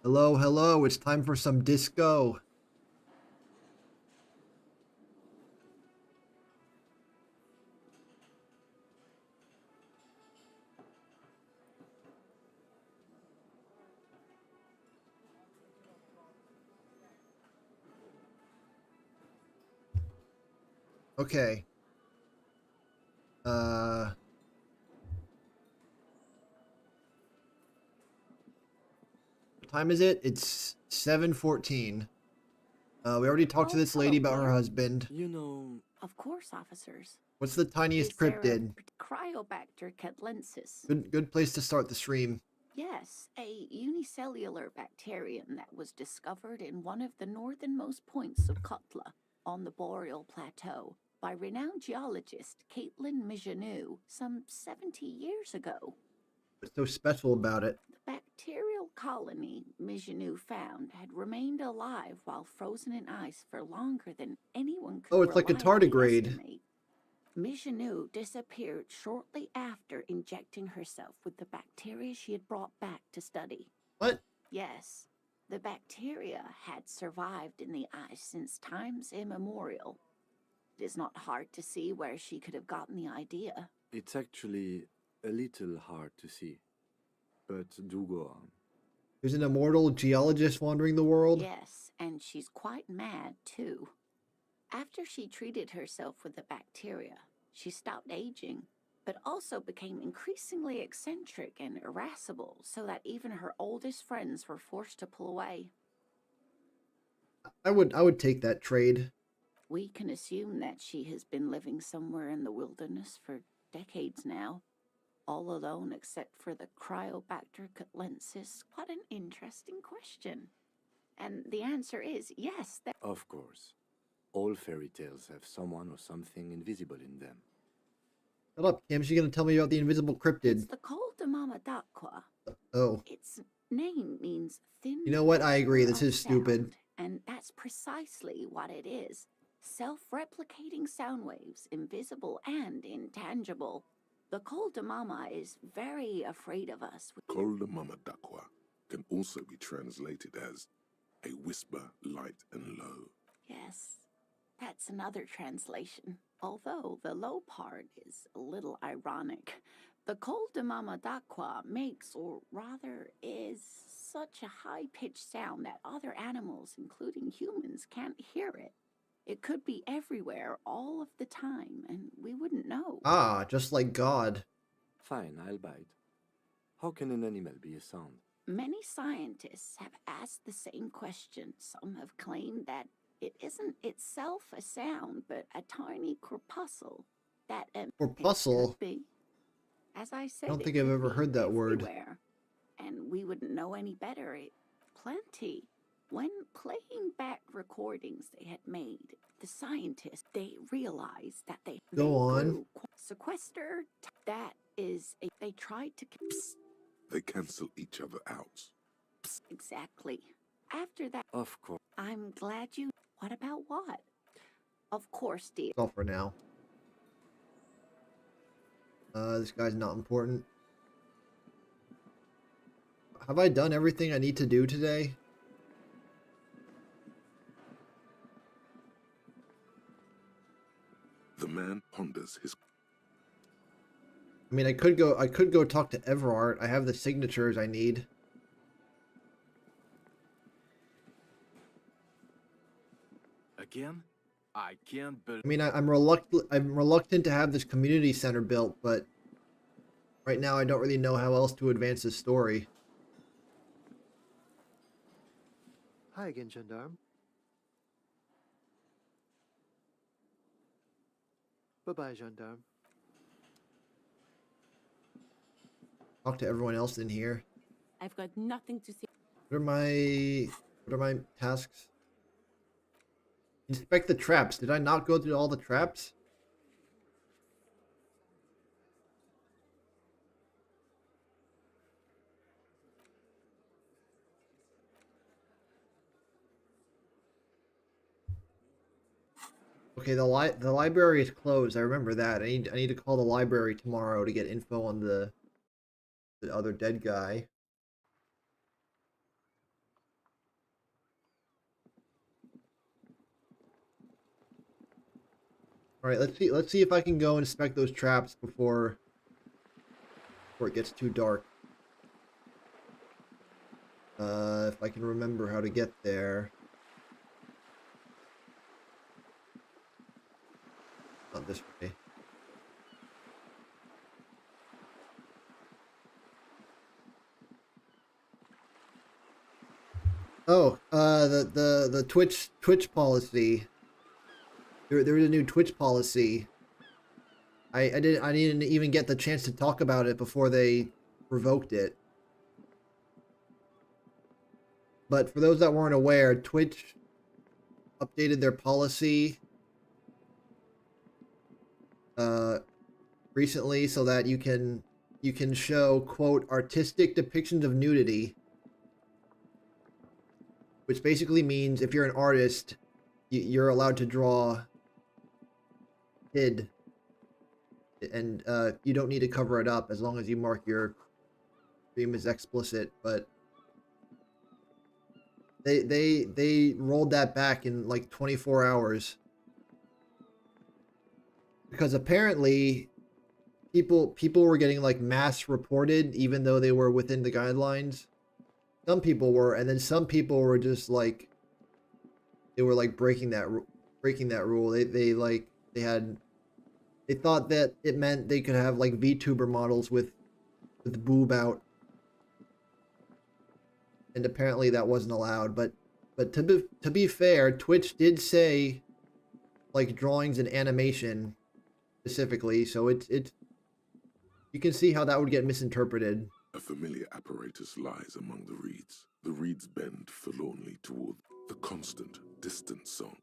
Hello, hello, it's time for some disco. Okay. Uh, what time is it? It's 7:14. We already talked to Oh, this lady hello about her there. husband. Of course, officers. What's the tiniest Is there a cryptid? Cryobacter catlensis? Good place to start the stream. Yes, a unicellular bacterium that was discovered in one of the northernmost points of Kotla on the Boreal Plateau by renowned geologist Caitlin Mijanou some 70 years ago. What's so special about it? The bacterial colony Mijanou found had remained alive while frozen in ice for longer than anyone could Oh, it's like a reliably tardigrade. estimate. Mijanou disappeared shortly after injecting herself with the bacteria she had brought back to study. What? Yes, the bacteria had survived in the ice since times immemorial. It is not hard to see where she could have gotten the idea. It's actually a little hard to see, but do go on. There's an immortal geologist wandering the world? Yes, and she's quite mad too. After she treated herself with the bacteria, she stopped aging, but also became increasingly eccentric and irascible, so that even her oldest friends were forced to pull away. I would take that trade. We can assume that she has been living somewhere in the wilderness for decades now, all alone except for the Cryobacter catlensis. What an interesting question. And the answer is yes. Of course, all fairy tales have someone or something invisible in them. Shut up, Kim. She's gonna tell me about the invisible It's cryptid. the Col de Mama d'Aqua. Oh. Its name means thin. You know what? I agree. whisper This of is stupid. sound, and that's precisely what it is. Self-replicating sound waves, invisible and intangible. The Col de Mama is very afraid of us. Col de Mama d'Aqua can also be translated as a whisper light and low. Yes, that's another translation. Although the low part is a little ironic. The Col de Mama d'Aqua makes, or rather is, such a high-pitched sound that other animals, including humans, can't hear it. It could be everywhere all of the time, and we wouldn't know. Ah, just like God. Fine, I'll bite. How can an animal be a sound? Many scientists have asked the same question. Some have claimed that it isn't itself a sound, but a tiny corpuscle that Corpuscle? could be. As I said, I don't it think I've could ever be heard that word. everywhere, and we wouldn't know any better. Plenty. When playing back recordings they had made, the scientists, they realized that they Go on. grew sequester. That is, they tried to. They cancel each other out. Exactly. After that, Of course. I'm glad you. What about what? Of course, dear. That's all for now. This guy's not important. Have I done everything I need to do today? The man ponders his. I mean, I could go talk to Everart. I have the signatures I need. Again? I can't believe. I mean, I'm reluctant to have this community center built, but right now I don't really know how else to advance this story. Hi again, Gendarme. Bye-bye, Gendarme. Talk to everyone else in here. I've got nothing to say. What are my tasks? Inspect the traps. Did I not go through all the traps? Okay, the library is closed. I remember that. I need to call the library tomorrow to get info on the other dead guy. All right, let's see if I can go inspect those traps before it gets too dark. If I can remember how to get there. Not this way. Oh, the Twitch policy. There was a new Twitch policy. I didn't even get the chance to talk about it before they revoked it. But for those that weren't aware, Twitch updated their policy recently so that you can show, quote, artistic depictions of nudity, which basically means if you're an artist, you're allowed to draw kid, and you don't need to cover it up as long as you mark your stream as explicit. But they rolled that back in like 24 hours because apparently people were getting like mass reported even though they were within the guidelines. Some people were, and then some people were just like they were like breaking that rule. They thought that it meant they could have like VTuber models with boob out. And apparently that wasn't allowed, but to be fair, Twitch did say like drawings and animation specifically, so it's you can see how that would get misinterpreted. A familiar apparatus lies among the reeds. The reeds bend forlornly toward the constant, distant song.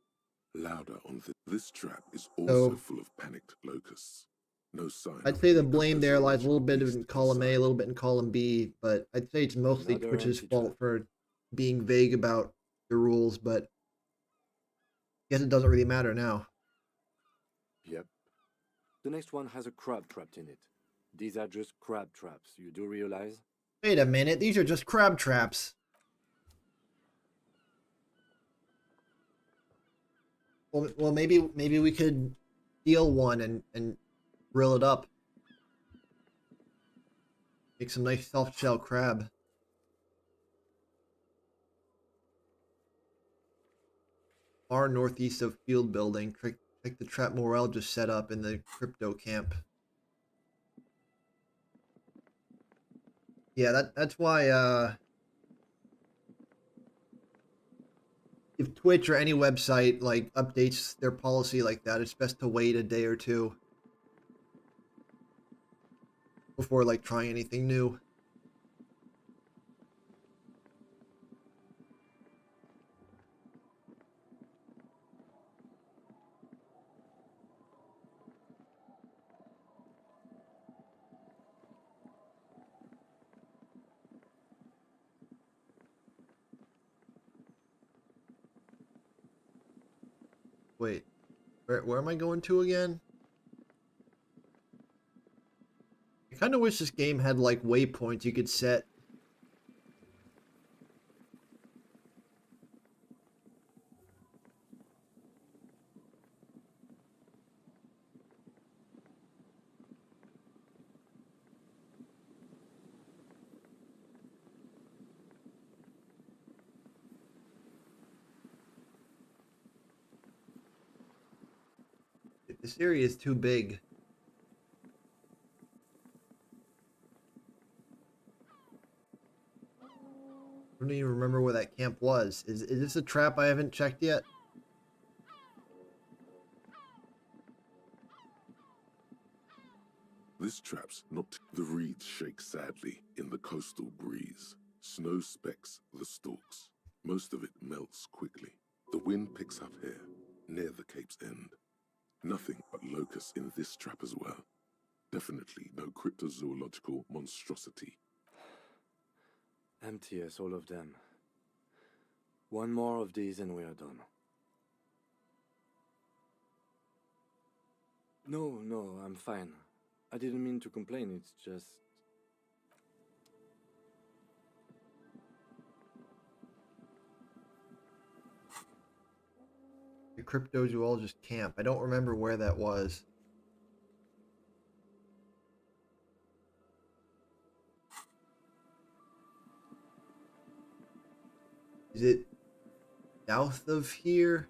Louder on this trap is also full of panicked locusts. No sign. I'd say the blame there lies a little bit in column A, a little bit in column B, but I'd say it's mostly Twitch's fault for being vague about the rules, but I guess it doesn't really matter now. Yep. The next one has a crab trapped in it. These are just crab traps, you do realize? Wait a minute, these are just crab traps. Well, maybe we could steal one and grill it up. Make some nice soft shell crab. Far northeast of field building. Check the trap Morel just set up in the crypto camp. Yeah, that's why if Twitch or any website like updates their policy like that, it's best to wait a day or two before like trying anything new. Wait, where am I going to again? I kind of wish this game had like waypoints you could set. This area is too big. I don't even remember where that camp was. Is this a trap I haven't checked yet? This trap's not. The reeds shake sadly in the coastal breeze. Snow specks the stalks. Most of it melts quickly. The wind picks up here, near the cape's end. Nothing but locusts in this trap as well. Definitely no cryptozoological monstrosity. Empty as all of them. One more of these and we are done. No, I'm fine. I didn't mean to complain, it's just... The cryptozoologist camp. I don't remember where that was. Is it south of here?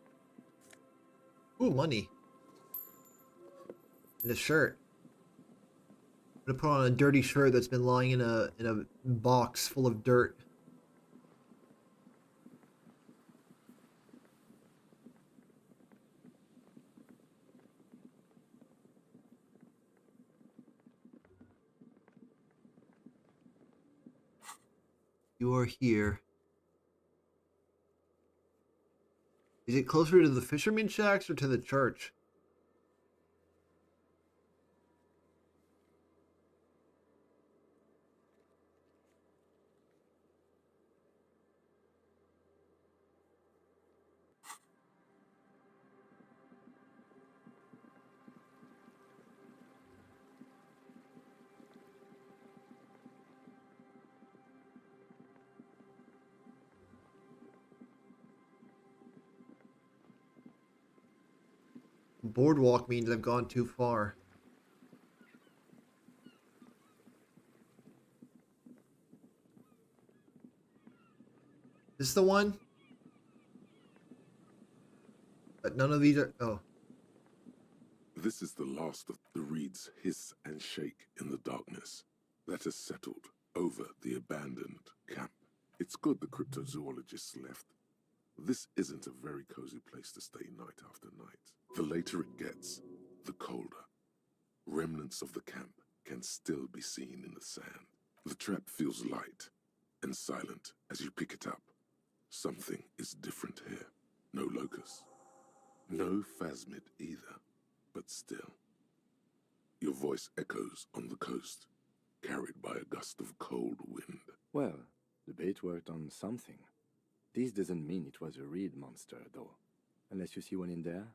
Ooh, money. And a shirt. I'm gonna put on a dirty shirt that's been lying in a box full of dirt. You are here. Is it closer to the fisherman shacks or to the church? Boardwalk means I've gone too far. Is this the one? But none of these are... Oh. This is the last of the reeds hiss and shake in the darkness that has settled over the abandoned camp. It's good the cryptozoologists left. This isn't a very cozy place to stay night after night. The later it gets, the colder. Remnants of the camp can still be seen in the sand. The trap feels light and silent as you pick it up. Something is different here. No locust. No phasmid either. But still, your voice echoes on the coast, carried by a gust of cold wind. Well, the bait worked on something. This doesn't mean it was a reed monster, though. Unless you see one in there,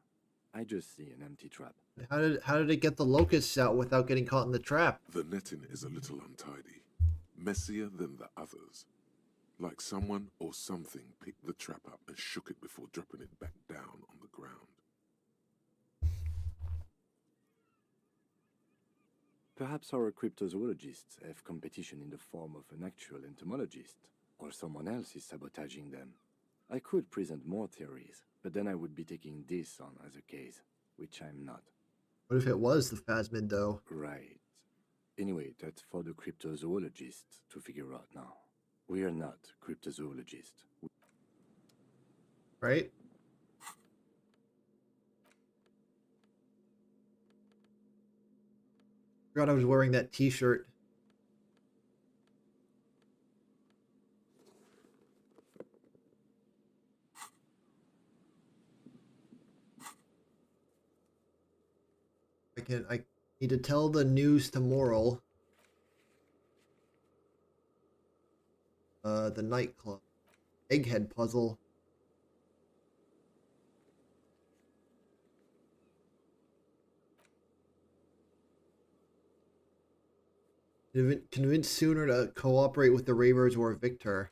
I just see an empty trap. How did it get the locusts out without getting caught in the trap? The netting is a little untidy, messier than the others. Like someone or something picked the trap up and shook it before dropping it back down on the ground. Perhaps our cryptozoologists have competition in the form of an actual entomologist, or someone else is sabotaging them. I could present more theories, but then I would be taking this on as a case, which I'm not. What if it was the phasmid, though? Right. Anyway, that's for the cryptozoologists to figure out now. We are not cryptozoologists. Right? Forgot I was wearing that t-shirt. I need to tell the news to Moral. The nightclub. Egghead puzzle. Convince Sooner to cooperate with the Ravers or Victor.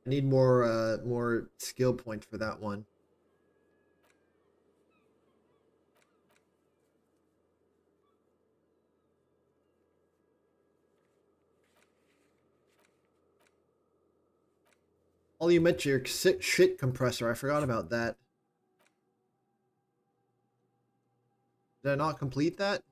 I need more skill points for that one. Oh, you met your shit compressor. I forgot about that. Did I not complete that?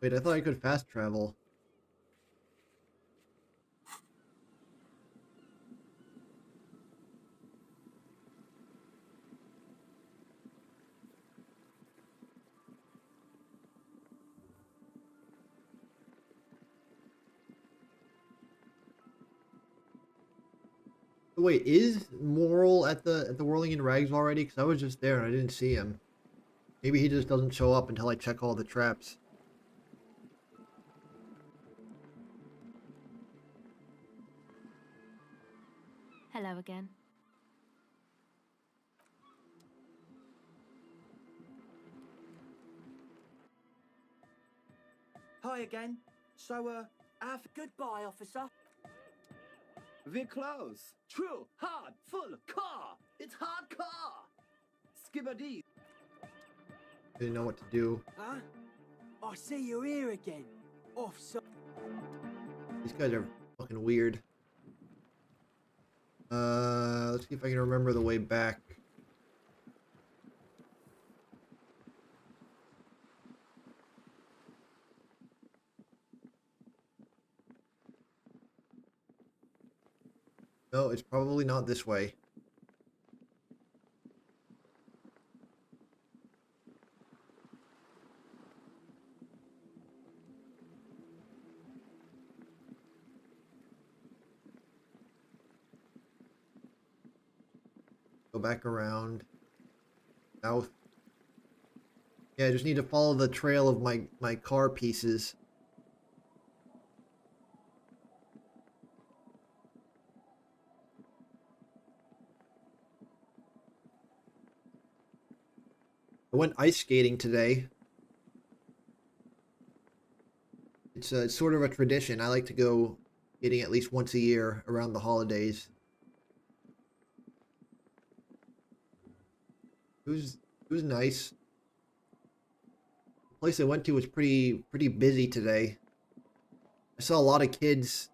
Wait, I thought I could fast travel. Wait, is Moral at the Whirling in Rags already? Because I was just there and I didn't see him. Maybe he just doesn't show up until I check all the traps. Hello again. Hi again. So, goodbye, officer. We're close. True, hard, full, car. It's hard car. Skibbity. Didn't know what to do. Huh? I see you're here again. Officer. These guys are fucking weird. Let's see if I can remember the way back. No, it's probably not this way. Go back around. South. Yeah, I just need to follow the trail of my car pieces. I went ice skating today. It's sort of a tradition. I like to go skating at least once a year around the holidays. It was nice. The place I went to was pretty busy today. I saw a lot of kids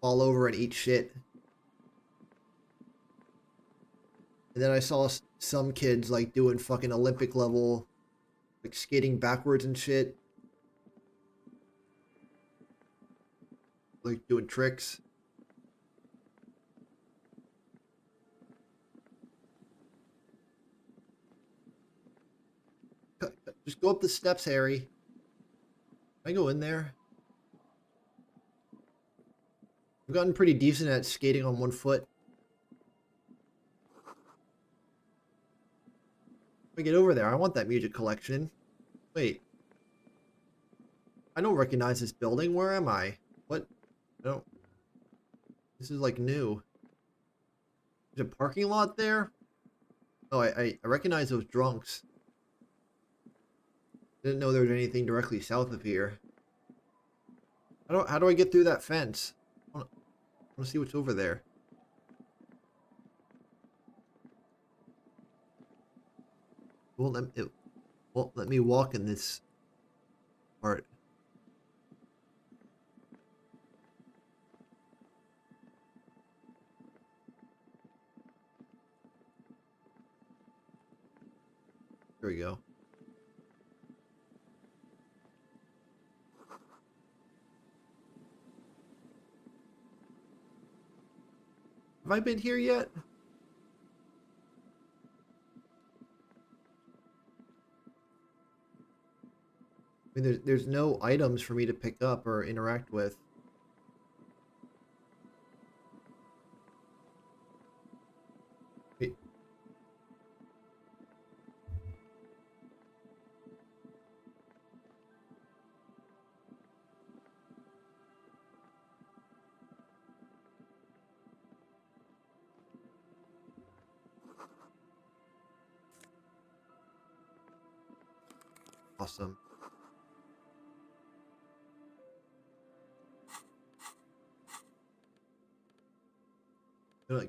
fall over and eat shit. And then I saw some kids like doing fucking Olympic level, like skating backwards and shit. Like doing tricks. Just go up the steps, Harry. Can I go in there? I've gotten pretty decent at skating on one foot. If I get over there, I want that music collection. Wait. I don't recognize this building. Where am I? What? No. This is like new. There's a parking lot there? Oh, I recognize those drunks. Didn't know there was anything directly south of here. How do I get through that fence? I want to see what's over there. It won't let me walk in this part. There we go. Have I been here yet? I mean, there's no items for me to pick up or interact with. Wait. Awesome.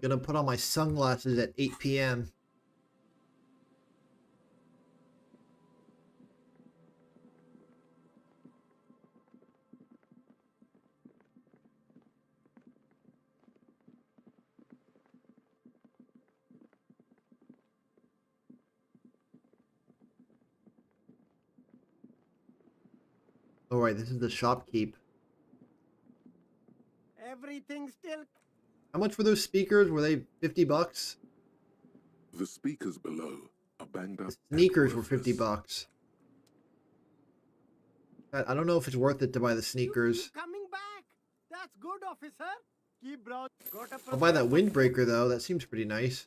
Gonna put on my sunglasses at 8 p.m. Alright, this is the shopkeep. Everything still. How much were those speakers? Were they 50 bucks? The speakers below are banged up. The sneakers were and 50 worthless. bucks. I don't know if it's worth it to buy the sneakers. Coming back. That's good, officer. Keep brown. I'll buy that windbreaker though. That seems pretty nice.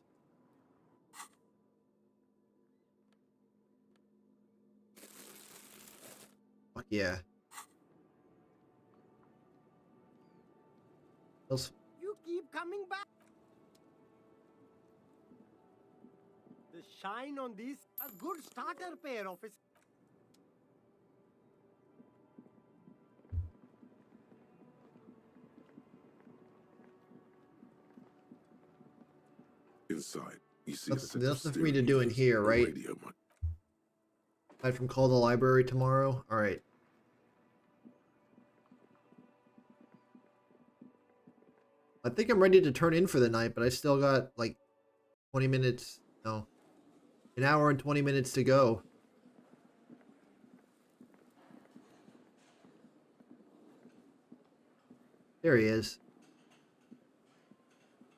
Yeah. Else- You keep coming back. The shine on this, a good starter pair, officer. Inside, you see That's a set of nothing for me to steering do in wheels, here, a right? radio mic. Aside from call the library tomorrow. All right. I think I'm ready to turn in for the night, but I still got like 20 minutes. No, an hour and 20 minutes to go. There he is.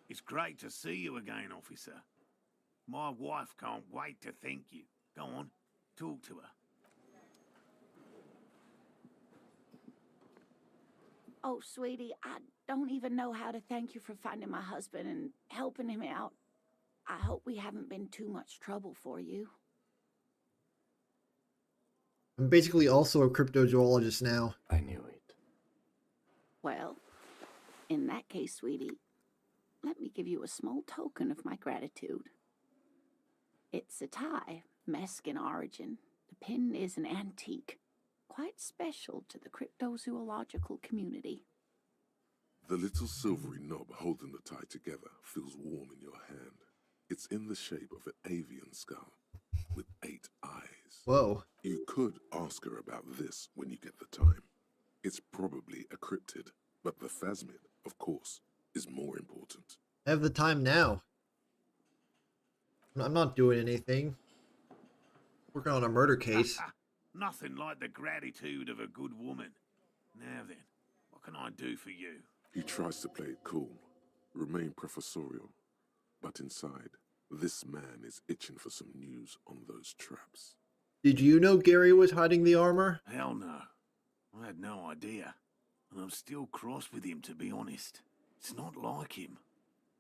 It's great to see you again, officer. My wife can't wait to thank you. Go on, talk to her. Oh, sweetie, I don't even know how to thank you for finding my husband and helping him out. I hope we haven't been too much trouble for you. I'm basically also a cryptozoologist now. I knew it. Well, in that case, sweetie, let me give you a small token of my gratitude. It's a tie, Mexican origin. The pin is an antique, quite special to the cryptozoological community. The little silvery knob holding the tie together feels warm in your hand. It's in the shape of an avian skull with 8 eyes. Whoa. You could ask her about this when you get the time. It's probably a cryptid, but the phasmid, of course, is more important. I have the time now. I'm not doing anything. Working on a murder case. Nothing like the gratitude of a good woman. Now then, what can I do for you? He tries to play it cool, remain professorial, but inside, this man is itching for some news on those traps. Did you know Gary was hiding the armor? Hell no. I had no idea. And I'm still cross with him, to be honest. It's not like him.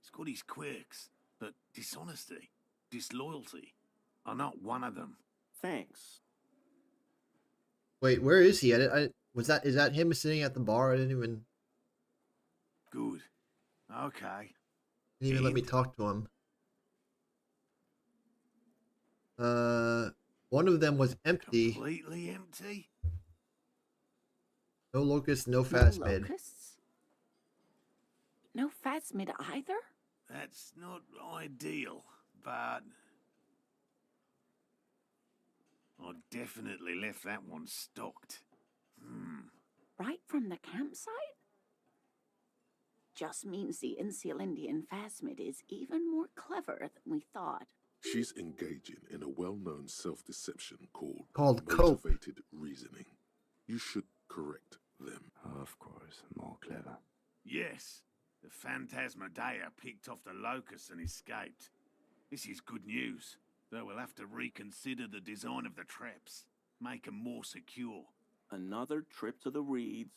He's got his quirks, but dishonesty, disloyalty are not one of them. Thanks. Wait, where is he? Is that him sitting at the bar? I didn't even Good. Okay. let me talk to him. One of them was empty. Completely empty? No locust, no No phasmid. locusts? No phasmid either? That's not ideal, but I definitely left that one stocked. Right from the campsite? Just means the Insulindian phasmid is even more clever than we thought. She's engaging in a well-known self-deception called cope. motivated reasoning. You should correct them. Of course, more clever. Yes, the Phantasmadeia picked off the locust and escaped. This is good news, though we'll have to reconsider the design of the traps, make them more secure. Another trip to the reeds.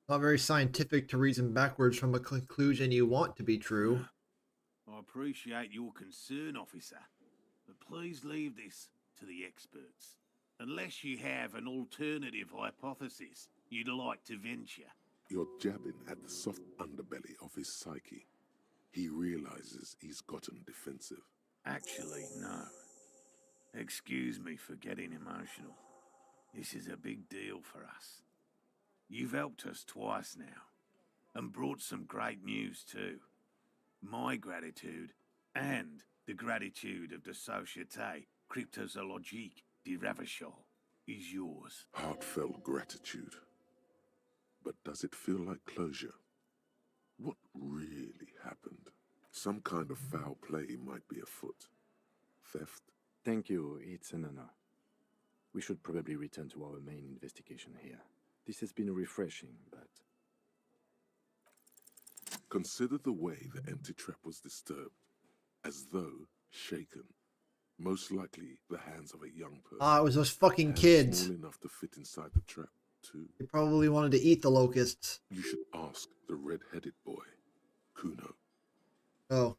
Not very scientific to reason backwards from a conclusion you want to be true. I appreciate your concern, officer, but please leave this to the experts. Unless you have an alternative hypothesis you'd like to venture. You're jabbing at the soft underbelly of his psyche. He realizes he's gotten defensive. Actually, no. Excuse me for getting emotional. This is a big deal for us. You've helped us twice now, and brought some great news too. My gratitude, and the gratitude of the Société Cryptozoologique de Ravachol, is yours. Heartfelt gratitude. But does it feel like closure? What really happened? Some kind of foul play might be afoot. Theft? Thank you, it's an honor. We should probably return to our main investigation here. This has been refreshing, but... Consider the way the empty trap was disturbed, as though shaken. Most likely the hands of a young person. Ah, it was those fucking Hands kids. small enough to fit inside the trap, too. They probably wanted to eat the locusts. You should ask the red-headed boy, Kuno. Oh,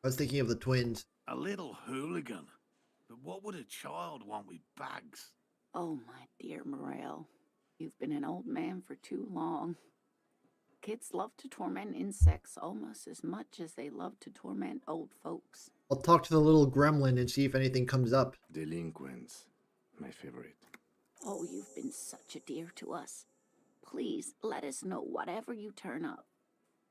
I was thinking of the twins. A little hooligan. But what would a child want with bags? Oh, my dear Morel, you've been an old man for too long. Kids love to torment insects almost as much as they love to torment old folks. I'll talk to the little gremlin and see if anything comes up. Delinquents. My favorite. Oh, you've been such a dear to us. Please, let us know whatever you turn up.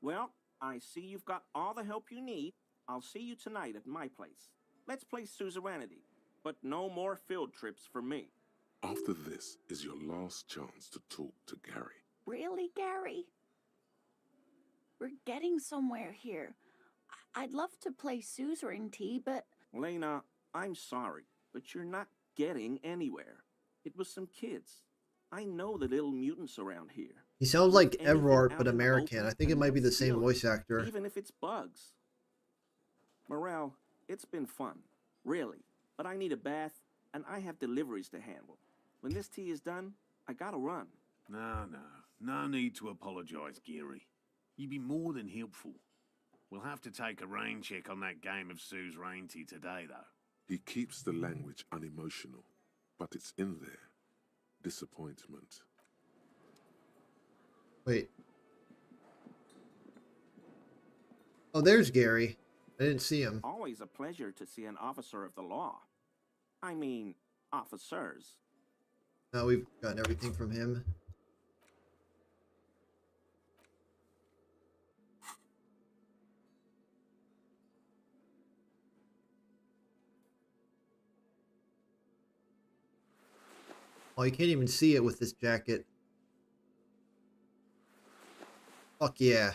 Well, I see you've got all the help you need. I'll see you tonight at my place. Let's play suzerainty, but no more field trips for me. After this is your last chance to talk to Gary. Really, Gary? We're getting somewhere here. I'd love to play suzerainty, but... Lena, I'm sorry, but you're not getting anywhere. It was some kids. I know the little mutants around here. He sounds like Anything Everard, out but in the American. open, I think it and might be they'll the same steal it, voice actor. even if it's bugs. Morale, it's been fun, really. But I need a bath, and I have deliveries to handle. When this tea is done, I gotta run. No need to apologise, Geary. You'd be more than helpful. We'll have to take a rain check on that game of suzerainty today, though. He keeps the language unemotional, but it's in there. Disappointment. Wait. Oh, there's Gary. I didn't see him. Always a pleasure to see an officer of the law. I mean, officers. No, we've gotten everything from him. Oh, you can't even see it with this jacket. Fuck yeah.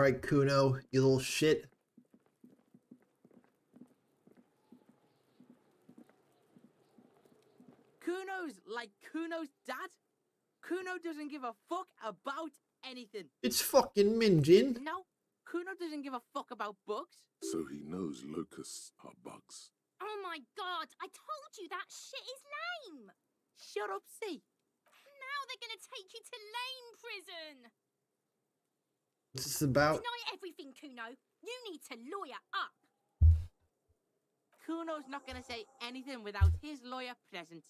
Alright, Kuno, you little shit. Kuno's like Kuno's dad. Kuno doesn't give a fuck about anything. It's fucking Minjin. No, Kuno doesn't give a fuck about bugs. So he knows locusts are bugs. Oh my god, I told you that shit is lame! Shut up, see. Now they're gonna take you to lame prison! What's this about? Deny everything, Kuno. You need to lawyer up. Kuno's not gonna say anything without his lawyer present.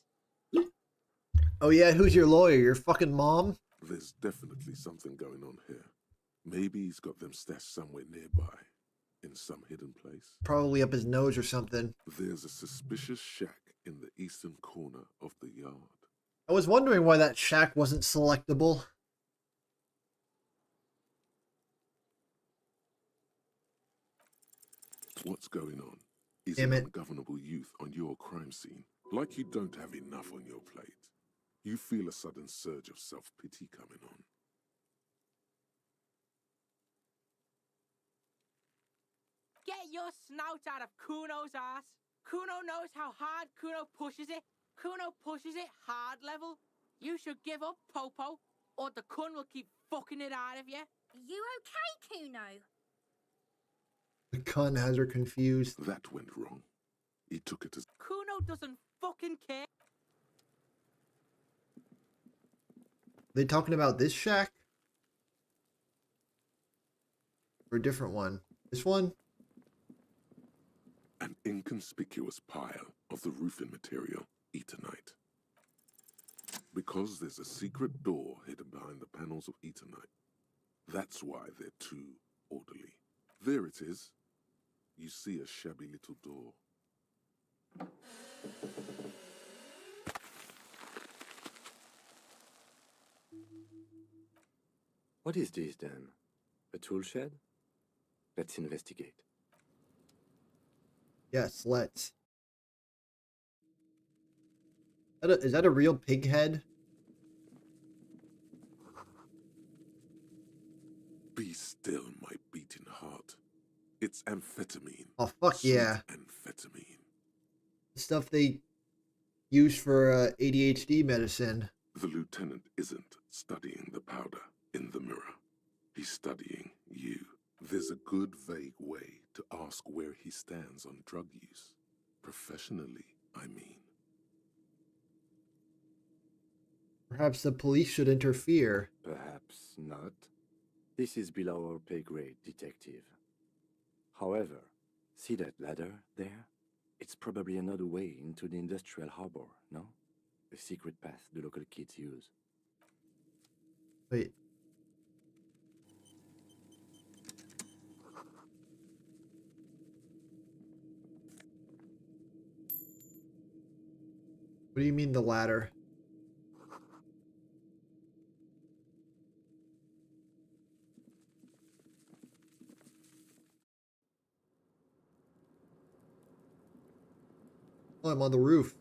Oh yeah, who's your lawyer? Your fucking mom? There's definitely something going on here. Maybe he's got them stashed somewhere nearby, in some hidden place. Probably up his nose or something. There's a suspicious shack in the eastern corner of the yard. I was wondering why that shack wasn't selectable. What's going on? Is Damn an it. ungovernable youth on your crime scene? Like you don't have enough on your plate. You feel a sudden surge of self-pity coming on. Get your snout out of Kuno's ass. Kuno knows how hard Kuno pushes it. Kuno pushes it hard level. You should give up, Popo, or the Kun will keep fucking it out of you. You okay, Kuno? The cunt has her confused. That went wrong. He took it as... Kuno doesn't fucking care. They talking about this shack? Or a different one? This one? an inconspicuous pile of the roofing material, Eternite. Because there's a secret door hidden behind the panels of Eternite. That's why they're too orderly. There it is. You see a shabby little door. What is this, then? A tool shed? Let's investigate. Yes, let's. Is that a real pig head? Be still, my beating heart. It's amphetamine. Oh, fuck Sweet yeah. amphetamine. Stuff they use for ADHD medicine. The lieutenant isn't studying the powder in the mirror. be studying you. There's a good vague way to ask where he stands on drug use. Professionally, I mean. Perhaps the police should interfere. Perhaps not. This is below our pay grade, detective. However, see that ladder there? It's probably another way into the industrial harbor, no? A secret path the local kids use. Wait. What do you mean the ladder? Oh, I'm on the roof.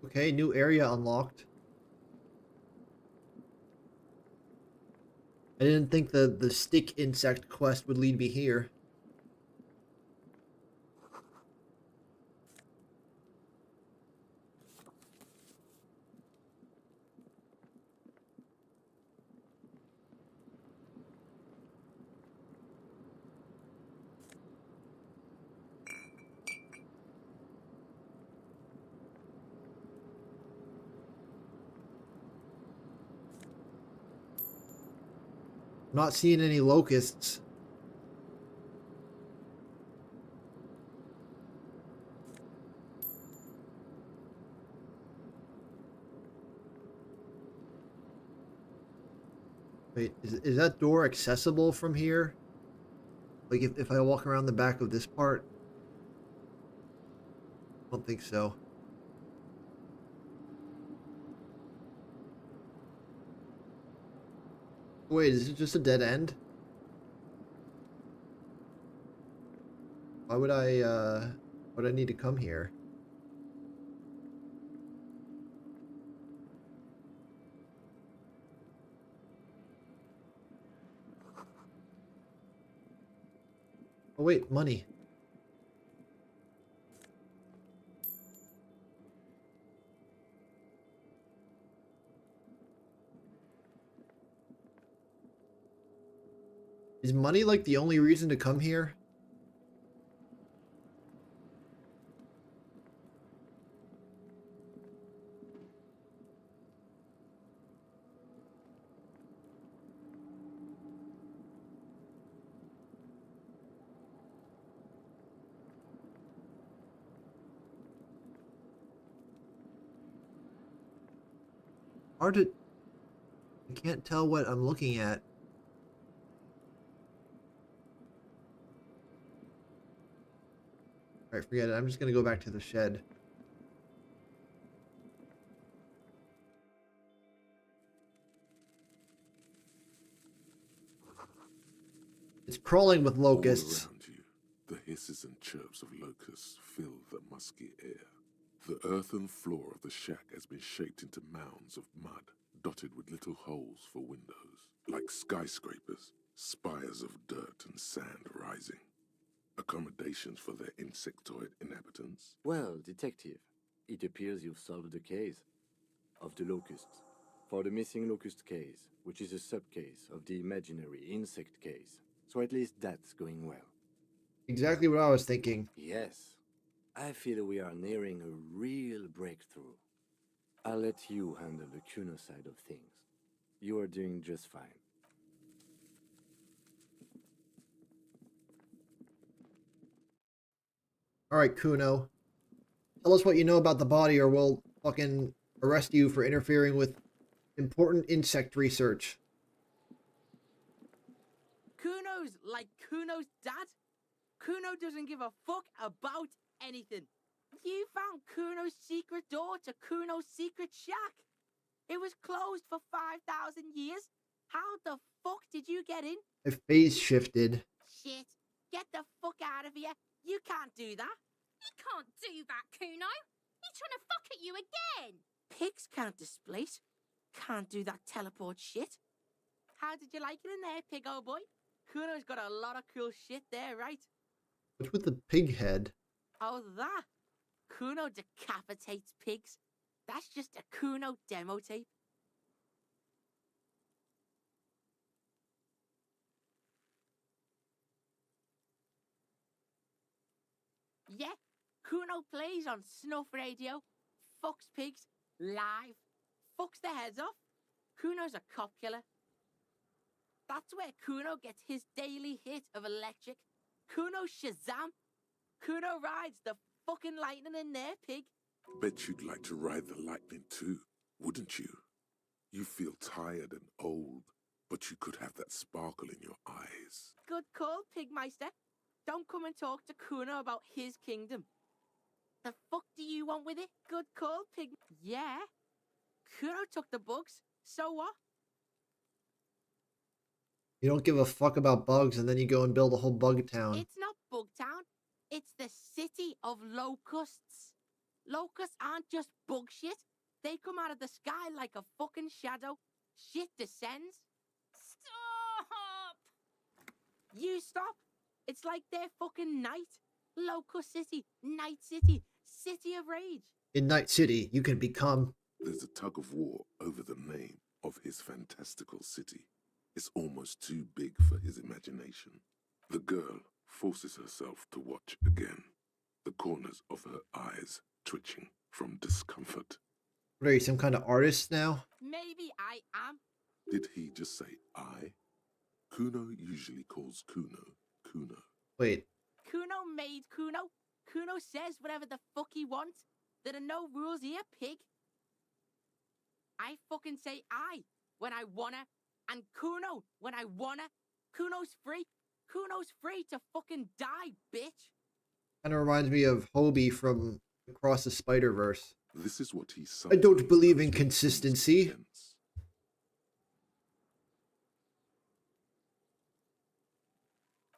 Okay, new area unlocked. I didn't think the stick insect quest would lead me here. I'm not seeing any locusts. Wait, is that door accessible from here? Like if I walk around the back of this part? I don't think so. Wait, is it just a dead end? Why would I need to come here? Oh wait, money. Is money like the only reason to come here? Hard to... I can't tell what I'm looking at. Alright, forget it. I'm just gonna go back to the shed. It's crawling with locusts. All around you, the hisses and chirps of locusts fill the musky air. The earthen floor of the shack has been shaped into mounds of mud, dotted with little holes for windows, like skyscrapers, spires of dirt and sand rising. Accommodations for their insectoid inhabitants. Well, detective, it appears you've solved the case of the locusts. For the missing locust case, which is a sub-case of the imaginary insect case. So at least that's going well. Exactly what I was thinking. Yes, I feel we are nearing a real breakthrough. I'll let you handle the Kuno side of things. You are doing just fine. Alright, Kuno. Tell us what you know about the body or we'll fucking arrest you for interfering with important insect research. Kuno's like Kuno's dad. Kuno doesn't give a fuck about anything. You found Kuno's secret door to Kuno's secret shack. It was closed for 5,000 years. How the fuck did you get in? My phase shifted. Shit. Get the fuck out of here. You can't do that. He can't do that, Kuno. He's trying to fuck at you again. Pigs can't displace. Can't do that teleport shit. How did you like it in there, pig old boy? Kuno's got a lot of cool shit there, right? What's with the pig head? Oh, that. Kuno decapitates pigs. That's just a Kuno demo tape. Yeah, Kuno plays on snuff radio, fucks pigs, live, fucks their heads off. Kuno's a cop killer. That's where Kuno gets his daily hit of electric. Kuno Shazam. Kuno rides the fucking lightning in their pig. Bet you'd like to ride the lightning too, wouldn't you? You feel tired and old, but you could have that sparkle in your eyes. Good call, Pigmeister. Don't come and talk to Kuno about his kingdom. The fuck do you want with it? Good call, Pig. Yeah. Kuno took the bugs. So what? You don't give a fuck about bugs, and then you go and build a whole bug town. It's not Bugtown. It's the city of locusts. Locusts aren't just bug shit. They come out of the sky like a fucking shadow. Shit descends. Stop! You stop. It's like their fucking night. Locust City, Night City, City of Rage. In Night City, you can become... There's a tug of war over the name of his fantastical city. It's almost too big for his imagination. The girl forces herself to watch again, the corners of her eyes twitching from discomfort. What are you, some kind of artist now? Maybe I am. Did he just say I? Kuno usually calls Kuno, Kuno. Wait. Kuno made Kuno. Kuno says whatever the fuck he wants. There are no rules here, pig. I fucking say I when I wanna, and Kuno when I wanna. Kuno's free. Kuno's free to fucking die, bitch. Kind of reminds me of Hobie from Across the Spider-Verse. This is what he I don't believe in consistency.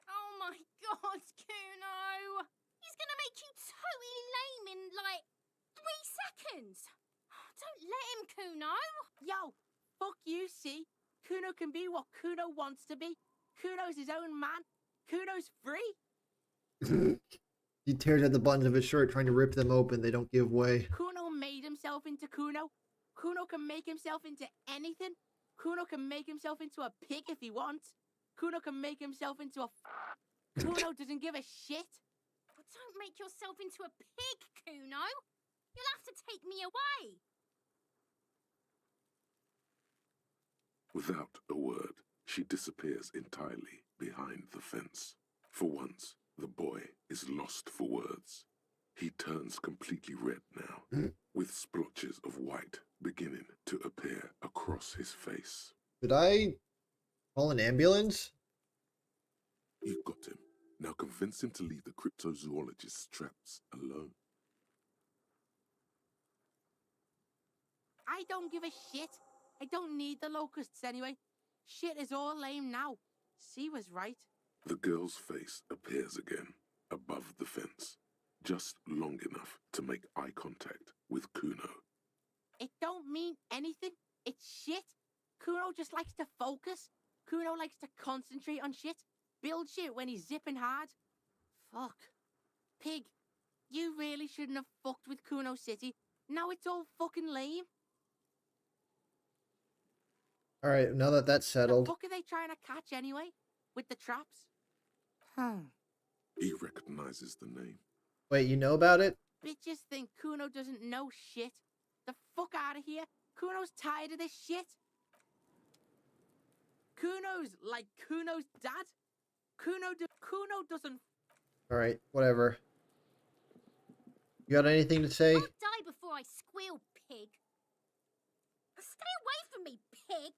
Oh my god, Kuno! He's gonna make you totally lame in like 3 seconds. Don't let him, Kuno. Yo, fuck you, see? Kuno can be what Kuno wants to be. Kuno's his own man. Kuno's free. He tears at the buttons of his shirt trying to rip them open. They don't give way. Kuno made himself into Kuno. Kuno can make himself into anything. Kuno can make himself into a pig if he wants. Kuno can make himself into a... Kuno doesn't give a shit. Well, don't make yourself into a pig, Kuno. You'll have to take me away. Without a word, she disappears entirely behind the fence. For once, the boy is lost for words. He turns completely red now, with splotches of white beginning to appear across his face. Did I call an ambulance? You've got him. Now convince him to leave the cryptozoologist's traps alone. I don't give a shit. I don't need the locusts anyway. Shit is all lame now. C was right. The girl's face appears again, above the fence, just long enough to make eye contact with Kuno. It don't mean anything. It's shit. Kuno just likes to focus. Kuno likes to concentrate on shit. Build shit when he's zipping hard. Fuck. Pig, you really shouldn't have fucked with Kuno City. Now it's all fucking lame. Alright, now that that's settled. The fuck are they trying to catch anyway? With the traps? He recognizes the name. Wait, you know about it? Bitches think Kuno doesn't know shit. The fuck out of here. Kuno's tired of this shit. Kuno's like Kuno's dad. Kuno doesn't... Alright, whatever. You got anything to say? I'll die before I squeal, pig. Stay away from me, pig.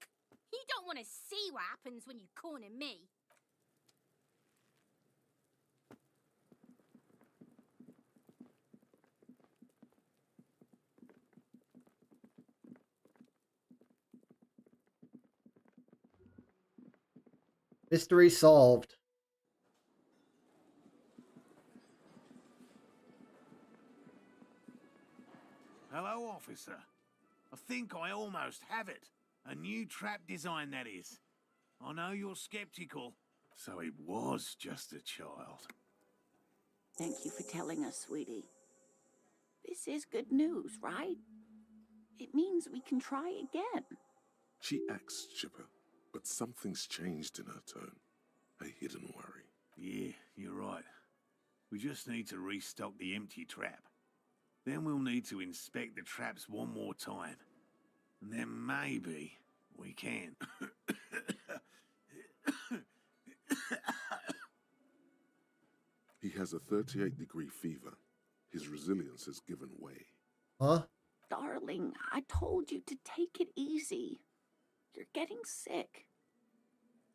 You don't want to see what happens when you corner me. Mystery solved. Hello, officer. I think I almost have it. A new trap design, that is. I know you're skeptical, so it was just a child. Thank you for telling us, sweetie. This is good news, right? It means we can try again. She acts chipper, but something's changed in her tone. A hidden worry. Yeah, you're right. We just need to restock the empty trap. Then we'll need to inspect the traps one more time. And then maybe we can. He has a 38-degree fever. His resilience has given way. Huh? Darling, I told you to take it easy. You're getting sick.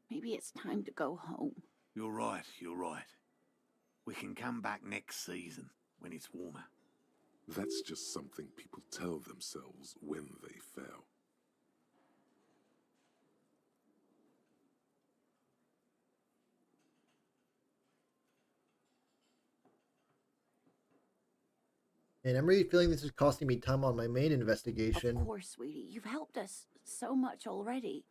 Maybe it's time to go home. You're right, you're right. We can come back next season, when it's warmer. That's just something people tell themselves when they fail. And I'm really feeling this is costing me time on my main investigation. Of course, sweetie. You've helped us so much already.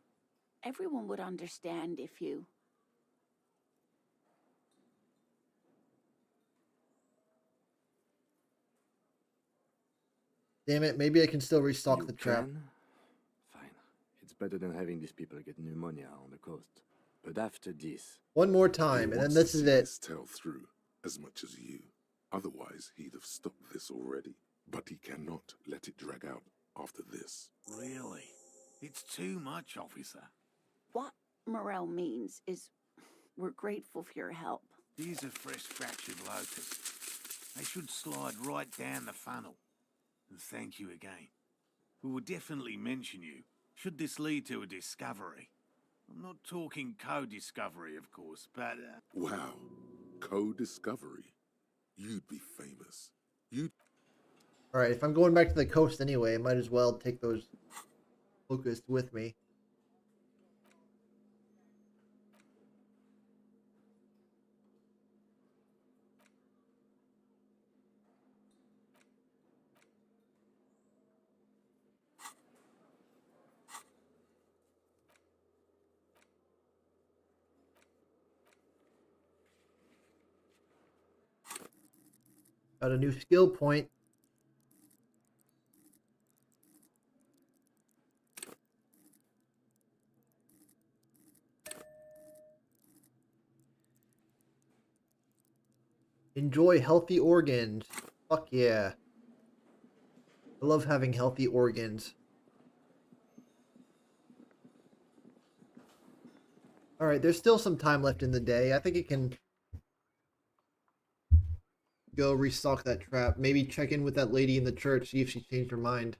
Everyone would understand if you... Damn it, maybe I can still restock You the trap. can? Fine. It's better than having these people get pneumonia on the coast. But after this... One more He time, and then wants this to is see it. this tale through as much as you. Otherwise, he'd have stopped this already. But he cannot let it drag out after this. Really? It's too much, officer. What Morel means is we're grateful for your help. These are fresh fractured locusts. They should slide right down the funnel. And thank you again. We will definitely mention you, should this lead to a discovery. I'm not talking co-discovery, of course, but... Wow. Co-discovery. You'd be famous. You'd... Alright, if I'm going back to the coast anyway, I might as well take those locusts with me. Got a new skill point. Enjoy healthy organs. Fuck yeah. I love having healthy organs. Alright, there's still some time left in the day. I think it can go restock that trap. Maybe check in with that lady in the church, see if she changed her mind.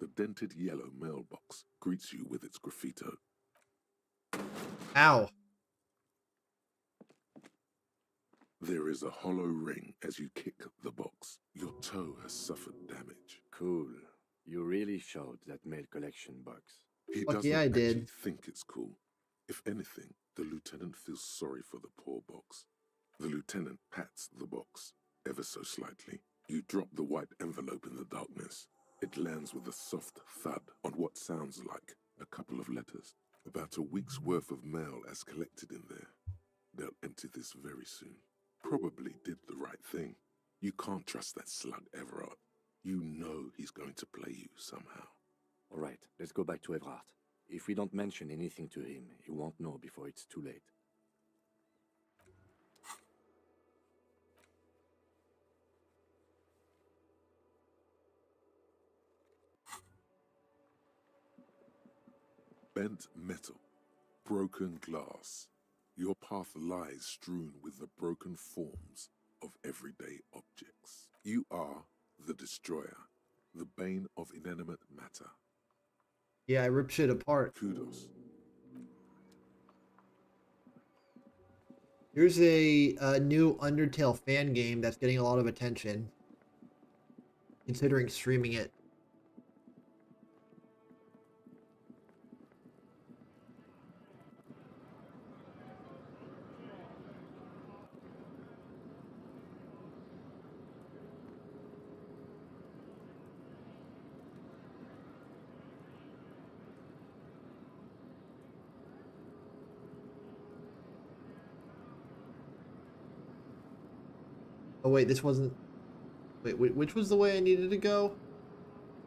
The dented yellow mailbox greets you with its graffito. Ow. There is a hollow ring as you kick the box. Your toe has suffered damage. Cool. You really showed that mail collection box. He Fuck doesn't yeah, I actually did. think it's cool. If anything, the lieutenant feels sorry for the poor box. The lieutenant pats the box, ever so slightly. You drop the white envelope in the darkness. It lands with a soft thud on what sounds like a couple of letters. About a week's worth of mail as collected in there. They'll empty this very soon. Probably did the right thing. You can't trust that slug Everard. You know he's going to play you somehow. All right, let's go back to Everard. If we don't mention anything to him, he won't know before it's too late. Bent metal, broken glass. Your path lies strewn with the broken forms of everyday objects. You are the destroyer, the bane of inanimate matter. Yeah, I rip shit apart. Kudos. Here's a new Undertale fan game that's getting a lot of attention. Considering streaming it. Oh wait, this wasn't. Wait, which was the way I needed to go?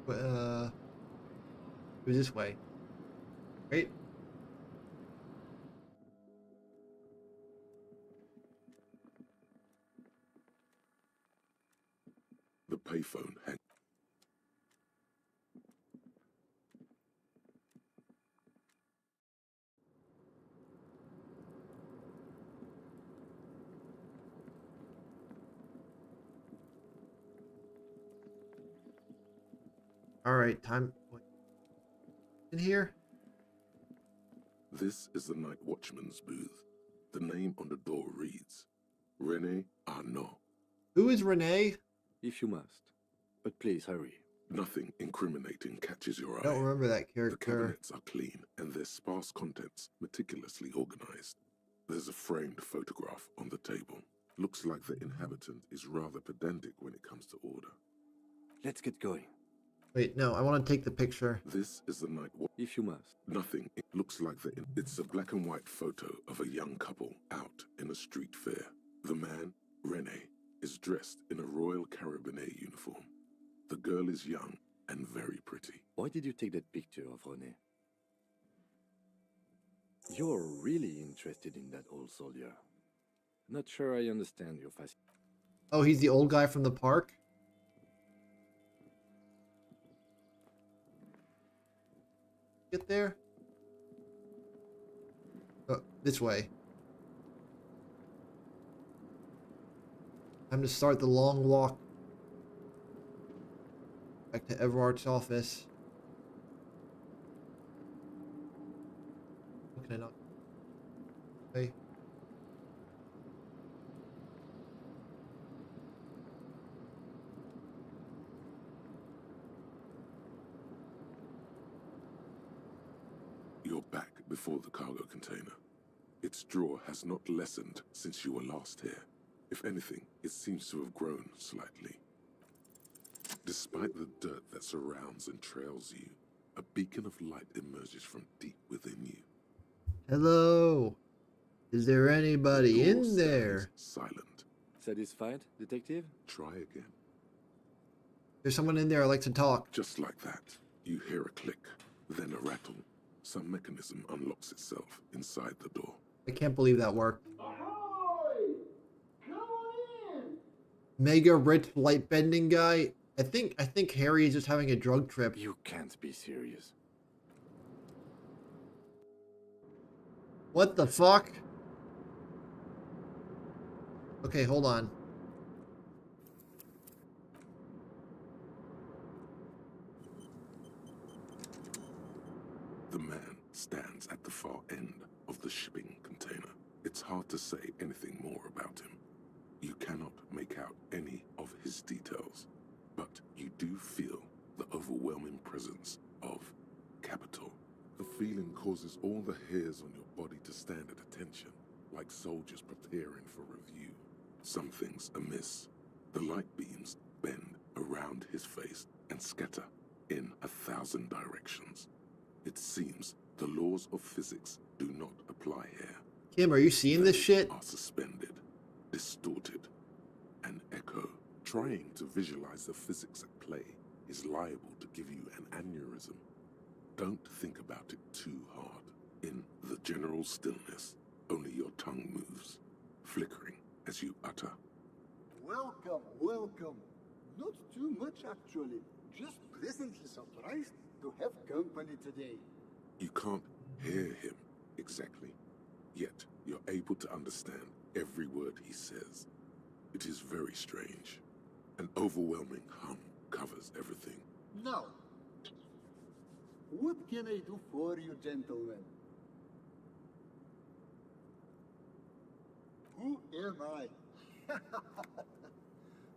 It was this way, right? The payphone hangs. All right, time. Wait. In here? This is the night watchman's booth. The name on the door reads, Rene Arnaud. Who is Renee? If you must. But please hurry. Nothing incriminating catches your I eye. don't remember that The character. cabinets are clean and their sparse contents meticulously organized. There's a framed photograph on the table. Looks like the inhabitant is rather pedantic when it comes to order. Let's get going. Wait, no, I want to take the picture. This is the night If you must. Nothing. It looks like it's a black and white photo of a young couple out in a street fair. The man, Rene, is dressed in a Royal Carabinieri uniform. The girl is young and very pretty. Why did you take that picture of René? You're really interested in that old soldier. Not sure I understand your fascination. Oh, he's the old guy from the park? Get there? Oh, this way. Time to start the long walk back to Everard's office. What can I not? Okay. You're back before the cargo container. Its drawer has not lessened since you were last here. If anything, it seems to have grown slightly. Despite the dirt that surrounds and trails you, a beacon of light emerges from deep within you. Hello. Is there anybody The door in there? stands silent. Satisfied, detective? Try again. There's someone in there. I'd like to talk. Just like that, you hear a click, then a rattle. Some mechanism unlocks itself inside the door. I can't believe that worked. Ahoy! Come on in! Mega rich light bending guy. I think Harry is just having a drug trip. You can't be serious. What the fuck? Okay, hold on. The man stands at the far end of the shipping container. It's hard to say anything more about him. You cannot make out any of his details, but you do feel the overwhelming presence of capital. The feeling causes all the hairs on your body to stand at attention, like soldiers preparing for review. Something's amiss. The light beams bend around his face and scatter in 1,000 directions. It seems the laws of physics do not apply here. Kim, are you seeing this shit? Are suspended, distorted, and echo. Trying to visualize the physics at play is liable to give you an aneurysm. Don't think about it too hard. In the general stillness, only your tongue moves, flickering as you utter. Welcome, welcome. Not too much, actually. Just pleasantly surprised to have company today. You can't hear him exactly, yet you're able to understand every word he says. It is very strange. An overwhelming hum covers everything. Now, what can I do for you, gentlemen? Who am I?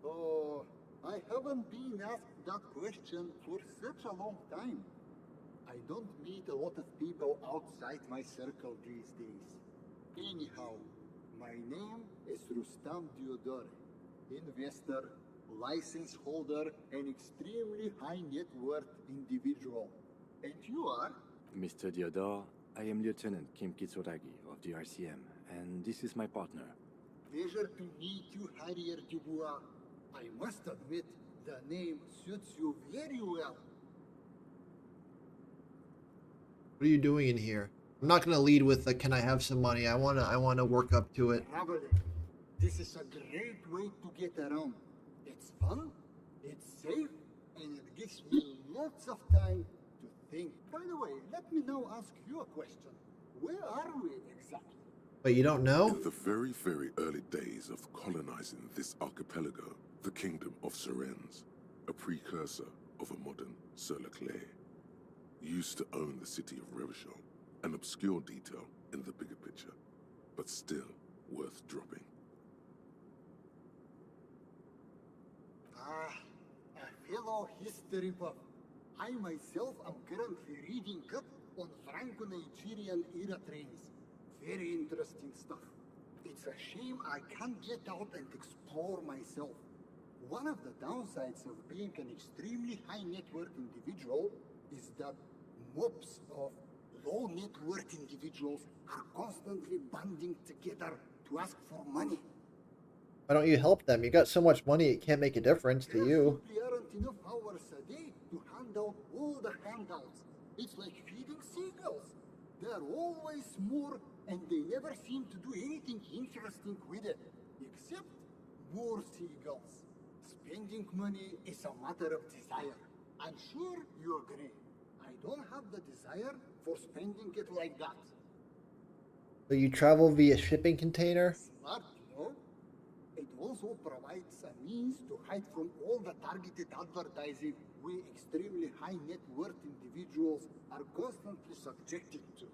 Oh, I haven't been asked that question for such a long time. I don't meet a lot of people outside my circle these days. Anyhow, my name is Rustam Diodore, investor, license holder, and extremely high net worth individual. And you are? Mr. Diodore, I am Lieutenant Kim Kitsuragi of the RCM, and this is my partner. Pleasure to meet you, Harrier Dubois. I must admit, the name suits you very well. What are you doing in here? I'm not gonna lead with the "Can I have some money?" I wanna work up to it. Traveling. This is a great way to get around. It's fun, it's safe, and it gives me lots of time to think. By the way, let me now ask you a question. Where are we exactly? But you don't know? In the very, very early days of colonizing this archipelago, the kingdom of Serens, a precursor of a modern Sur-le-Clay, used to own the city of Revachol, an obscure detail in the bigger picture, but still worth dropping. Ah, a fellow history buff. I myself am currently reading up on Franco-Nigerian era trains. Very interesting stuff. It's a shame I can't get out and explore myself. One of the downsides of being an extremely high net worth individual is that mobs of low net worth individuals are constantly banding together to ask for money. Why don't you help them? You got so much money it can't make a difference to There you. simply aren't enough hours a day to hand out all the handouts. It's like feeding seagulls. There are always more, and they never seem to do anything interesting with it, except more seagulls. Spending money is a matter of desire. I'm sure you agree. I don't have the desire for spending it like that. But you travel via shipping container? Smart, no? It also provides a means to hide from all the targeted advertising we extremely high net worth individuals are constantly subjected to.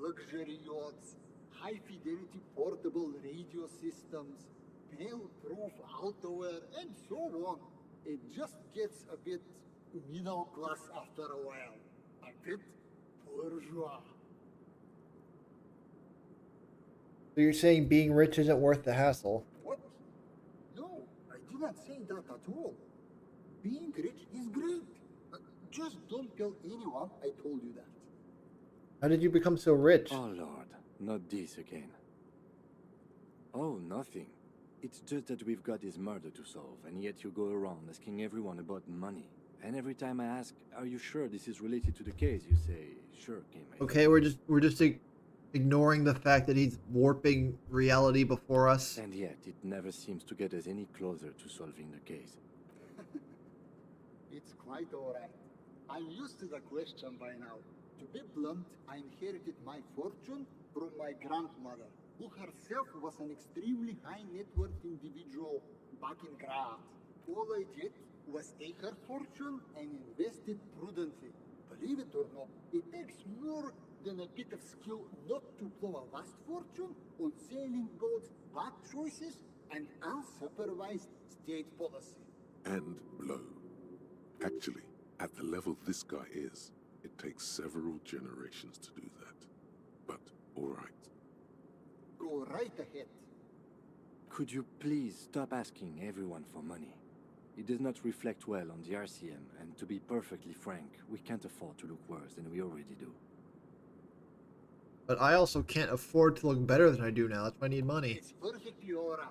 Luxury yachts, high fidelity portable radio systems, fail-proof outerwear, and so on. It just gets a bit middle class after a while. A bit bourgeois. So you're saying being rich isn't worth the hassle? What? No, I did not say that at all. Being rich is great. Just don't tell anyone I told you that. How did you become so rich? Oh Lord, not this again. Oh, nothing. It's just that we've got this murder to solve, and yet you go around asking everyone about money. And every time I ask, "Are you sure this is related to the case?" you say, "Sure, Game." Okay, we're just ignoring the fact that he's warping reality before us. And yet, it never seems to get us any closer to solving the case. It's quite alright. I'm used to the question by now. To be blunt, I inherited my fortune from my grandmother, who herself was an extremely high net worth individual back in Graz. All I did was take her fortune and invest it prudently. Believe it or not, it takes more than a bit of skill not to blow a vast fortune on sailing boats, bad choices, and unsupervised state policy. And blow. Actually, at the level this guy is, it takes several generations to do that. But, alright. Go right ahead. Could you please stop asking everyone for money? It does not reflect well on the RCM, and to be perfectly frank, we can't afford to look worse than we already do. But I also can't afford to look better than I do now. That's why I need money. It's perfectly alright.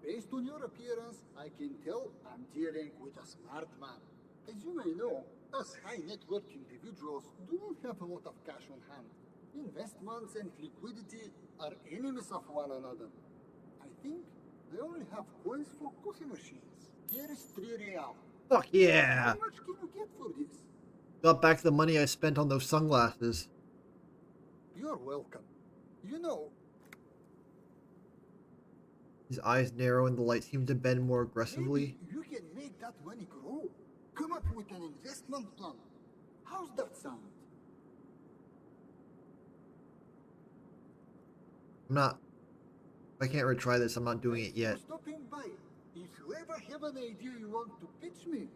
Based on your appearance, I can tell I'm dealing with a smart man. As you may know, us high net worth individuals do not have a lot of cash on hand. Investments and liquidity are enemies of one another. I think they only have coins for coffee machines. Here is 3 real. Fuck yeah! How much can you get for this? Got back the money I spent on those sunglasses. You're welcome. You know, His eyes narrow and the light seems to bend more aggressively. maybe you can make that money grow. Come up with an investment plan. How's that sound? I'm not... If I can't retry this, I'm not doing it yet. For stopping by. If you ever have an idea you want to pitch me,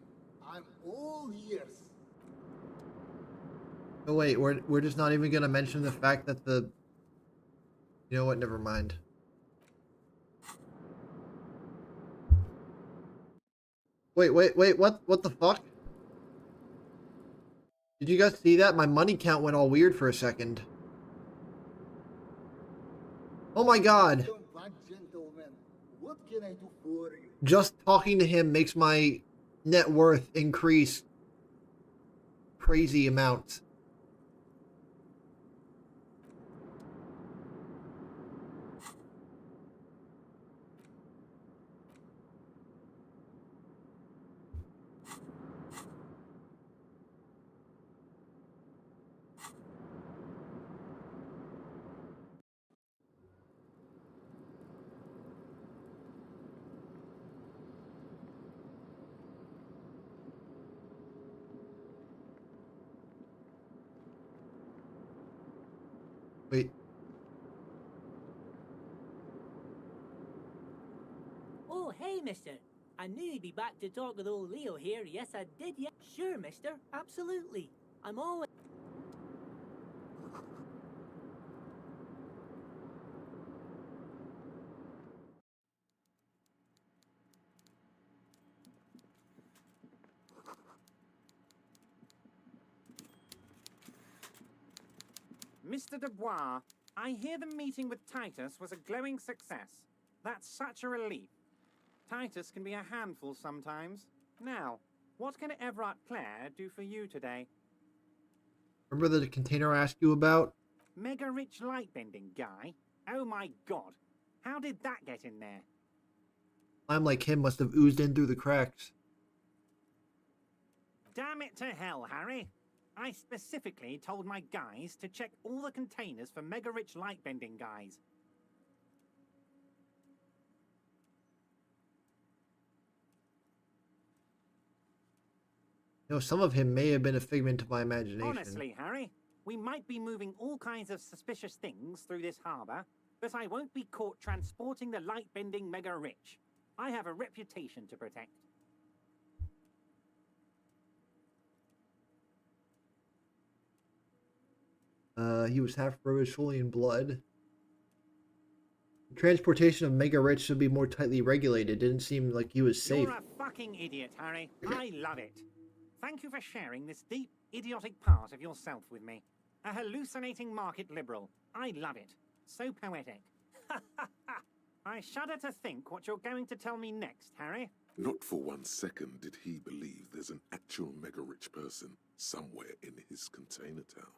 I'm all ears. Oh wait, we're just not even gonna mention the fact that the... You know what, never mind. Wait, what the fuck? Did you guys see that? My money count went all weird for a second. Oh my god! Come back, gentlemen. can I do for you? Just talking to him makes my net worth increase crazy amounts. Wait. Oh, hey, mister. I knew you'd be back to talk with old Leo here. Yes, I did, yeah. Sure, mister. Absolutely. I'm always... Mr. Dubois, I hear the meeting with Titus was a glowing success. That's such a relief. Titus can be a handful sometimes. Now, what can Everard Clare do for you today? Remember the container I asked you about? Mega rich lightbending guy? Oh my god. How did that get in there? Slime like him must have oozed in through the cracks. Damn it to hell, Harry. I specifically told my guys to check all the containers for mega rich lightbending guys. You know, some of him may have been a figment of my imagination. Honestly, Harry, we might be moving all kinds of suspicious things through this harbour, but I won't be caught transporting the light-bending mega rich. I have a reputation to protect. He was half rose, fully in blood. Transportation of mega rich should be more tightly regulated. Didn't seem like he was safe. You're a fucking idiot, Harry. I love it. Thank you for sharing this deep, idiotic part of yourself with me. A hallucinating market liberal. I love it. So poetic. I shudder to think what you're going to tell me next, Harry. Not for 1 second did he believe there's an actual mega-rich person somewhere in his container town.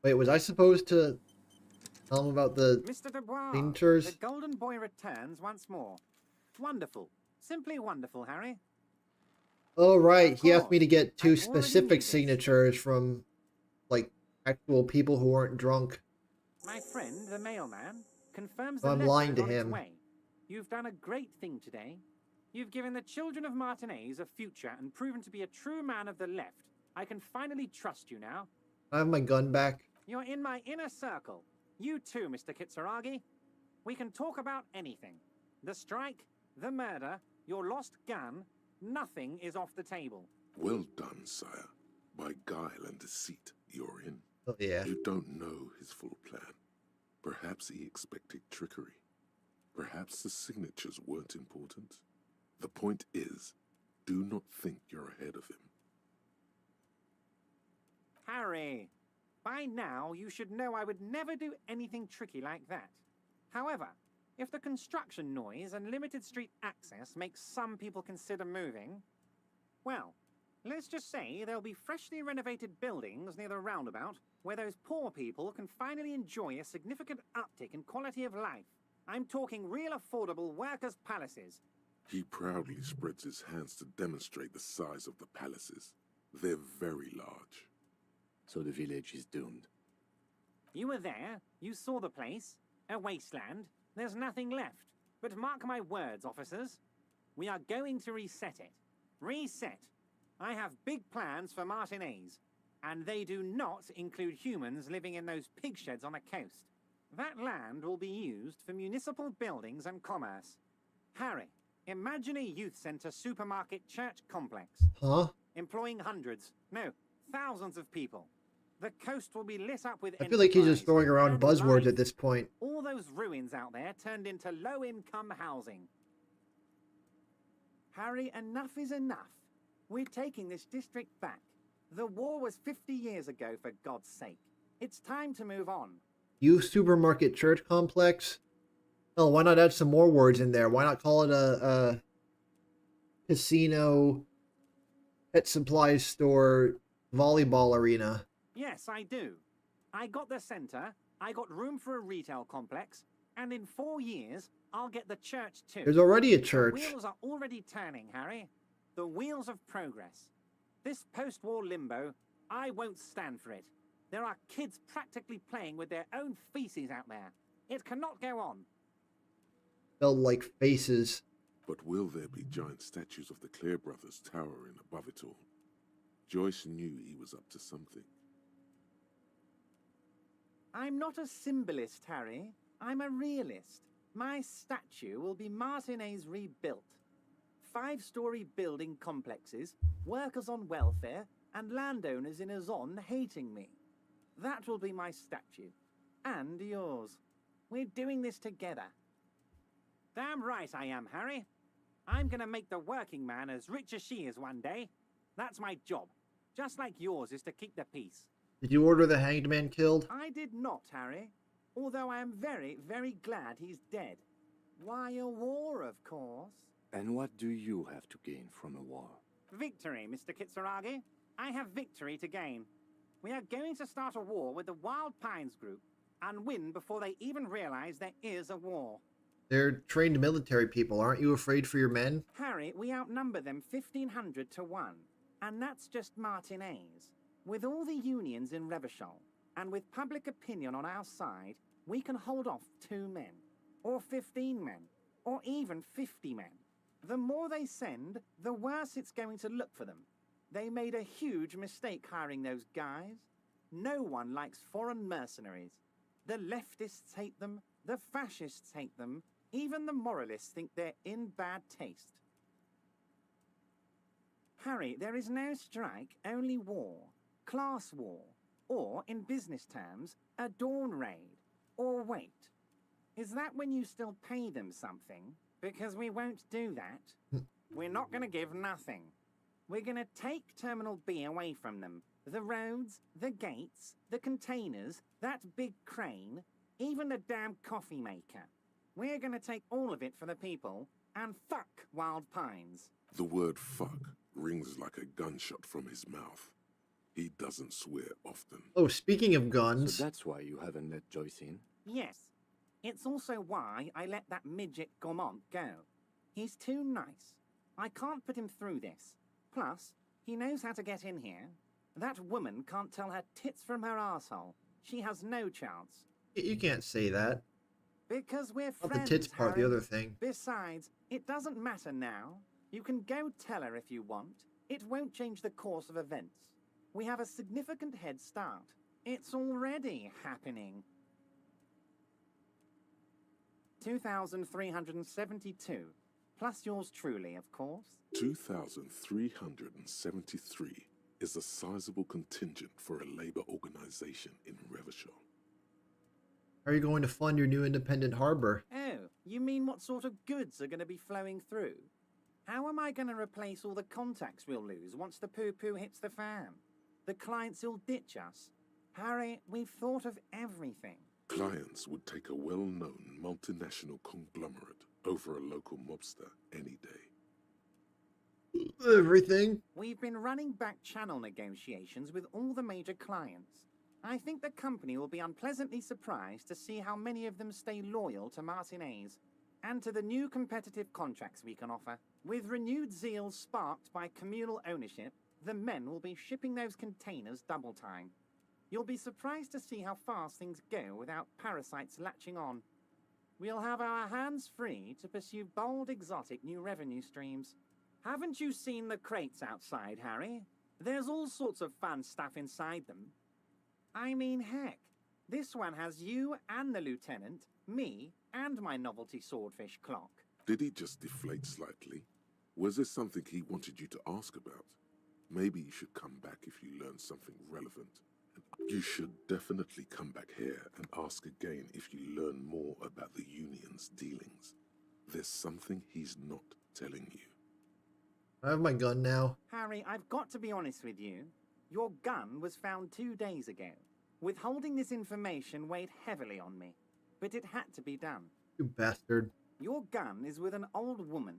Wait, was I supposed to tell him about the Mr. Dubois, signatures? the Golden Boy returns once more. Wonderful. Simply wonderful, Harry. Oh, right. He asked course. me to get I 2 already knew specific this. signatures from, like, actual people who weren't drunk. My friend, the mailman, confirms So the I'm letter lying is to on its him. way. You've done a great thing today. You've given the children of Martinez a future and proven to be a true man of the left. I can finally trust you now. I have my gun back. You're in my inner circle. You too, Mr. Kitsuragi. We can talk about anything. The strike, the murder, your lost gun, nothing is off the table. Well done, sire. By guile and deceit, you're in. Oh, yeah. You don't know his full plan. Perhaps he expected trickery. Perhaps the signatures weren't important. The point is, do not think you're ahead of him. Harry, by now you should know I would never do anything tricky like that. However, if the construction noise and limited street access makes some people consider moving, well, let's just say there'll be freshly renovated buildings near the roundabout where those poor people can finally enjoy a significant uptick in quality of life. I'm talking real affordable workers' palaces. He proudly spreads his hands to demonstrate the size of the palaces. They're very large. So the village is doomed. You were there, you saw the place, a wasteland, there's nothing left. But mark my words, officers, we are going to reset it. Reset. I have big plans for Martinez, and they do not include humans living in those pig sheds on the coast. That land will be used for municipal buildings and commerce. Harry, imagine a youth centre supermarket church complex. Huh? Employing hundreds, no, thousands of people. The coast will be lit up with I feel like he's just enterprise throwing around and buzzwords life. at this point. All those ruins out there turned into low-income housing. Harry, enough is enough. We're taking this district back. The war was 50 years ago, for God's sake. It's time to move on. Youth supermarket church complex? Oh, why not add some more words in there? Why not call it a casino, pet supply store, volleyball arena? Yes, I do. I got the center, I got room for a retail complex, and in 4 years, I'll get the church too. There's already a The church. wheels are already turning, Harry. The wheels of progress. This post-war limbo, I won't stand for it. There are kids practically playing with their own feces out there. It cannot go on. Felt like faces. But will there be giant statues of the Clear brothers towering above it all? Joyce knew he was up to something. I'm not a symbolist, Harry. I'm a realist. My statue will be Martinez rebuilt. 5-story building complexes, workers on welfare, and landowners in Azon hating me. That will be my statue. And yours. We're doing this together. Damn right I am, Harry. I'm gonna make the working man as rich as she is one day. That's my job. Just like yours is to keep the peace. Did you order the hanged man killed? I did not, Harry. Although I am very, very glad he's dead. Why, a war, of course. And what do you have to gain from a war? Victory, Mr. Kitsuragi. I have victory to gain. We are going to start a war with the Wild Pines group and win before they even realize there is a war. They're trained military people. Aren't you afraid for your men? Harry, we outnumber them 1,500 to 1. And that's just Martinez. With all the unions in Revachol, and with public opinion on our side, we can hold off 2 men, or 15 men, or even 50 men. The more they send, the worse it's going to look for them. They made a huge mistake hiring those guys. No one likes foreign mercenaries. The leftists hate them, the fascists hate them, even the moralists think they're in bad taste. Harry, there is no strike, only war. Class war. Or, in business terms, a dawn raid. Or wait. Is that when you still pay them something? Because we won't do that. We're not going to give nothing. We're going to take Terminal B away from them. The roads, the gates, the containers, that big crane, even the damn coffee maker. We're going to take all of it for the people, and fuck Wild Pines. The word fuck rings like a gunshot from his mouth. He doesn't swear often. Oh, speaking of guns. So that's why you haven't let Joyce in? Yes. It's also why I let that midget Gaumont go. He's too nice. I can't put him through this. Plus, he knows how to get in here. That woman can't tell her tits from her arsehole. She has no chance. You can't say that. Because we're Not friends, the tits part, Harry. the other thing. Besides, it doesn't matter now. You can go tell her if you want. It won't change the course of events. We have a significant head start. It's already happening. 2,372. Plus yours truly, of course. 2,373 is a sizable contingent for a labor organization in Revachol. How are you going to fund your new independent harbor? Oh, you mean what sort of goods are going to be flowing through? How am I going to replace all the contacts we'll lose once the poo-poo hits the fan? The clients will ditch us. Harry, we've thought of everything. Clients would take a well-known multinational conglomerate over a local mobster any day. Everything? We've been running back channel negotiations with all the major clients. I think the company will be unpleasantly surprised to see how many of them stay loyal to Martinez and to the new competitive contracts we can offer. With renewed zeal sparked by communal ownership, the men will be shipping those containers double time. You'll be surprised to see how fast things go without parasites latching on. We'll have our hands free to pursue bold, exotic new revenue streams. Haven't you seen the crates outside, Harry? There's all sorts of fun stuff inside them. I mean, heck, this one has you and the lieutenant, me, and my novelty swordfish clock. Did he just deflate slightly? Was there something he wanted you to ask about? Maybe you should come back if you learn something relevant. You should definitely come back here and ask again if you learn more about the Union's dealings. There's something he's not telling you. I have my gun now. Harry, I've got to be honest with you. Your gun was found 2 days ago. Withholding this information weighed heavily on me, but it had to be done. You bastard. Your gun is with an old woman.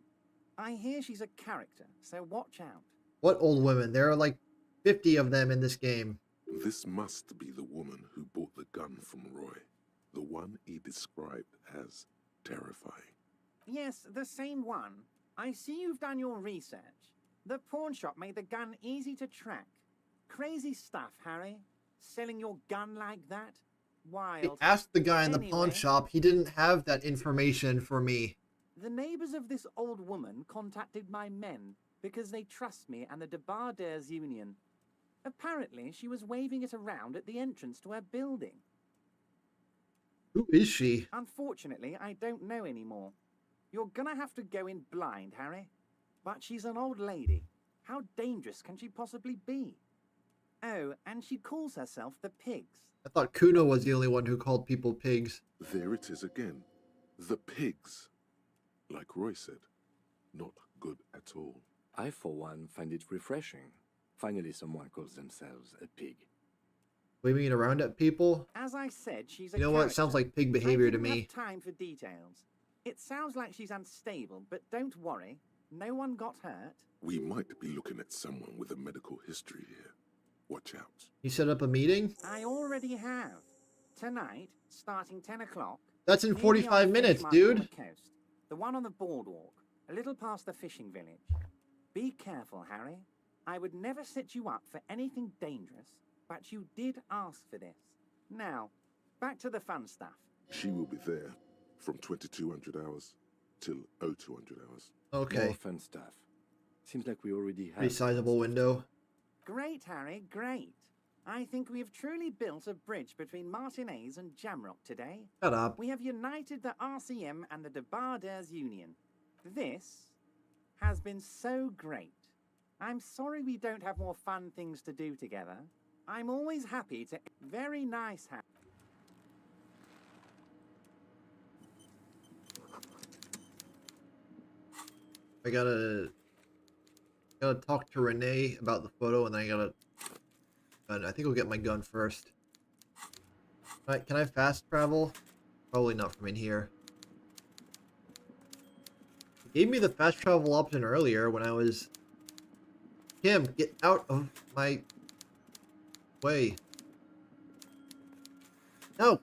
I hear she's a character, so watch out. What old women? There are like 50 of them in this game. This must be the woman who bought the gun from Roy. The one he described as terrifying. Yes, the same one. I see you've done your research. The pawn shop made the gun easy to track. Crazy stuff, Harry. Selling your gun like that? I Wild. asked the guy in the pawn Anyway, shop. He didn't have that information for me. the neighbors of this old woman contacted my men because they trust me and the Debarders Union. Apparently, she was waving it around at the entrance to her building. Who is she? Unfortunately, I don't know anymore. You're gonna have to go in blind, Harry. But she's an old lady. How dangerous can she possibly be? Oh, and she calls herself the Pigs. I thought Kuno was the only one who called people pigs. There it is again. The pigs. Like Roy said, not good at all. I, for one, find it refreshing. Finally, someone calls themselves a pig. Waving it around at people? As I said, she's a You know what? It sounds like pig behavior to I didn't me. have time for details. It sounds like she's unstable, but don't worry. No one got hurt. We might be looking at someone with a medical history here. Watch out. You set up a meeting? I already have. Tonight, starting 10 o'clock. That's in meet me on 45 the minutes, fish market on dude. the coast. The one on the boardwalk, a little past the fishing village. Be careful, Harry. I would never set you up for anything dangerous, but you did ask for this. Now, back to the fun stuff. She will be there from 2200 hours till 0200 hours. Okay. More fun stuff. Seems like we already have. Pretty sizable window. Great, Harry, great. I think we have truly built a bridge between Martinez and Jamrock today. Shut up. We have united the RCM and the Debarders Union. This has been so great. I'm sorry we don't have more fun things to do together. I'm always happy to... Very nice, Harry. I gotta talk to Renee about the photo, and then I gotta. I think I'll get my gun first. Alright, can I fast travel? Probably not from in here. It gave me the fast travel option earlier when I was. Kim, get out of my way. No.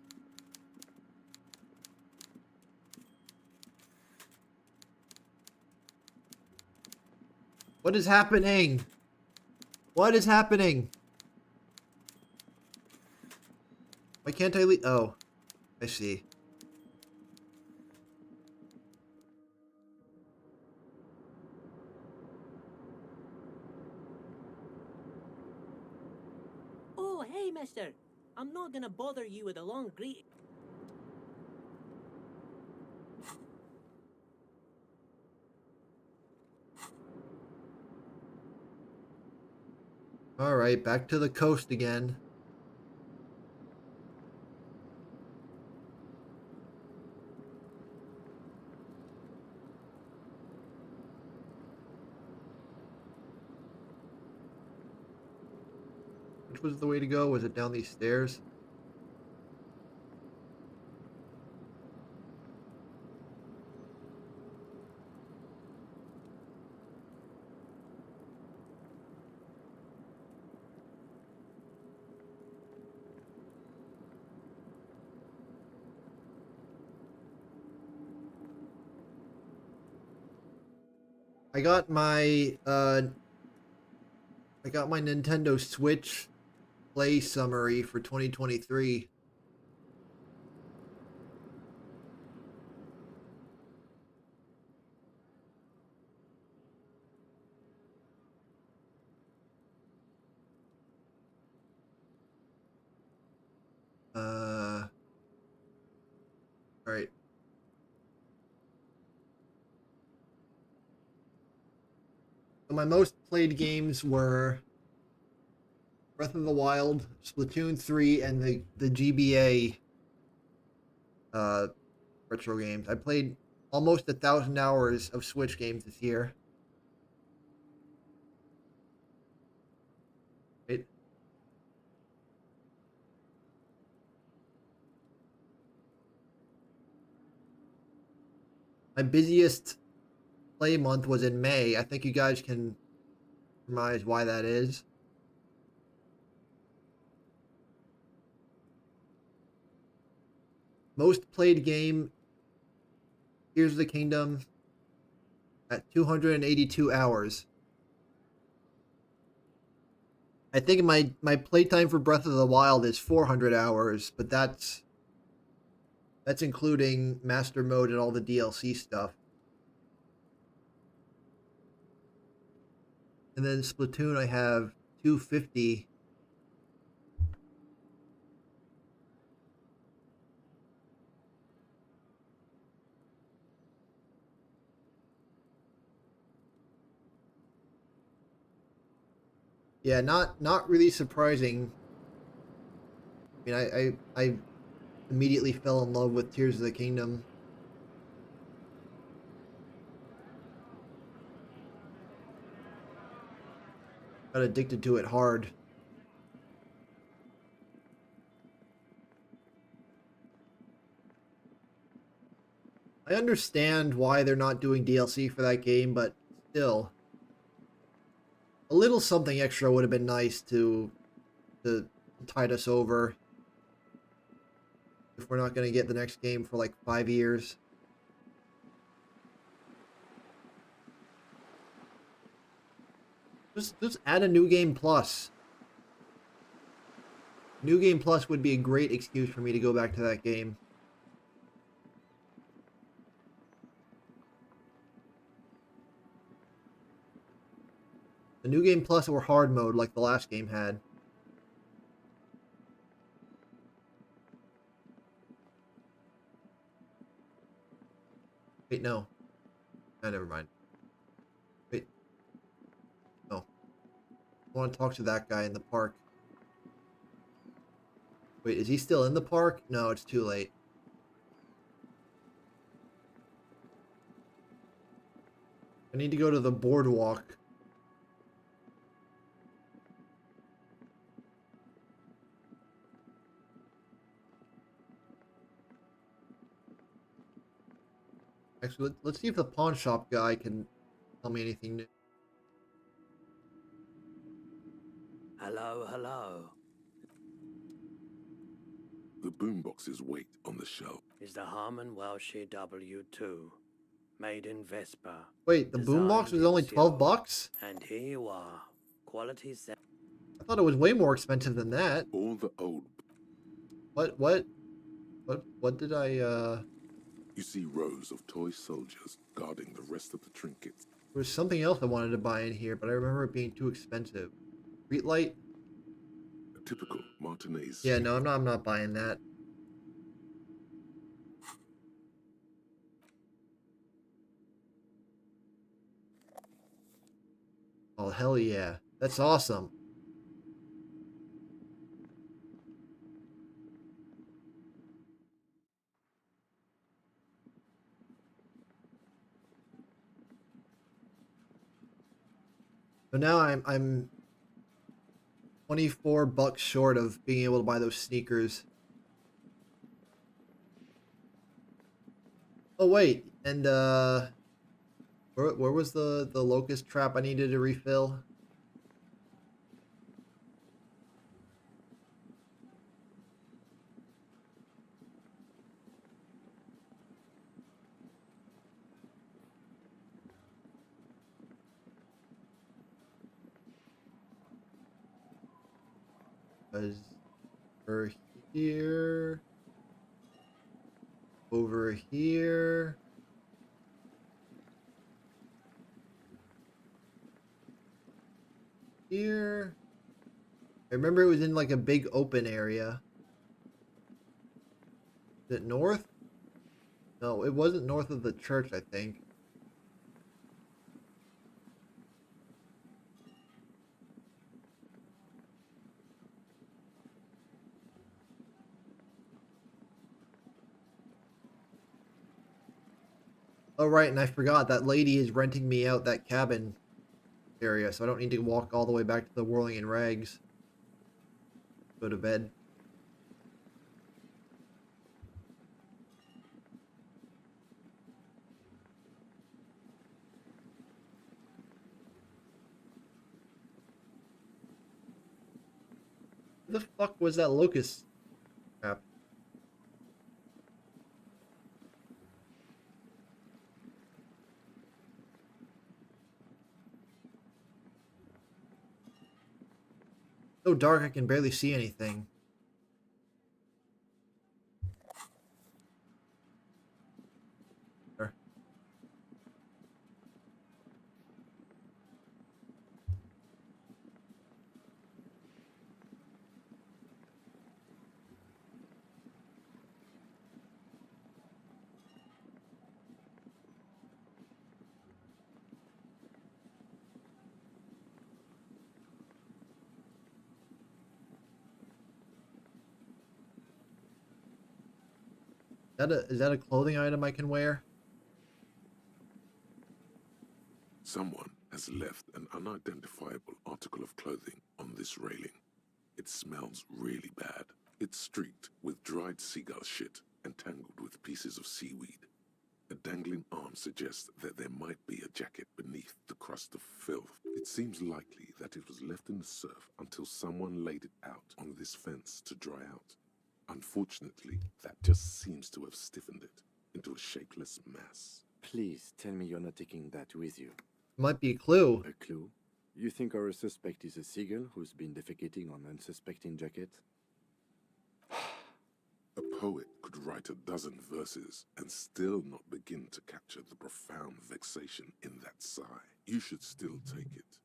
What is happening? What is happening? Why can't I leave? Oh, I see. Oh, hey, mister. I'm not gonna bother you with a long greeting. Alright, back to the coast again. Which was the way to go? Was it down these stairs? I got my Nintendo Switch play summary for 2023. All right. So my most played games were Breath of the Wild, Splatoon 3, and the GBA retro games. I played almost 1,000 hours of Switch games this year. It, My busiest play month was in May. I think you guys can surmise why that is. Most played game, Tears of the Kingdom, at 282 hours. I think my playtime for Breath of the Wild is 400 hours, but that's including Master Mode and all the DLC stuff. And then Splatoon, I have 250. Yeah, not really surprising. I mean, I immediately fell in love with Tears of the Kingdom. Got addicted to it hard. I understand why they're not doing DLC for that game, but still, a little something extra would have been nice to tide us over. If we're not going to get the next game for like 5 years. Just add a New Game Plus. New Game Plus would be a great excuse for me to go back to that game. The New Game Plus or hard mode like the last game had. Wait, no. Oh, never mind. Wait. No. I want to talk to that guy in the park. Wait, is he still in the park? No, it's too late. I need to go to the boardwalk. Actually, let's see if the pawn shop guy can tell me anything new. Hello, hello. The boomboxes wait on the shelf. Is the Harmon Welshie W2, made in Vespa. Wait, the boombox was only 12 bucks? And here you are. Quality set. I thought it was way more expensive than that. All the old... What did I, You see rows of toy soldiers guarding the rest of the trinkets. There was something else I wanted to buy in here, but I remember it being too expensive. Street light? A typical Martinez. Yeah, no, I'm not buying that. Oh, hell yeah. That's awesome. So now I'm 24 bucks short of being able to buy those sneakers. Oh wait, and where was the locust trap I needed to refill? Was over here, over here. Here. I remember it was in like a big open area. Is it north? No, it wasn't north of the church, I think. Oh, right, and I forgot that lady is renting me out that cabin area, so I don't need to walk all the way back to the Whirling in Rags. Go to bed. What the fuck was that locust trap? So dark I can barely see anything. There. Is that a clothing item I can wear? Someone has left an unidentifiable article of clothing on this railing. It smells really bad. It's streaked with dried seagull shit and tangled with pieces of seaweed. A dangling arm suggests that there might be a jacket beneath the crust of filth. It seems likely that it was left in the surf until someone laid it out on this fence to dry out. Unfortunately, that just seems to have stiffened it into a shapeless mass. Please tell me you're not taking that with you. Might be a clue. A clue? You think our suspect is a seagull who's been defecating on unsuspecting jacket? A poet could write a dozen verses and still not begin to capture the profound vexation in that sigh. You should still take it.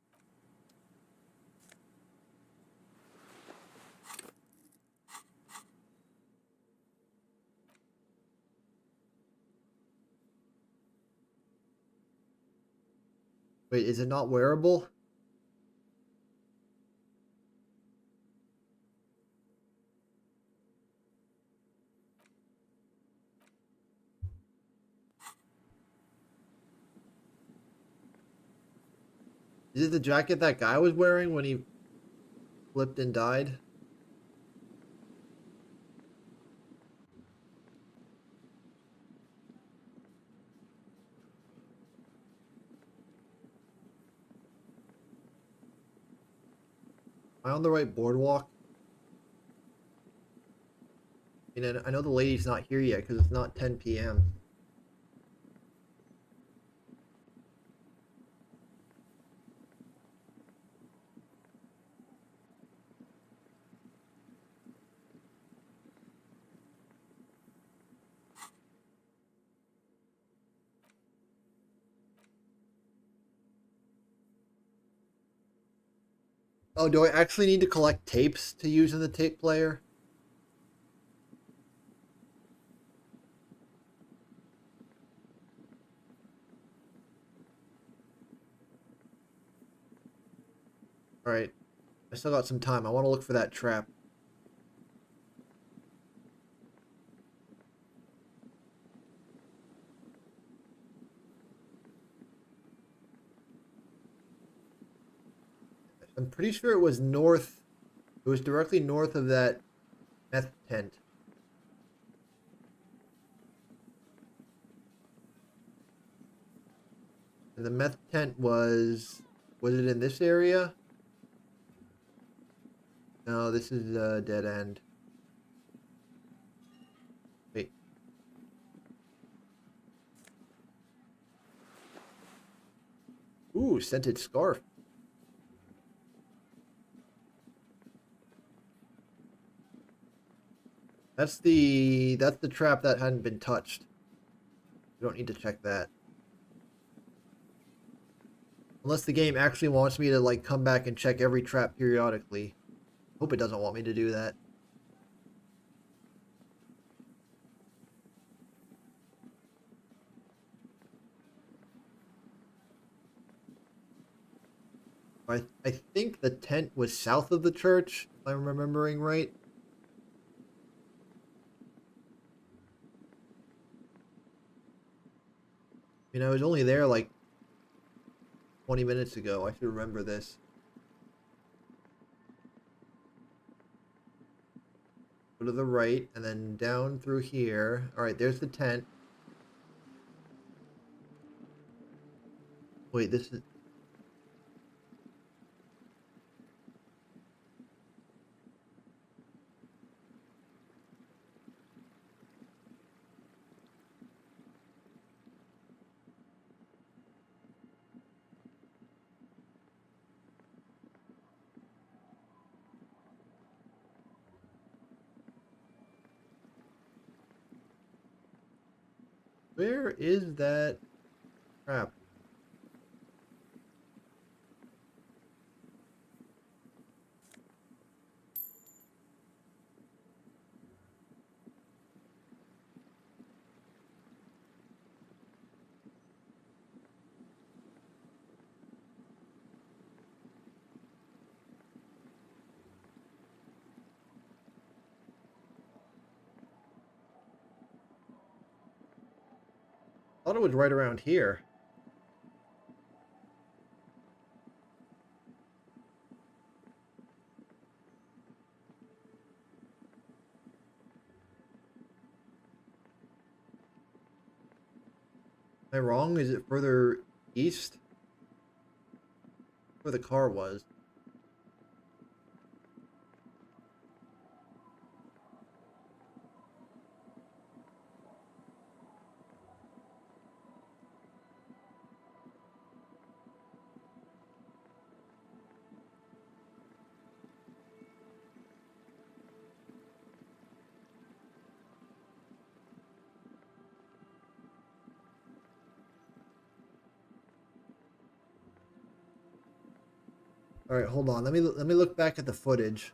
Wait, is it not wearable? Is it the jacket that guy was wearing when he flipped and died? Am I on the right boardwalk? You know, I know the lady's not here yet because it's not 10 p.m. Oh, do I actually need to collect tapes to use in the tape player? Alright. I still got some time. I want to look for that trap. I'm pretty sure it was north. It was directly north of that meth tent. And the meth tent was it in this area? No, this is a dead end. Wait. Ooh, scented scarf. That's the trap that hadn't been touched. You don't need to check that. Unless the game actually wants me to like come back and check every trap periodically. Hope it doesn't want me to do that. I think the tent was south of the church, if I'm remembering right. You know, I was only there like 20 minutes ago. I should remember this. Go to the right and then down through here. All right, there's the tent. Wait, this is... Where is that crap? I thought it was right around here. Am I wrong? Is it further east? Where the car was. All right, hold on. Let me look back at the footage.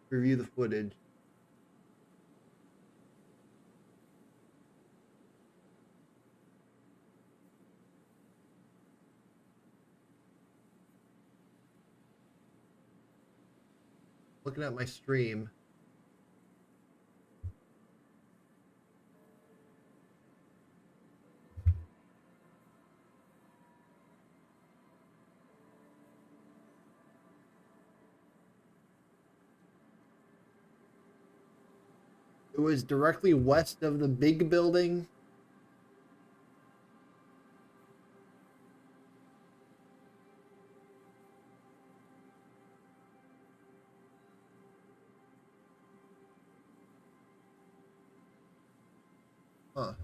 Review the footage. Looking at my stream. It was directly west of the big building. Huh.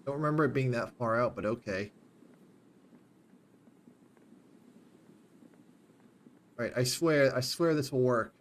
Don't remember it being that far out, but okay. All right, I swear this will work.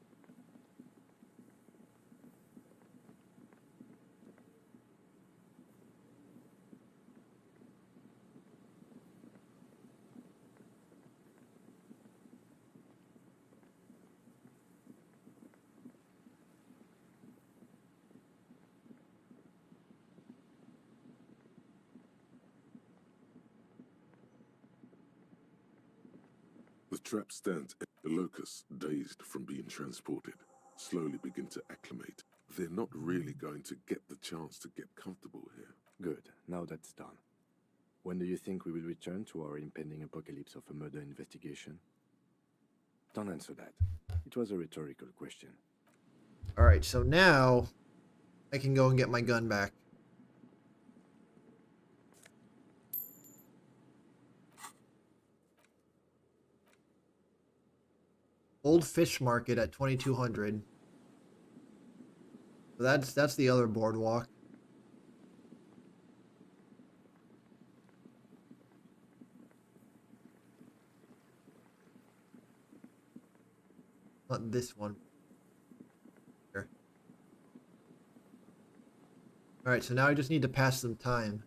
The trap stands. The locusts, dazed from being transported, slowly begin to acclimate. They're not really going to get the chance to get comfortable here. Good. Now that's done. When do you think we will return to our impending apocalypse of a murder investigation? Don't answer that. It was a rhetorical question. All right, so now I can go and get my gun back. Old Fish Market at 2200. So that's the other boardwalk. Not this one. Here. All right, so now I just need to pass some time.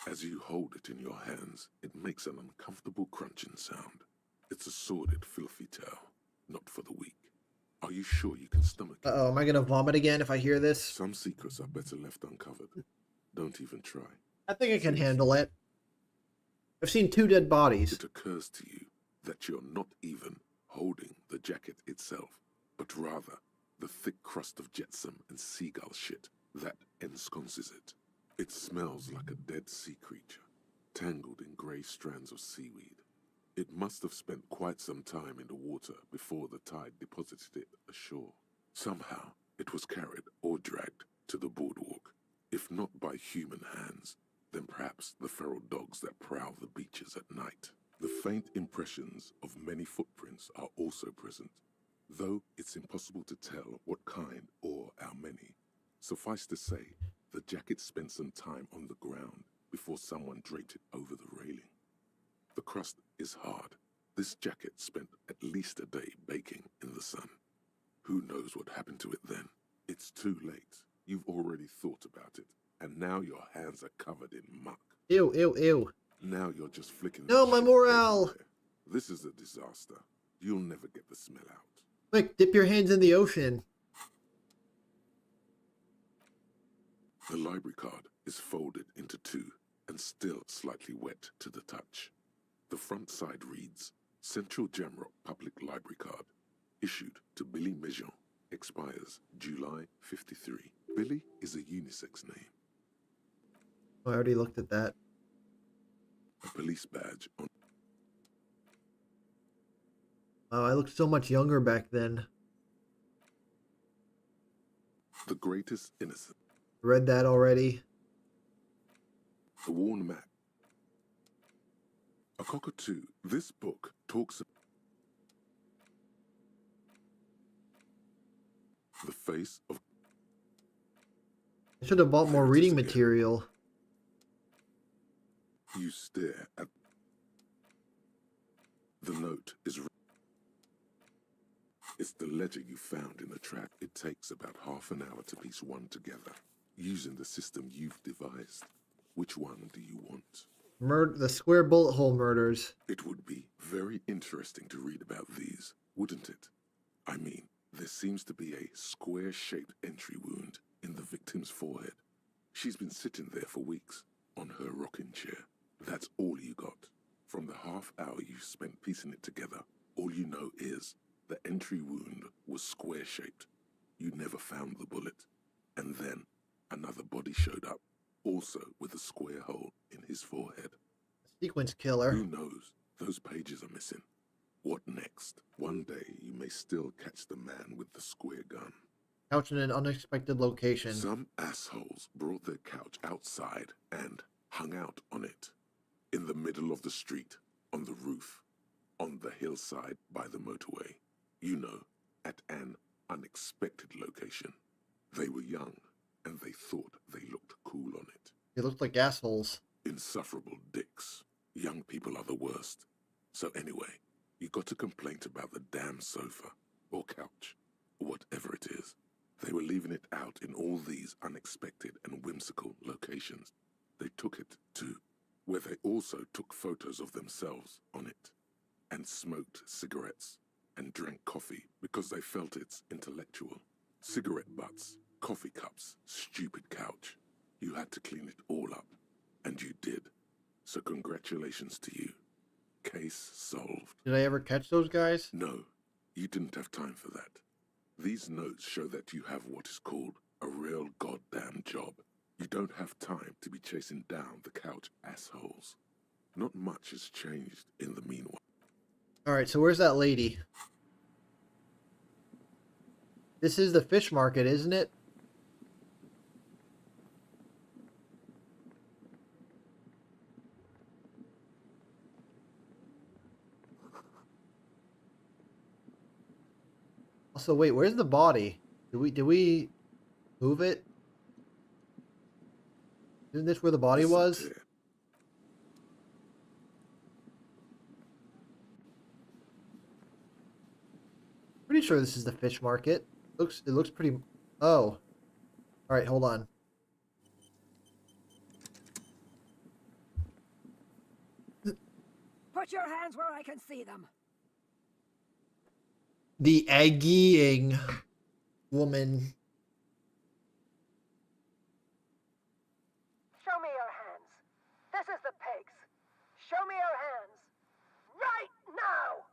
As you hold it in your hands, it makes an uncomfortable crunching sound. It's a sordid, filthy tale, not for the weak. Are you sure you can stomach it? Uh-oh, am I gonna vomit again if I hear this? Some secrets are better left uncovered. Don't even try. I think I can handle it. I've seen 2 dead bodies. It occurs to you that you're not even holding the jacket itself, but rather the thick crust of jetsam and seagull shit that ensconces it. It smells like a dead sea creature, tangled in grey strands of seaweed. It must have spent quite some time in the water before the tide deposited it ashore. Somehow, it was carried or dragged to the boardwalk. If not by human hands, then perhaps the feral dogs that prowl the beaches at night. The faint impressions of many footprints are also present, though it's impossible to tell what kind or how many. Suffice to say, the jacket spent some time on the ground before someone draped it over the railing. The crust is hard. This jacket spent at least a day baking in the sun. Who knows what happened to it then? It's too late. You've already thought about it, and now your hands are covered in muck. Ew, ew, ew. Now you're just flicking No, that my shit morale. everywhere. This is a disaster. You'll never get the smell out. Quick, dip your hands in the ocean. The library card is folded into two and still slightly wet to the touch. The front side reads, Central Jamrock Public Library Card, issued to Billy Mejean, expires July 53. Billy is a unisex name. Oh, I already looked at that. A police badge on. Oh, I looked so much younger back then. The Greatest Innocent. Read that already. The Worn Map. A cockatoo. This book talks about the face of. I should have bought more reading material. You stare at. The note is. It's the ledger you found in the track. It takes about half an hour to piece one together, using the system you've devised. Which one do you want? The square bullet hole murders. It would be very interesting to read about these, wouldn't it? I mean, there seems to be a square-shaped entry wound in the victim's forehead. She's been sitting there for weeks, on her rocking chair. That's all you got. From the half hour you spent piecing it together, all you know is the entry wound was square-shaped. You never found the bullet. And then another body showed up, also with a square hole in his forehead. Sequence killer. Who knows? Those pages are missing. What next? One day you may still catch the man with the square gun. Couch in an unexpected location. Some assholes brought their couch outside and hung out on it. In the middle of the street, on the roof, on the hillside by the motorway. You know, at an unexpected location. They were young, and they thought they looked cool on it. They looked like assholes. Insufferable dicks. Young people are the worst. So anyway, you got a complaint about the damn sofa, or couch, or whatever it is. They were leaving it out in all these unexpected and whimsical locations. They took it to where they also took photos of themselves on it, and smoked cigarettes, and drank coffee because they felt it's intellectual. Cigarette butts, coffee cups, stupid couch. You had to clean it all up, and you did. So congratulations to you. Case solved. Did I ever catch those guys? No, you didn't have time for that. These notes show that you have what is called a real goddamn job. You don't have time to be chasing down the couch assholes. Not much has changed in the meanwhile. Alright, so where's that lady? This is the fish market, isn't it? Also, wait, where's the body? Did we move it? Isn't this where the body was? Pretty sure this is the fish market. It looks pretty. Oh, all right. Hold on. Put your hands where I can see them. The aggying woman. Show me your hands. This is the pigs. Show me your hands. Right now!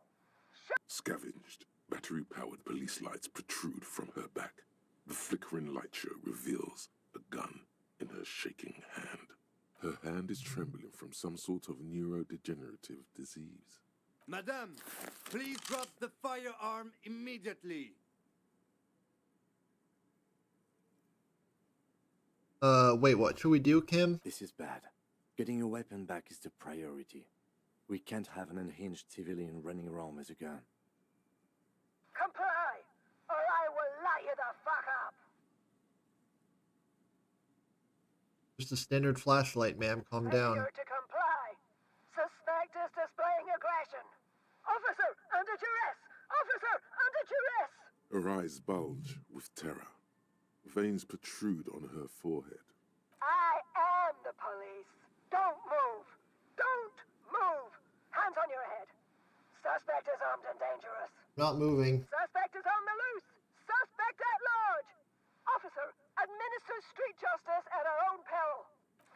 Scavenged, battery-powered police lights protrude from her back. The flickering light show reveals a gun in her shaking hand. Her hand is trembling from some sort of neurodegenerative disease. Madame, please drop the firearm immediately. Wait, what should we do, Kim? This is bad. Getting your weapon back is the priority. We can't have an unhinged civilian running around with a gun. Comply, or I will light you the fuck up. Just a standard flashlight, ma'am. Calm down. Failure to comply. Suspect is displaying aggression. Officer, under duress! Officer, under duress! Her eyes bulge with terror. Veins protrude on her forehead. I am the police. Don't move. Don't move. Hands on your head. Suspect is armed and dangerous. Not moving. Suspect is on the loose. Suspect at large. Officer, administer street justice at our own peril.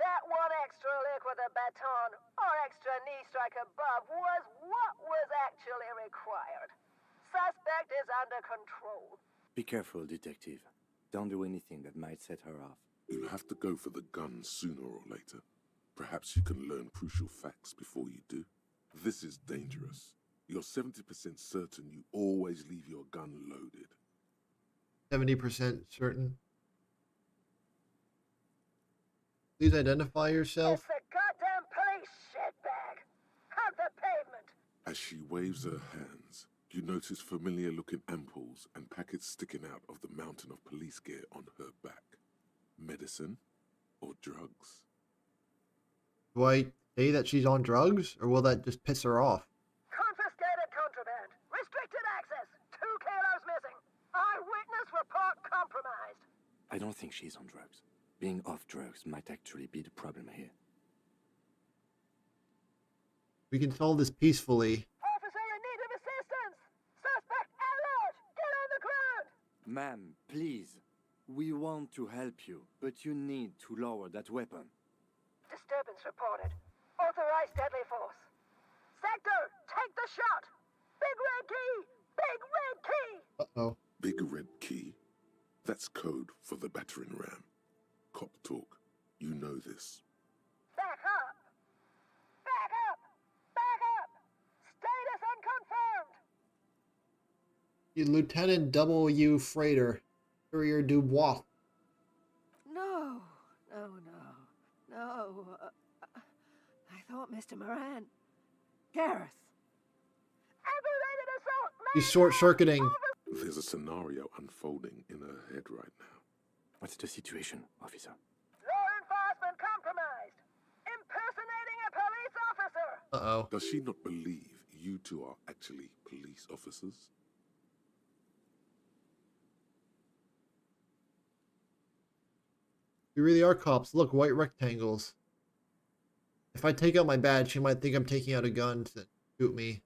That one extra lick with a baton or extra knee strike above was what was actually required. Suspect is under control. Be careful, detective. Don't do anything that might set her off. You'll have to go for the gun sooner or later. Perhaps you can learn crucial facts before you do. This is dangerous. You're 70% certain you always leave your gun loaded. 70% certain. Please identify yourself. It's the goddamn police shitbag. Hug the pavement. As she waves her hands, you notice familiar-looking ampoules and packets sticking out of the mountain of police gear on her back. Medicine or drugs? Do I say that she's on drugs, or will that just piss her off? Confiscated contraband. Restricted access. 2 kilos missing. Eyewitness report compromised. I don't think she's on drugs. Being off drugs might actually be the problem here. We can solve this peacefully. Officer in need of assistance. Suspect at large. Get on the ground. Ma'am, please. We want to help you, but you need to lower that weapon. Disturbance reported. Authorized deadly force. Sector, take the shot. Big red key. Big red key. Uh-oh. Big red key? That's code for the battering ram. Cop talk. You know this. Back up. Back up. Back up. Status unconfirmed. You Lieutenant W. Freighter. Courier Dubois. No. I thought Mr. Moran. Gareth. Aggravated assault. He's short-circuiting. There's a scenario unfolding in her head right now. What's the situation, officer? Law enforcement compromised. Impersonating a police officer. Uh-oh. Does she not believe you two are actually police officers? We really are cops. Look, white rectangles. If I take out my badge, she might think I'm taking out a gun to shoot me.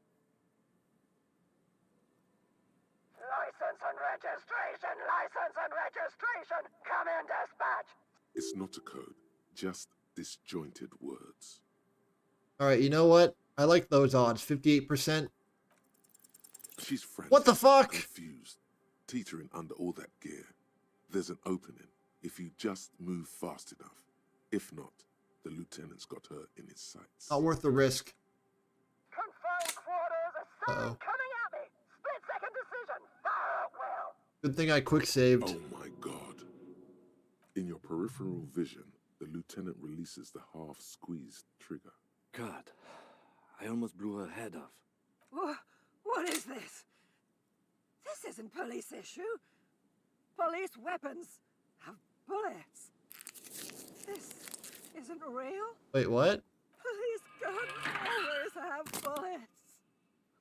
License and registration. License and registration. Come in, dispatch. It's not a code, just disjointed words. Alright, you know what? I like those odds. 58%. She's frantic. What the fuck? Confused, teetering under all that gear. There's an opening if you just move fast enough. If not, the lieutenant's got her in his sights. Not worth the risk. Confined quarters. A Uh-oh. sign coming at me. Split second decision. Fire out well. Good thing I quick saved. Oh my god. In your peripheral vision, the lieutenant releases the half-squeezed trigger. God, I almost blew her head off. What is this? This isn't police issue. Police weapons have bullets. This isn't real. Wait, what? Police guns always have bullets.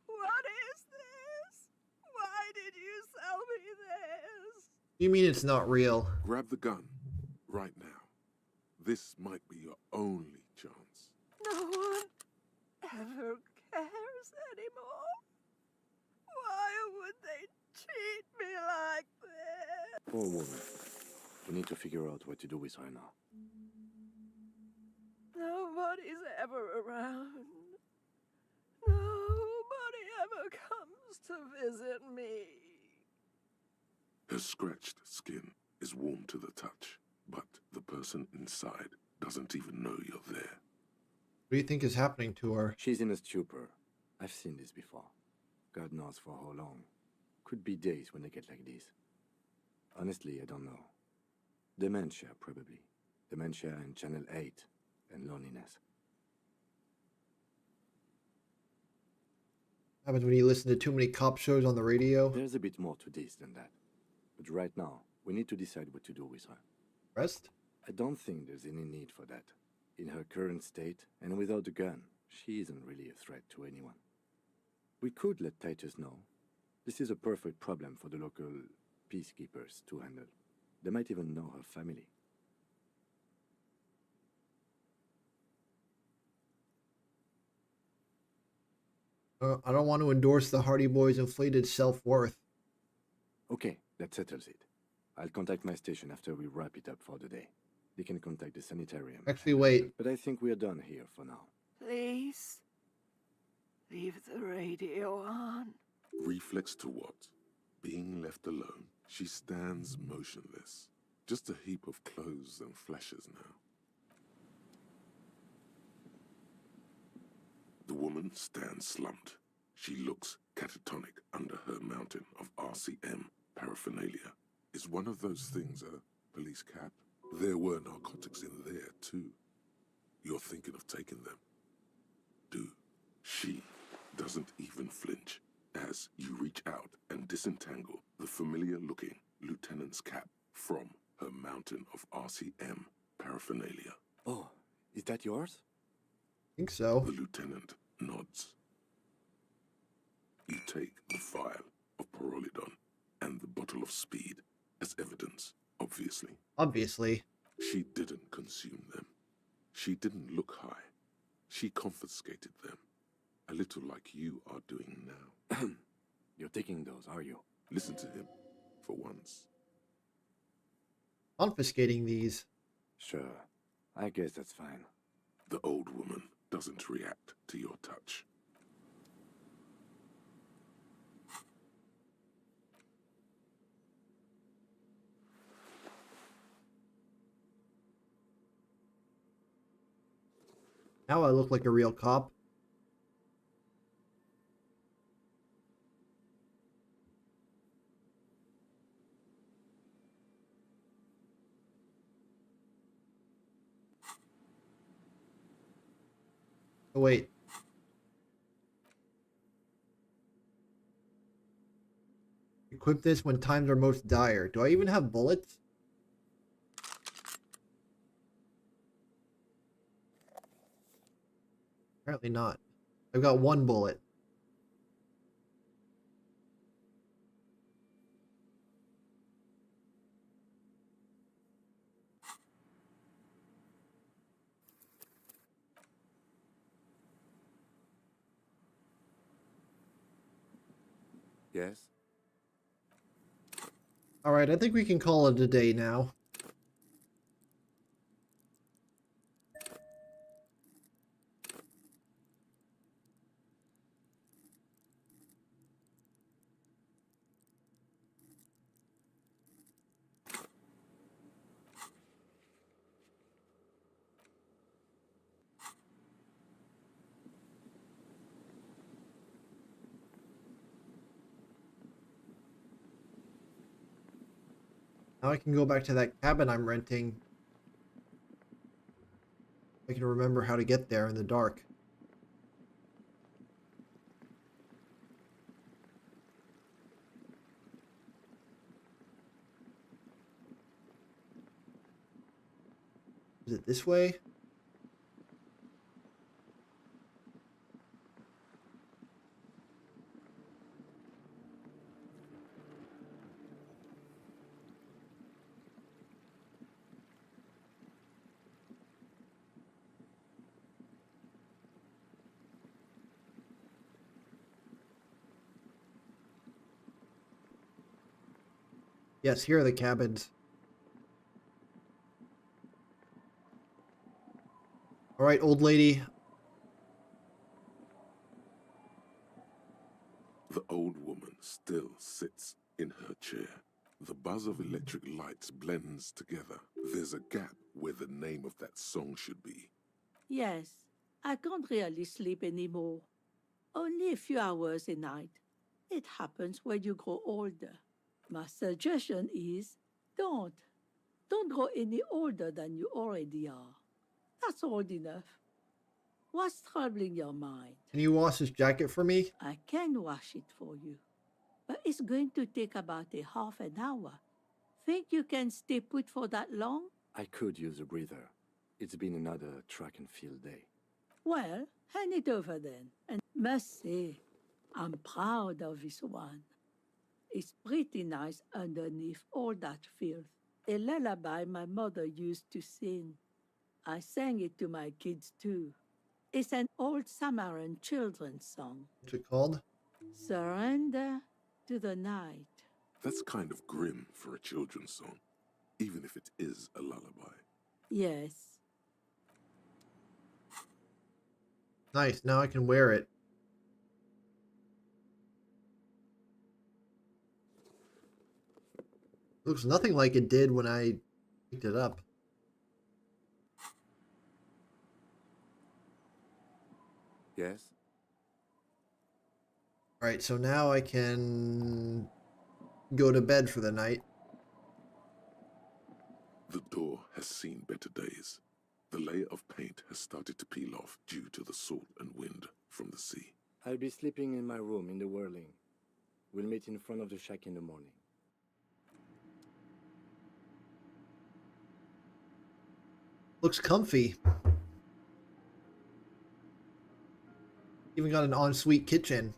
What is this? Why did you sell me this? You mean it's not real? Grab the gun, right now. This might be your only chance. No one ever cares anymore. Why would they treat me like this? Poor woman. We need to figure out what to do with her now. Nobody's ever around. Nobody ever comes to visit me. Her scratched skin is warm to the touch, but the person inside doesn't even know you're there. What do you think is happening to her? She's in a stupor. I've seen this before. God knows for how long. Could be days when they get like this. Honestly, I don't know. Dementia, probably. Dementia and Channel 8, and loneliness. Happens when you listen to too many cop shows on the radio. There's a bit more to this than that. But right now, we need to decide what to do with her. Rest? I don't think there's any need for that. In her current state, and without a gun, she isn't really a threat to anyone. We could let Titus know. This is a perfect problem for the local peacekeepers to handle. They might even know her family. I don't want to endorse the Hardy Boys' inflated self-worth. Okay, that settles it. I'll contact my station after we wrap it up for the day. They can contact the sanitarium. Actually, wait. But I think we're done here for now. Please, leave the radio on. Reflex to what? Being left alone, she stands motionless. Just a heap of clothes and flashes now. The woman stands slumped. She looks catatonic under her mountain of RCM paraphernalia. Is one of those things a police cap? There were narcotics in there too. You're thinking of taking them? Do. She doesn't even flinch as you reach out and disentangle the familiar-looking lieutenant's cap from her mountain of RCM paraphernalia. Oh, is that yours? I think so. The lieutenant nods. You take the vial of Pyrrolidon and the bottle of speed as evidence, obviously. Obviously. She didn't consume them. She didn't look high. She confiscated them. A little like you are doing now. You're taking those, are you? Listen to him, for once. Confiscating these. Sure. I guess that's fine. The old woman doesn't react to your touch. Now I look like a real cop. Oh, wait. Equip this when times are most dire. Do I even have bullets? Apparently not. I've got one bullet. Yes? Alright, I think we can call it a day now. Now I can go back to that cabin I'm renting. I can remember how to get there in the dark. Is it this way? Yes, here are the cabins. All right, old lady. The old woman still sits in her chair. The buzz of electric lights blends together. There's a gap where the name of that song should be. Yes, I can't really sleep anymore. only a few hours a night. It happens when you grow older. My suggestion is don't. Don't grow any older than you already are. That's old enough. What's troubling your mind? Can you wash this jacket for me? I can wash it for you, but it's going to take about a half an hour. Think you can stay put for that long? I could use a breather. It's been another track and field day. Well, hand it over then. And must say, I'm proud of this one. It's pretty nice underneath all that filth. A lullaby my mother used to sing. I sang it to my kids too. It's an old Samaran children's song. What's it called? Surrender to the night. That's kind of grim for a children's song, even if it is a lullaby. Yes. Nice, now I can wear it. Looks nothing like it did when I picked it up. Yes? Alright, so now I can go to bed for the night. The door has seen better days. The layer of paint has started to peel off due to the salt and wind from the sea. I'll be sleeping in my room in the whirling. We'll meet in front of the shack in the morning. Looks comfy. Even got an ensuite kitchen.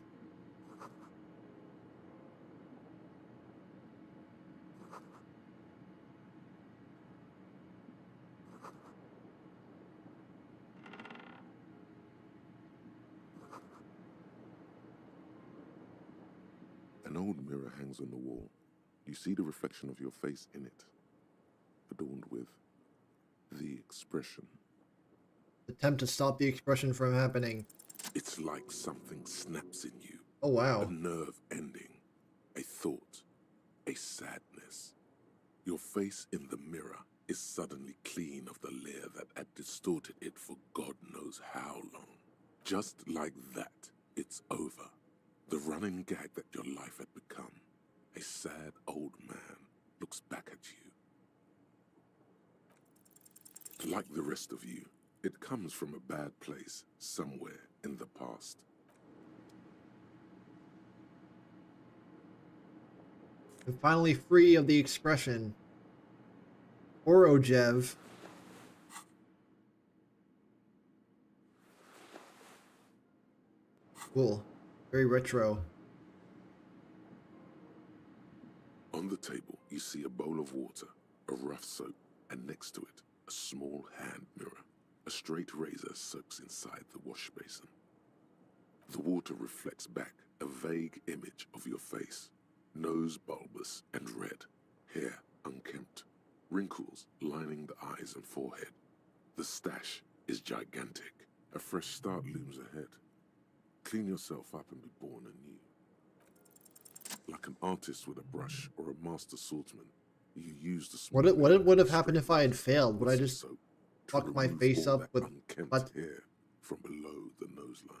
An old mirror hangs on the wall. You see the reflection of your face in it, adorned with the expression. Attempt to stop the expression from happening. It's like something snaps in you. Oh, wow. A nerve ending, a thought, a sadness. Your face in the mirror is suddenly clean of the layer that had distorted it for God knows how long. Just like that, it's over. The running gag that your life had become. A sad old man looks back at you. Like the rest of you, it comes from a bad place somewhere in the past. I'm finally free of the expression. Orojev. Cool. Very retro. On the table, you see a bowl of water, a rough soap, and next to it, a small hand mirror. A straight razor soaks inside the wash basin. The water reflects back a vague image of your face. Nose bulbous and red, hair unkempt, wrinkles lining the eyes and forehead. The stash is gigantic. A fresh start looms ahead. Clean yourself up and be born anew. Like an artist with a brush or a master swordsman, you use the small What would have happened if I had failed? Would I just fuck my face up with unkempt hair from below the nose line?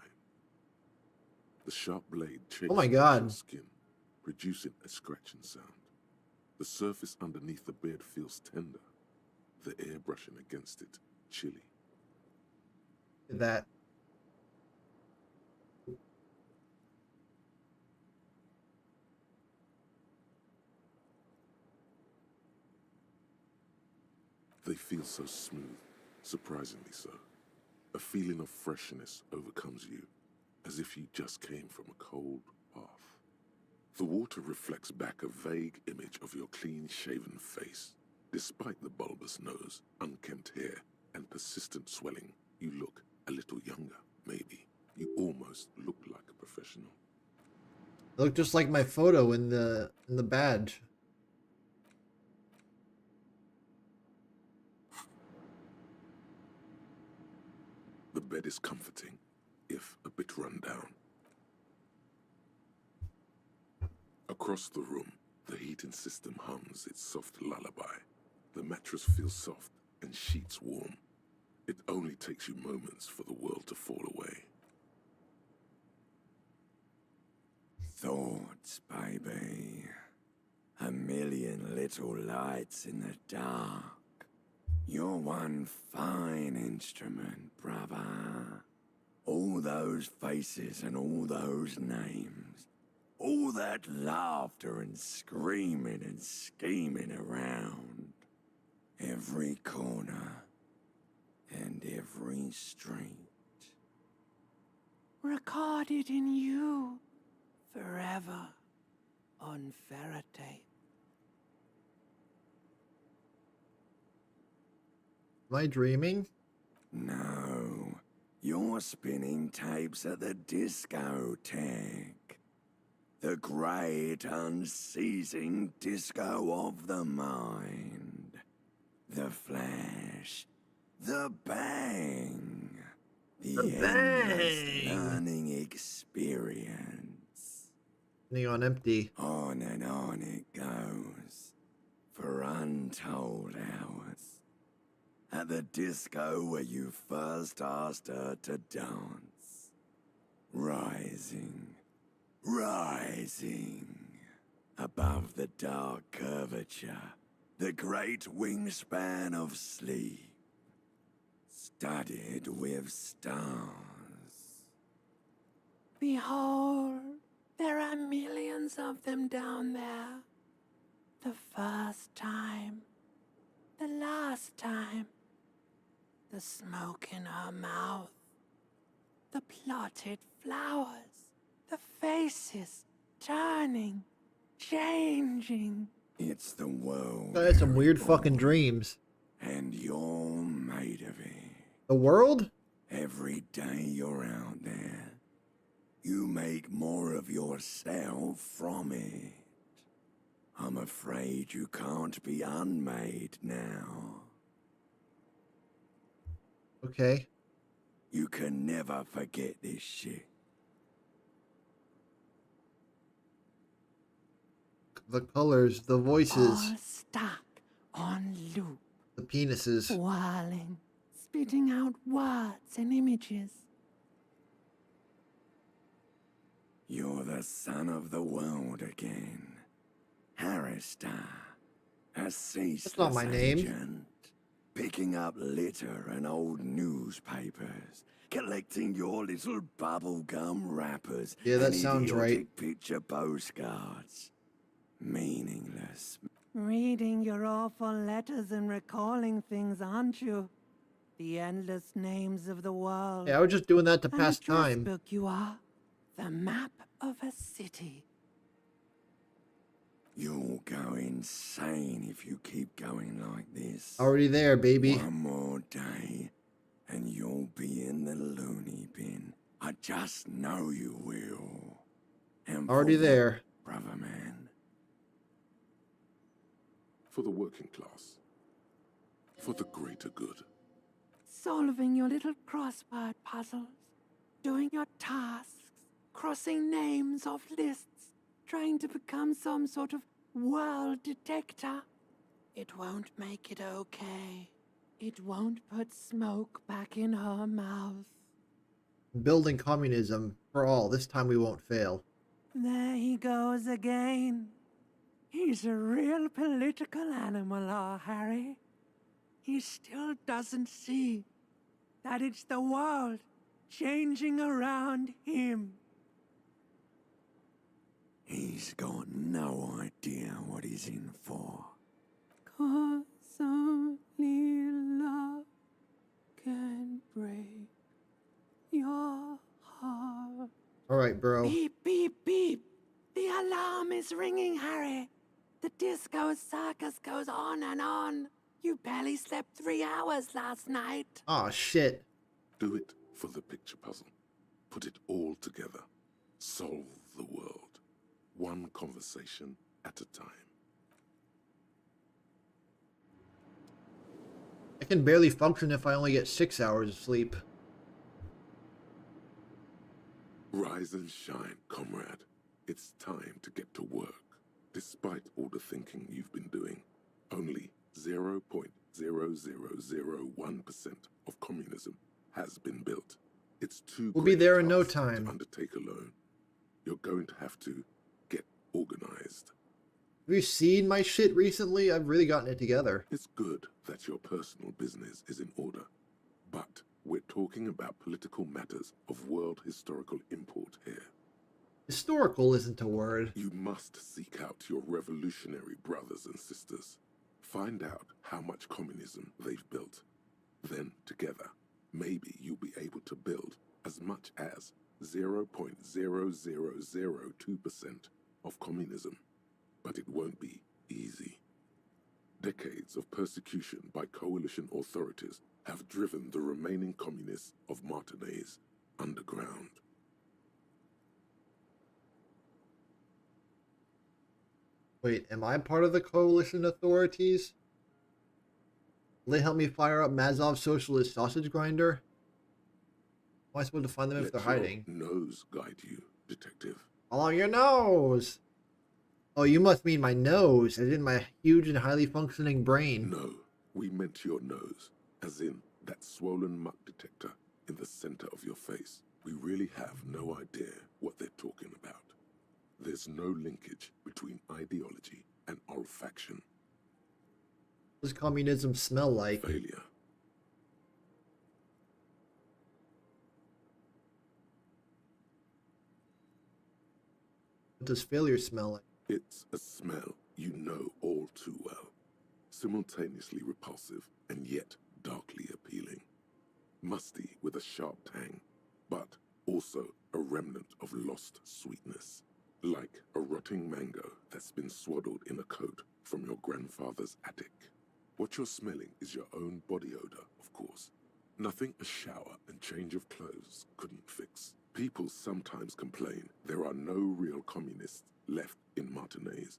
The sharp blade chases Oh my God. your skin, producing a scratching sound. The surface underneath the beard feels tender, the air brushing against it chilly. that? They feel so smooth, surprisingly so. A feeling of freshness overcomes you, as if you just came from a cold bath. The water reflects back a vague image of your clean-shaven face. Despite the bulbous nose, unkempt hair, and persistent swelling, you look a little younger, maybe. You almost look like a professional. I look just like my photo in the badge. The bed is comforting, if a bit run down. Across the room, the heating system hums its soft lullaby. The mattress feels soft and sheets warm. It only takes you moments for the world to fall away. thoughts, baby. A million little lights in the dark. You're one fine instrument, brother. All those faces and all those names. All that laughter and screaming and scheming around. Every corner and every street. Recorded in you forever on ferrotape. Am I dreaming? No, you're spinning tapes at the discotheque. The great unceasing disco of the mind. The flash. The bang. The endless learning experience. Neon empty. On and on it goes. For untold hours. At the disco where you first asked her to dance. Rising. Rising. Above the dark curvature. The great wingspan of sleep. Studded with stars. Behold, there are millions of them down there. The first time. The last time. The smoke in her mouth. The plotted flowers. The faces turning, changing. It's the world. I had some weird fucking dreams. And you're made of it. The world? Every day you're out there, you make more of yourself from it. I'm afraid you can't be unmade now. Okay. You can never forget this shit. The colors, the voices. All stuck on loop. The penises. Whirling, spitting out words and images. You're the son of the world again. Harrister. A ceaseless That's not my name. agent. Picking up litter and old newspapers. Collecting your little bubblegum wrappers. Yeah, that and sounds right. idiotic picture postcards. Meaningless. Reading your awful letters and recalling things, aren't you? The endless names of the world. Yeah, I was just doing that to An pass address time. book you are. The map of a city. You'll go insane if you keep going like this. Already there, baby. One more day, and you'll be in the loony bin. I just know you will. And Already for there. what, brother man? For the working class. For the greater good. Solving your little crossword puzzles. Doing your tasks. Crossing names off lists. Trying to become some sort of world detector. It won't make it okay. It won't put smoke back in her mouth. Building communism for all. This time we won't fail. There he goes again. He's a real political animal, our Harry. He still doesn't see that it's the world changing around him. He's got no idea what he's in for. 'Cause only love can break your heart. Alright, bro. Beep, beep, beep. The alarm is ringing, Harry. The disco circus goes on and on. You barely slept 3 hours last night. Aw, shit. Do it for the picture puzzle. Put it all together. Solve the world. One conversation at a time. I can barely function if I only get 6 hours of sleep. Rise and shine, comrade. It's time to get to work. Despite all the thinking you've been doing, only 0.0001% of communism has been built. It's too We'll be great a there in no task time. to undertake alone. You're going to have to organized. Have you seen my shit recently? I've really gotten it together. It's good that your personal business is in order, but we're talking about political matters of world historical import here. Historical isn't a word. You must seek out your revolutionary brothers and sisters. Find out how much communism they've built. Then, together, maybe you'll be able to build as much as 0.0002% of communism. But it won't be easy. Decades of persecution by coalition authorities have driven the remaining communists of Martinaise underground. Wait, am I part of the coalition authorities? Will they help me fire up Mazov's socialist sausage grinder? How am I supposed to find them if they're hiding? Nose guide you, detective. Along your nose! Oh, you must mean my nose, as in my huge and highly functioning brain. No, we meant your nose, as in that swollen muck detector in the center of your face. We really have no idea what they're talking about. There's no linkage between ideology and olfaction. What does communism smell like? Failure. What does failure smell like? It's a smell you know all too well. Simultaneously repulsive and yet darkly appealing. Musty with a sharp tang, but also a remnant of lost sweetness. Like a rotting mango that's been swaddled in a coat from your grandfather's attic. What you're smelling is your own body odor, of course. Nothing a shower and change of clothes couldn't fix. People sometimes complain there are no real communists left in Martinaise,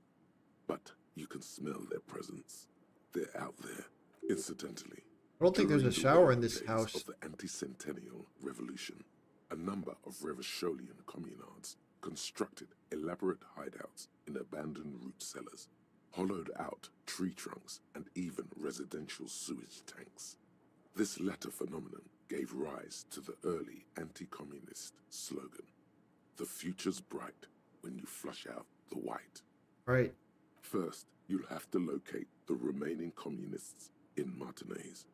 but you can smell their presence. They're out there, incidentally. I don't think there's a shower in this days house. Of the anti-centennial revolution, a number of Revacholian communards constructed elaborate hideouts in abandoned root cellars, hollowed out tree trunks, and even residential sewage tanks. This latter phenomenon gave rise to the early anti-communist slogan, "The future's bright when you flush out the white." Right. First, you'll have to locate the remaining communists in Martinaise.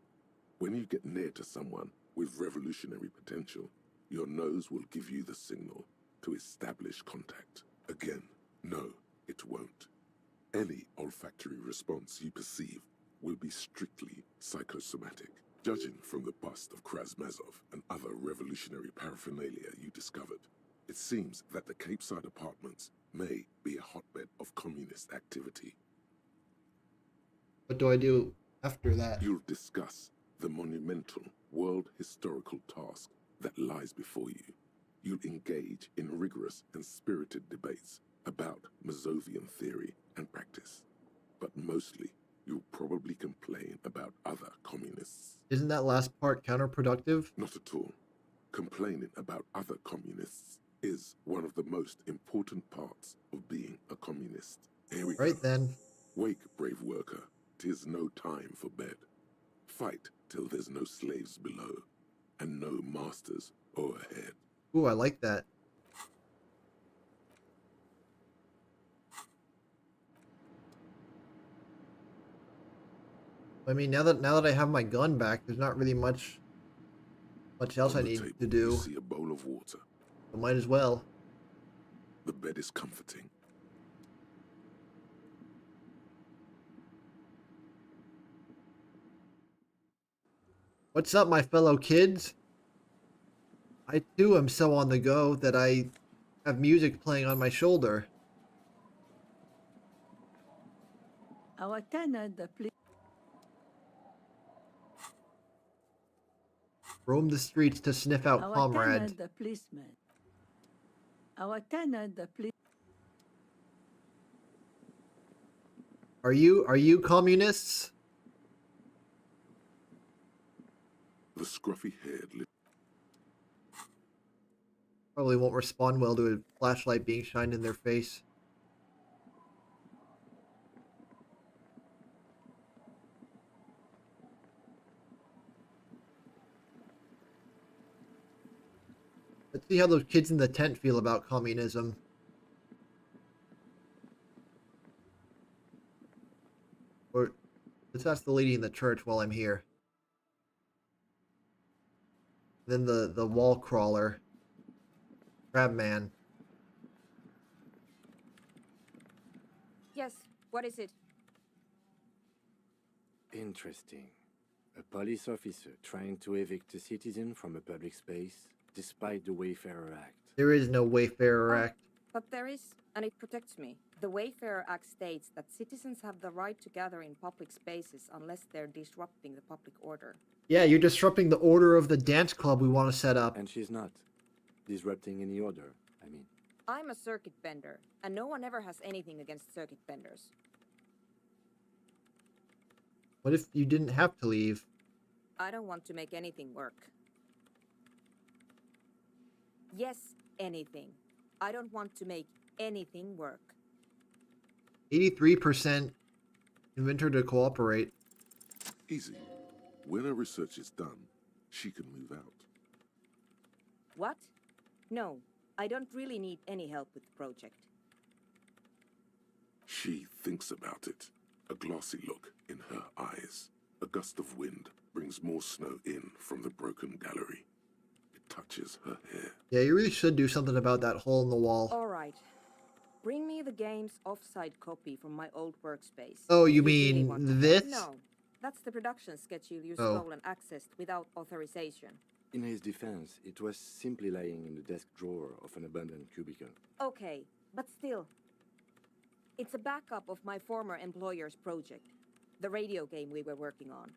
When you get near to someone with revolutionary potential, your nose will give you the signal to establish contact. Again, no, it won't. Any olfactory response you perceive will be strictly psychosomatic. Judging from the bust of Krasmazov and other revolutionary paraphernalia you discovered, it seems that the Cape Side apartments may be a hotbed of communist activity. What do I do after that? You'll discuss the monumental world historical task that lies before you. You'll engage in rigorous and spirited debates about Mazovian theory and practice. But mostly, you'll probably complain about other communists. Isn't that last part counterproductive? Not at all. Complaining about other communists is one of the most important parts of being a communist. Here we Right go. then. Wake, brave worker. 'Tis no time for bed. Fight till there's no slaves below, and no masters o'erhead. Ooh, I like that. I mean, now that I have my gun back, there's not really much else I need to do. You see a bowl of water. I might as well. The bed is comforting. What's up, my fellow kids? I too am so on the go that I have music playing on my shoulder. Our tenant, the police. Roam the streets to sniff out Our comrades. tenant, the policeman. Our tenant, the police. Are you communists? The scruffy-haired Probably won't respond well to a flashlight being shined in their face. Let's see how those kids in the tent feel about communism. Let's ask the lady in the church while I'm here. Then the wall crawler. Crab man. Yes, what is it? Interesting. A police officer trying to evict a citizen from a public space, despite the Wayfarer Act. There is no Wayfarer Act. But there is, and it protects me. The Wayfarer Act states that citizens have the right to gather in public spaces unless they're disrupting the public order. Yeah, you're disrupting the order of the dance club we want to set up. And she's not disrupting any order, I mean. I'm a circuit bender, and no one ever has anything against circuit benders. What if you didn't have to leave? I don't want to make anything work. Yes, anything. I don't want to make anything work. 83% inventor to cooperate. Easy. When her research is done, she can move out. What? No, I don't really need any help with the project. She thinks about it. A glassy look in her eyes. A gust of wind brings more snow in from the broken gallery. It touches her hair. Yeah, you really should do something about that hole in the wall. All right. Bring me the game's offsite copy from my old workspace. Oh, you Really mean want to- this? No, that's the production schedule you Oh. stole and accessed without authorization. In his defense, it was simply lying in the desk drawer of an abandoned cubicle. Okay, but still. It's a backup of my former employer's project, the radio game we were working on.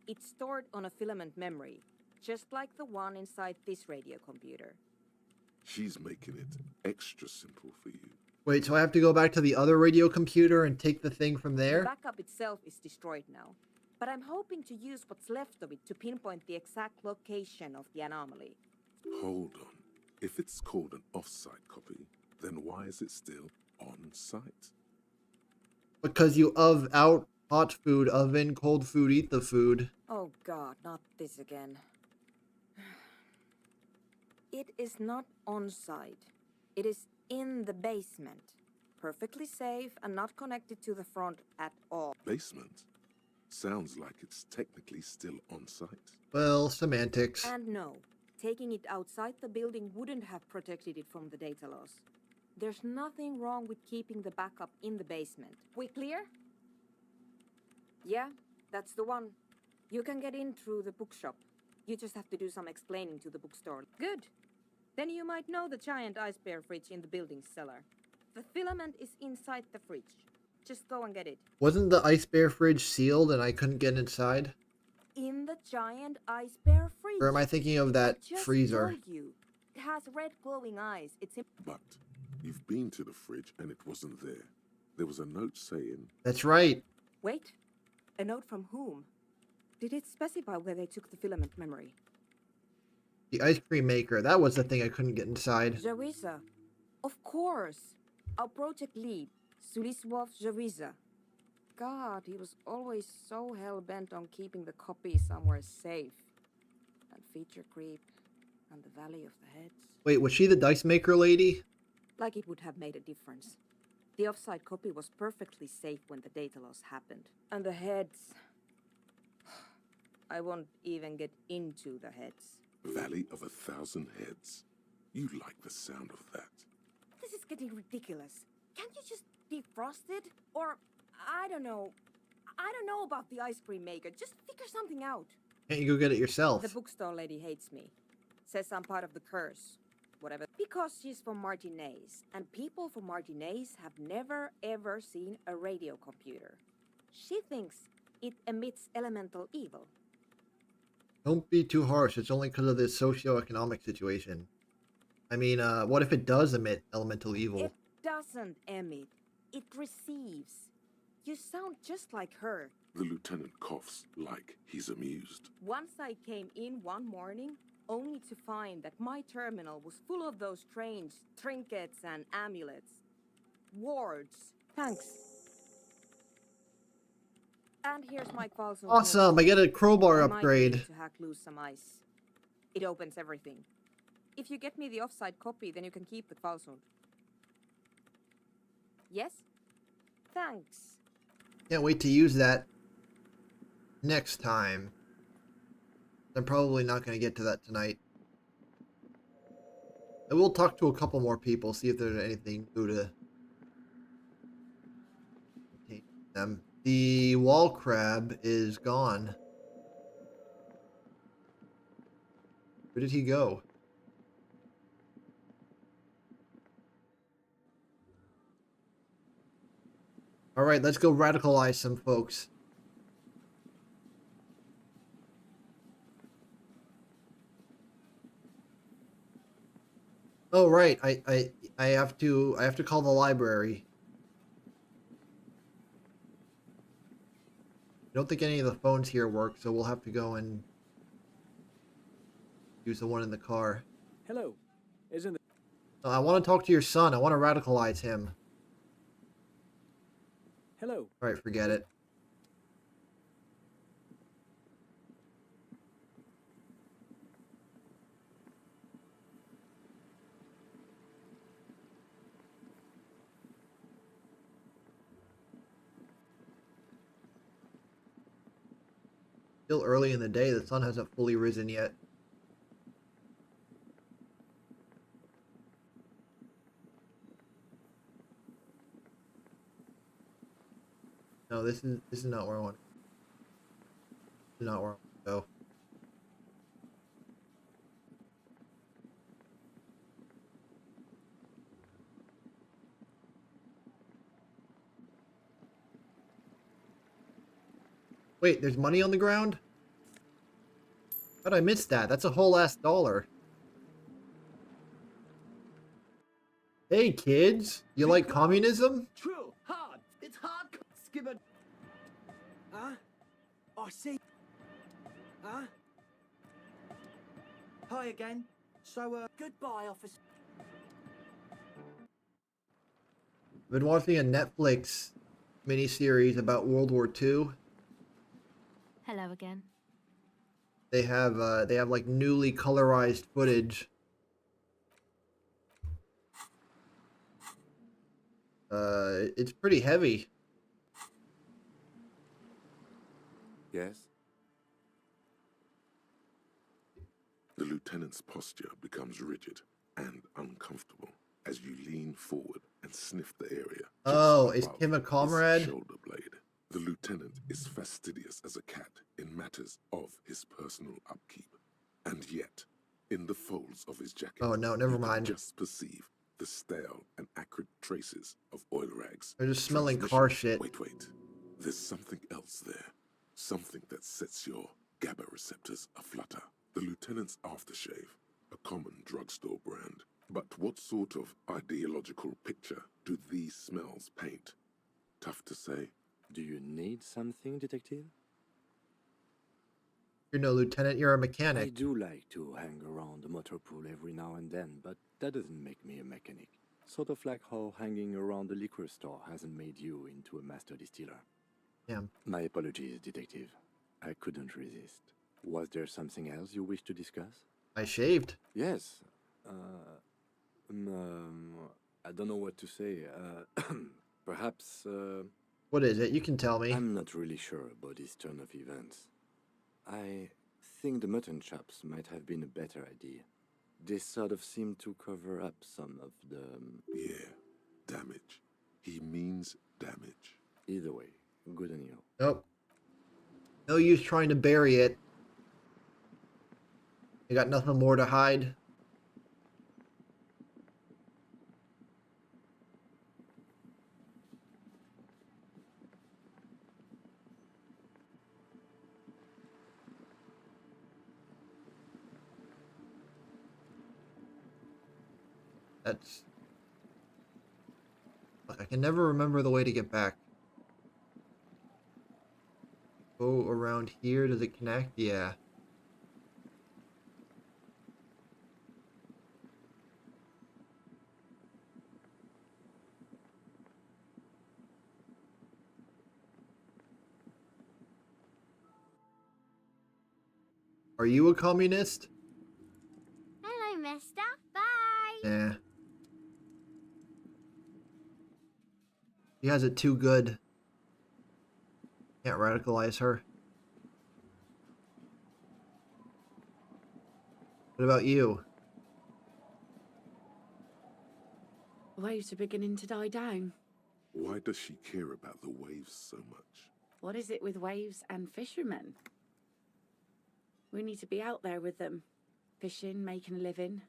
It's stored on a filament memory, just like the one inside this radio computer. She's making it extra simple for you. Wait, so I have to go back to the other radio computer and take the thing from The there? backup itself is destroyed now, but I'm hoping to use what's left of it to pinpoint the exact location of the anomaly. Hold on. If it's called an off-site copy, then why is it still on-site? Because you out hot food, oven, cold food, eat the food. Oh God, not this again. It is not on site. It is in the basement. Perfectly safe and not connected to the front at all. Basement? Sounds like it's technically still on-site. Well, semantics. And no, taking it outside the building wouldn't have protected it from the data loss. There's nothing wrong with keeping the backup in the basement. We clear? Yeah, that's the one. You can get in through the bookshop. You just have to do some explaining to the bookstore. Good. Then you might know the giant ice bear fridge in the building's cellar. The filament is inside the fridge. Just go and get it. Wasn't the ice bear fridge sealed and I couldn't get inside? In the giant ice bear fridge. Or am I thinking of that Just freezer? told you. It has red glowing eyes. It's But you've been to the fridge and it wasn't there. There was a note saying... That's right. Wait. A note from whom? Did it specify where they took the filament memory? The ice cream maker. That was the thing I couldn't get inside. Jawiza. Of course. Our project lead, Suliswov Jawiza. God, he was always so hell-bent on keeping the copy somewhere safe. And feature creep. And the Valley of the Heads. Wait, was she the dice maker lady? Like it would have made a difference. The offsite copy was perfectly safe when the data loss happened. And the heads... I won't even get into the heads. Valley of 1,000 Heads. You like the sound of that. This is getting ridiculous. Can't you just defrost it? Or, I don't know. I don't know about the ice cream maker. Just figure something out. Can't you go get it yourself? The bookstore lady hates me. Says I'm part of the curse. Whatever. Because she's from Martinez. And people from Martinez have never ever seen a radio computer. She thinks it emits elemental evil. Don't be too harsh. It's only because of this socio-economic situation. I mean, what if it does emit elemental evil? It doesn't emit. It receives. You sound just like her. The lieutenant coughs like he's amused. Once I came in one morning, only to find that my terminal was full of those strange trinkets and amulets. Wards. Thanks. And here's my false. Awesome! I get a crowbar I might upgrade. need to hack loose some ice. It opens everything. If you get me the offsite copy, then you can keep the falsehood. Yes? Thanks. Can't wait to use that. next time. I'm probably not going to get to that tonight. I will talk to a couple more people, see if there's anything new to contain them. The wall crab is gone. Where did he go? All right, let's go radicalize some folks. Oh right, I have to call the library. I don't think any of the phones here work, so we'll have to go and use the one in the car. Hello. Isn't it? I want to talk to your son. I want to radicalize him. Hello. All right, forget it. Still early in the day. The sun hasn't fully risen yet. No, this is not where I want. This is not where I want to go. Wait, there's money on the ground? How'd I miss that? That's a whole ass $1. Hey kids, you like communism? True, hard. It's hard. Skibber. Huh? I see. Huh? Hi again. So, goodbye, officer. I've been watching a Netflix miniseries about World War II. Hello again. They have like newly colorized footage. It's pretty heavy. Yes? The lieutenant's posture becomes rigid and uncomfortable as you lean forward and sniff the area. Oh, just is above Kim a his comrade? shoulder blade. The lieutenant is fastidious as a cat in matters of his personal upkeep. And yet, in the folds of his jacket, Oh no, never you can mind. just perceive the stale and acrid traces of oil rags. They're just smelling Transmission. car shit. Wait. There's something else there. Something that sets your GABA receptors aflutter. The lieutenant's aftershave, a common drugstore brand. But what sort of ideological picture do these smells paint? Tough to say. Do you need something, detective? You're no lieutenant, you're a I mechanic. do like to hang around the motor pool every now and then, but that doesn't make me a mechanic. Sort of like how hanging around the liquor store hasn't made you into a master distiller. Damn. My apologies, detective. I couldn't resist. Was there something else you wish to discuss? I shaved. Yes. I don't know what to say. Perhaps, What is it? You can tell me. I'm not really sure about this turn of events. I think the mutton chops might have been a better idea. They sort of seem to cover up some of the... Yeah, damage. He means damage. Either way, good on you. Nope. No use trying to bury it. You got nothing more to hide. That's... Look, I can never remember the way to get back. Go around here, does it connect? Yeah. Are you a communist? Hello, mister. Bye. Nah. She has it too good. Can't radicalize her. What about you? Waves are beginning to die down. Why does she care about the waves so much? What is it with waves and fishermen? We need to be out there with them, fishing, making a living.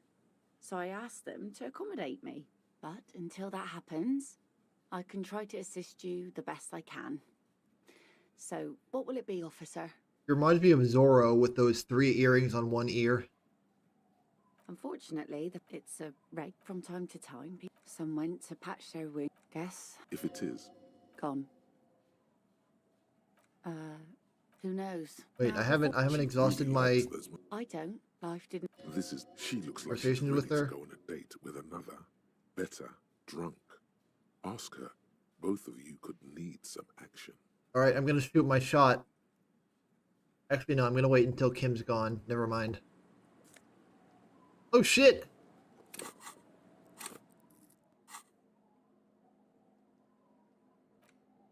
So I asked them to accommodate me. But until that happens, I can try to assist you the best I can. So, what will it be, officer? It reminds me of Zorro with those 3 earrings on one ear. Unfortunately, it's a reg from time to time. Some went to patch their wound. Guess. If it is. Gone. Who knows? Wait, Now, I haven't exhausted my I don't. Life didn't. This is. She looks like she's conversations ready with to her. go on a date with another, better, drunk. Ask her. Both of you could need some action. All right, I'm gonna shoot my shot. Actually, no, I'm gonna wait until Kim's gone. Never mind. Oh shit!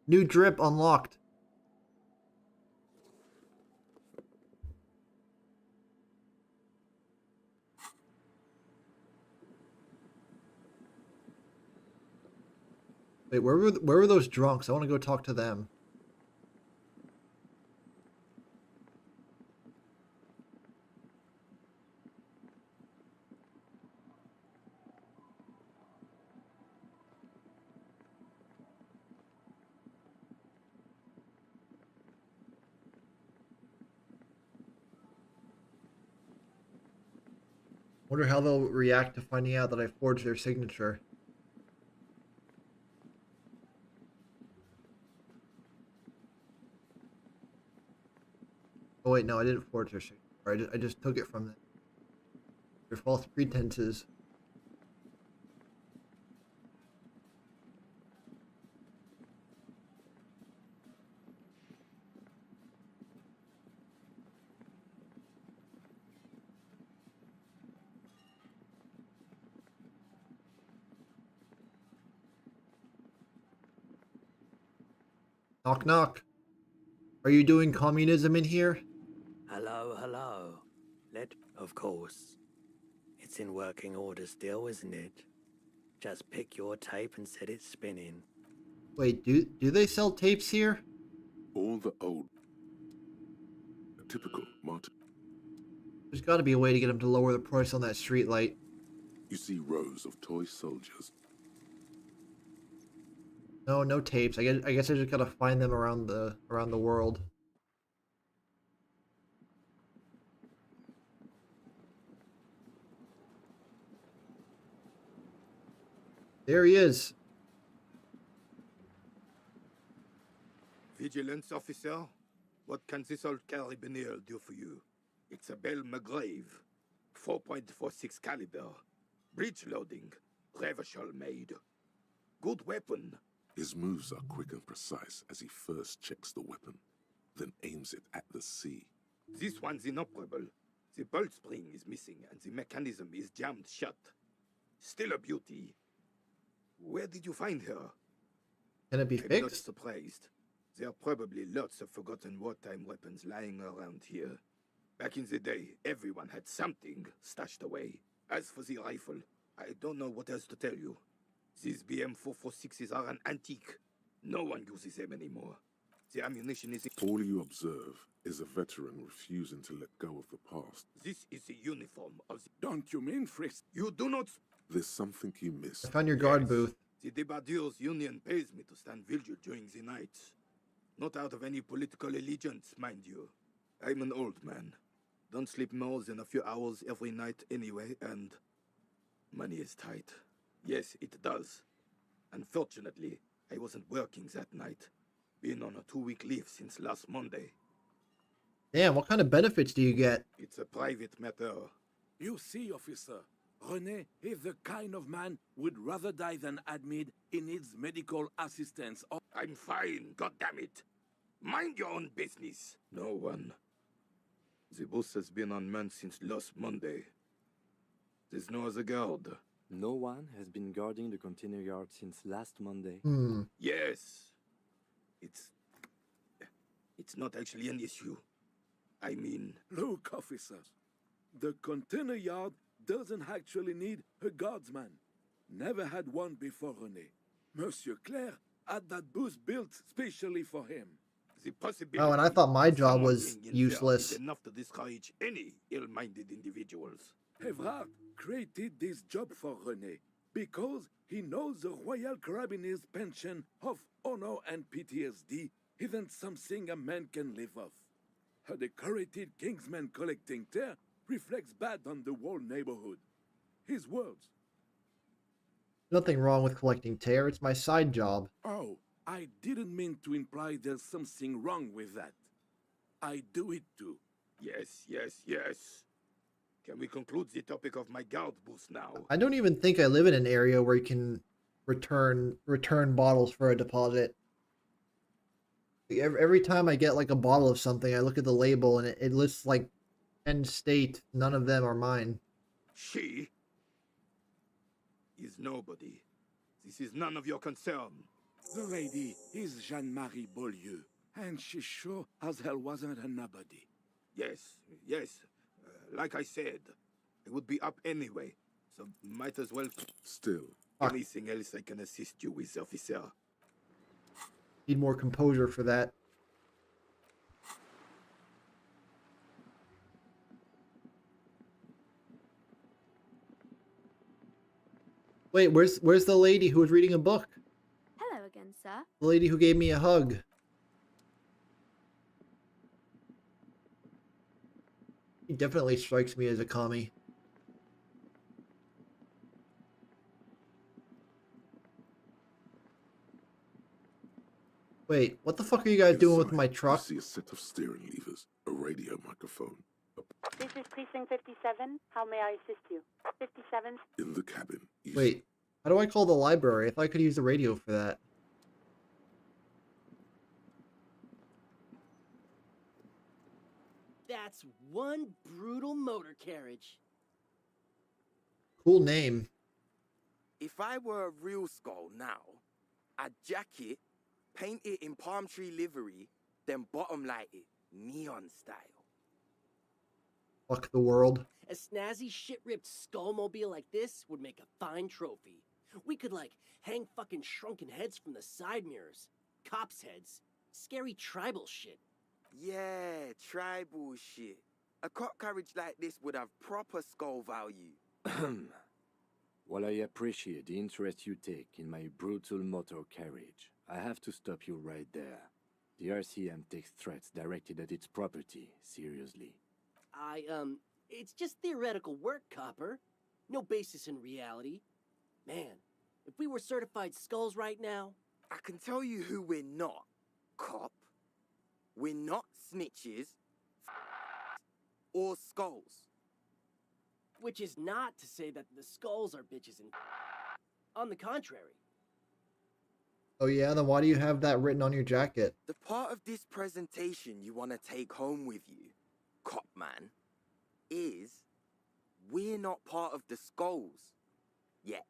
New drip unlocked. Wait, where were those drunks? I want to go talk to them. Wonder how they'll react to finding out that I forged their signature. Oh wait, no, I didn't forge their signature. I just took it from them. Their false pretenses. Knock knock. Are you doing communism in here? Hello, hello. Of course. It's in working order still, isn't it? Just pick your tape and set it spinning. Wait, do they sell tapes here? All the old. Typical Martin. There's got to be a way to get them to lower the price on that street light. You see rows of toy soldiers. No tapes. I guess I just gotta find them around the world. There he is. Vigilance officer, what can this old carabiner do for you? It's a Bell McGrave, 4.46 caliber, breech loading, Revachol made. Good weapon. His moves are quick and precise as he first checks the weapon, then aims it at the sea. This one's inoperable. The bolt spring is missing and the mechanism is jammed shut. Still a beauty. Where did you find her? Can it be I'm not fixed? surprised. There are probably lots of forgotten wartime weapons lying around here. Back in the day, everyone had something stashed away. As for the rifle, I don't know what else to tell you. These BM-446s are an antique. No one uses them anymore. The ammunition is... All you observe is a veteran refusing to let go of the past. This is the uniform of the... Don't you mean Frisk? You do not... There's something you missed. I found your guard booth. The Debardeurs Union pays me to stand vigil during the night. Not out of any political allegiance, mind you. I'm an old man. Don't sleep more than a few hours every night anyway, and... money is tight. Yes, it does. Unfortunately, I wasn't working that night. Been on a 2-week leave since last Monday. Damn, what kind of benefits do you get? It's a private matter. You see, officer, René is the kind of man would rather die than admit he needs medical assistance. I'm fine, goddammit. Mind your own business. No one. The bus has been unmanned since last Monday. There's no other guard. No one has been guarding the container yard since last Monday. Yes. It's not actually an issue. I mean... Look, officer. The container yard doesn't actually need a guardsman. Never had one before, René. Monsieur Claire had that booth built specially for him. The possibility Oh, and I thought my of job someone was being in there useless. is enough to discourage any ill-minded individuals. Evrard created this job for René because he knows the Royal Carabinier's pension of honor and PTSD isn't something a man can live off. A decorated kingsman collecting tear reflects bad on the whole neighborhood. His words. Nothing wrong with collecting tear. It's my side job. Oh, I didn't mean to imply there's something wrong with that. I do it too. Yes, yes, yes. Can we conclude the topic of my guard booth now? I don't even think I live in an area where you can return bottles for a deposit. Every time I get like a bottle of something, I look at the label and it lists like 10 states. None of them are mine. She is nobody. This is none of your concern. The lady is Jeanne-Marie Beaulieu, and she sure as hell wasn't a nobody. Yes, yes. Like I said, it would be up anyway, so might as well. Still. Anything else I can assist you with, officer? Need more composure for that. Wait, where's the lady who was reading a book? Hello again, sir. The lady who gave me a hug. He definitely strikes me as a commie. Wait, what the fuck are you guys doing with my truck? You see a set of steering levers, a radio microphone. This is Precinct 57. How may I assist you? 57? In the cabin. Wait, how do I call the library? I thought I could use the radio for that. That's one brutal motor carriage. Cool name. If I were a real skull now, I'd jack it, paint it in palm tree livery, then bottom light it, neon style. Fuck the world. A snazzy shit-ripped skullmobile like this would make a fine trophy. We could, like, hang fucking shrunken heads from the side mirrors. Cops' heads. Scary tribal shit. Yeah, tribal shit. A cop carriage like this would have proper skull value. While I appreciate the interest you take in my brutal motor carriage, I have to stop you right there. The RCM takes threats directed at its property seriously. It's just theoretical work, Copper. No basis in reality. Man, if we were certified skulls right now... I can tell you who we're not, cop. We're not snitches or skulls. Which is not to say that the skulls are bitches and... On the contrary. Oh yeah, then why do you have that written on your jacket? The part of this presentation you want to take home with you, cop man, is we're not part of the skulls yet.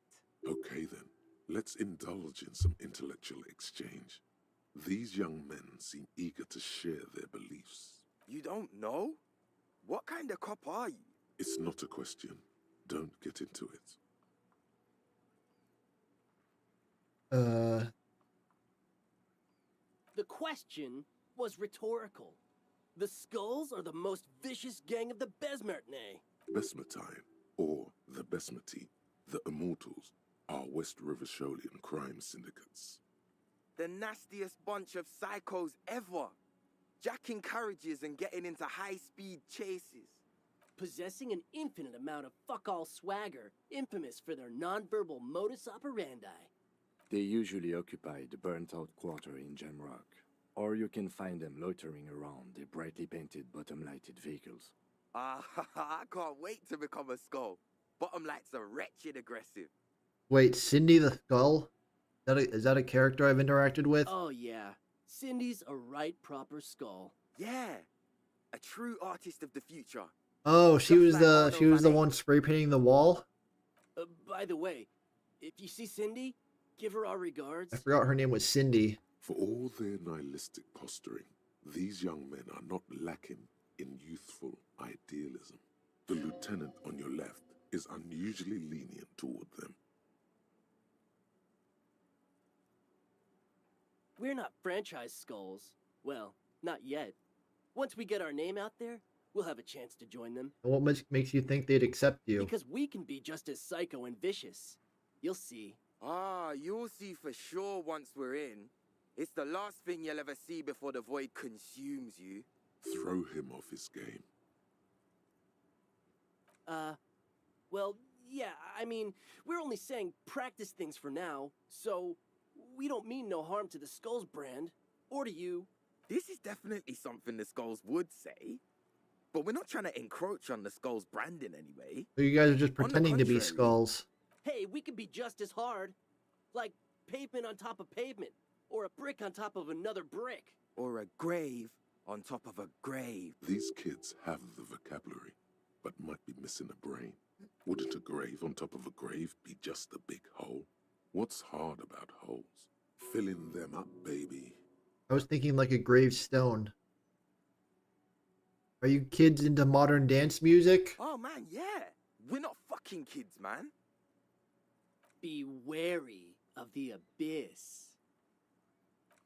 Okay then, let's indulge in some intellectual exchange. These young men seem eager to share their beliefs. You don't know? What kind of cop are you? It's not a question. Don't get into it. The question was rhetorical. The skulls are the most vicious gang of the Besmertne. Besmertine, or the Besmati, the Immortals, are West River Sholian crime syndicates. The nastiest bunch of psychos ever. Jacking carriages and getting into high-speed chases. Possessing an infinite amount of fuck-all swagger, infamous for their non-verbal modus operandi. They usually occupy the burnt-out quarter in Jamrock, or you can find them loitering around their brightly painted bottom-lighted vehicles. I can't wait to become a skull. Bottom lights are wretched aggressive. Wait, Cindy the Skull? Is that a character I've interacted with? Oh yeah, Cindy's a right proper skull. Yeah, a true artist of the future. Oh, she was the one spray painting the wall? By the way, if you see Cindy, give her our regards. I forgot her name was Cindy. For all their nihilistic posturing, these young men are not lacking in youthful idealism. The lieutenant on your left is unusually lenient toward them. We're not franchise skulls. Well, not yet. Once we get our name out there, we'll have a chance to join them. And what makes you think they'd accept you? Because we can be just as psycho and vicious. You'll see. Ah, you'll see for sure once we're in. It's the last thing you'll ever see before the void consumes you. Throw him off his game. Well, yeah, I mean, we're only saying practice things for now, so we don't mean no harm to the Skulls brand, or to you. This is definitely something the Skulls would say, but we're not trying to encroach on the Skulls branding anyway. So you guys are just On the pretending to be contrary. skulls. Hey, we could be just as hard. Like pavement on top of pavement, or a brick on top of another brick. Or a grave on top of a grave. These kids have the vocabulary, but might be missing a brain. Wouldn't a grave on top of a grave be just a big hole? What's hard about holes? Filling them up, baby. I was thinking like a gravestone. Are you kids into modern dance music? Oh man, yeah. We're not fucking kids, man. Be wary of the abyss.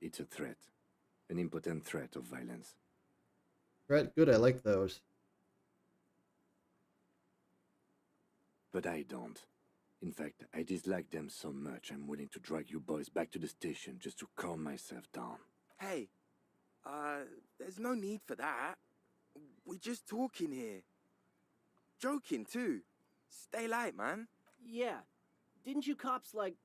It's a threat. An impotent threat of violence. Right, good, I like those. But I don't. In fact, I dislike them so much I'm willing to drag you boys back to the station just to calm myself down. Hey, there's no need for that. We're just talking here. Joking, too. Stay light, man. Yeah. Didn't you cops, like,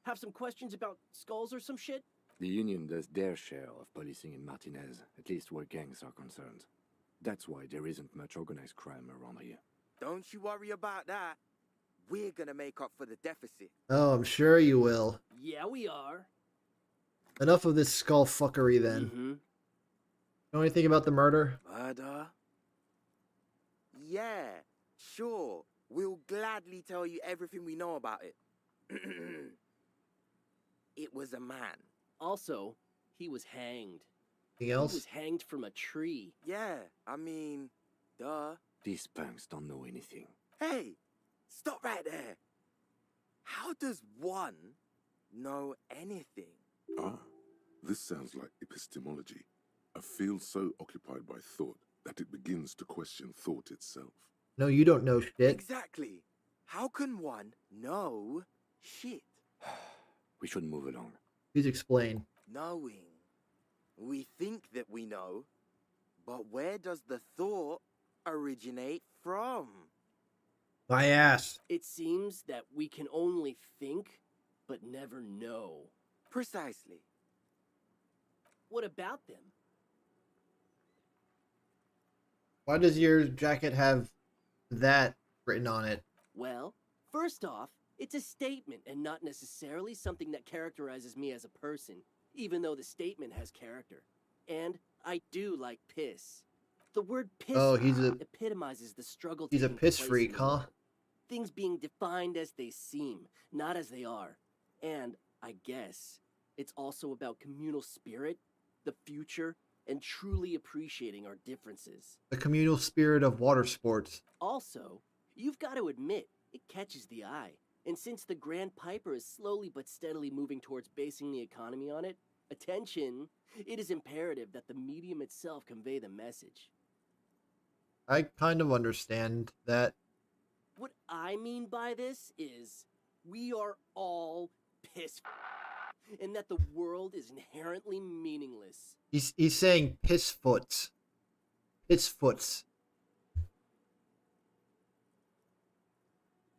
have some questions about skulls or some shit? The Union does their share of policing in Martinez, at least where gangs are concerned. That's why there isn't much organized crime around here. Don't you worry about that. We're gonna make up for the deficit. Oh, I'm sure you will. Yeah, we are. Enough of this skull fuckery then. Mm-hmm. Know anything about the murder? Murder? Yeah, sure. We'll gladly tell you everything we know about it. It was a man. Also, he was hanged. Anything else? He was hanged from a tree. Yeah, I mean, duh. These punks don't know anything. Hey, stop right there. How does one know anything? Ah, this sounds like epistemology. A field so occupied by thought that it begins to question thought itself. No, you don't know shit. Exactly. How can one know shit? We should move along. Please explain. Knowing. We think that we know, but where does the thought originate from? My ass. It seems that we can only think, but never know. Precisely. What about them? Why does your jacket have that written on it? Well, first off, it's a statement and not necessarily something that characterizes me as a person, even though the statement has character. And I do like piss. The word piss epitomizes the struggle. He's a taking piss place in freak, the huh? world. Things being defined as they seem, not as they are. And I guess it's also about communal spirit, the future, and truly appreciating our differences. The communal spirit of water sports. Also, you've got to admit, it catches the eye. And since the Grand Piper is slowly but steadily moving towards basing the economy on it, attention, it is imperative that the medium itself convey the message. I kind of understand that. What I mean by this is, we are all piss and that the world is inherently meaningless. He's saying piss foots. Piss foots.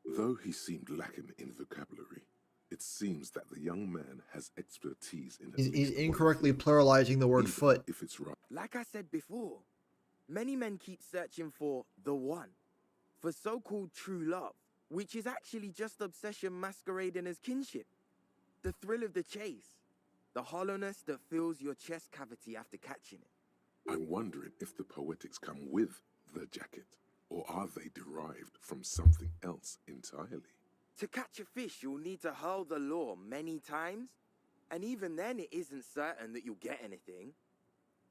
Though he seemed lacking in vocabulary, it seems that the young man has expertise in He's incorrectly pluralizing the word foot. if it's right. Like I said before, many men keep searching for the one, for so-called true love, which is actually just obsession masquerading as kinship. The thrill of the chase, the hollowness that fills your chest cavity after catching it. I'm wondering if the poetics come with the jacket, or are they derived from something else entirely? To catch a fish, you'll need to hurl the lure many times, and even then it isn't certain that you'll get anything.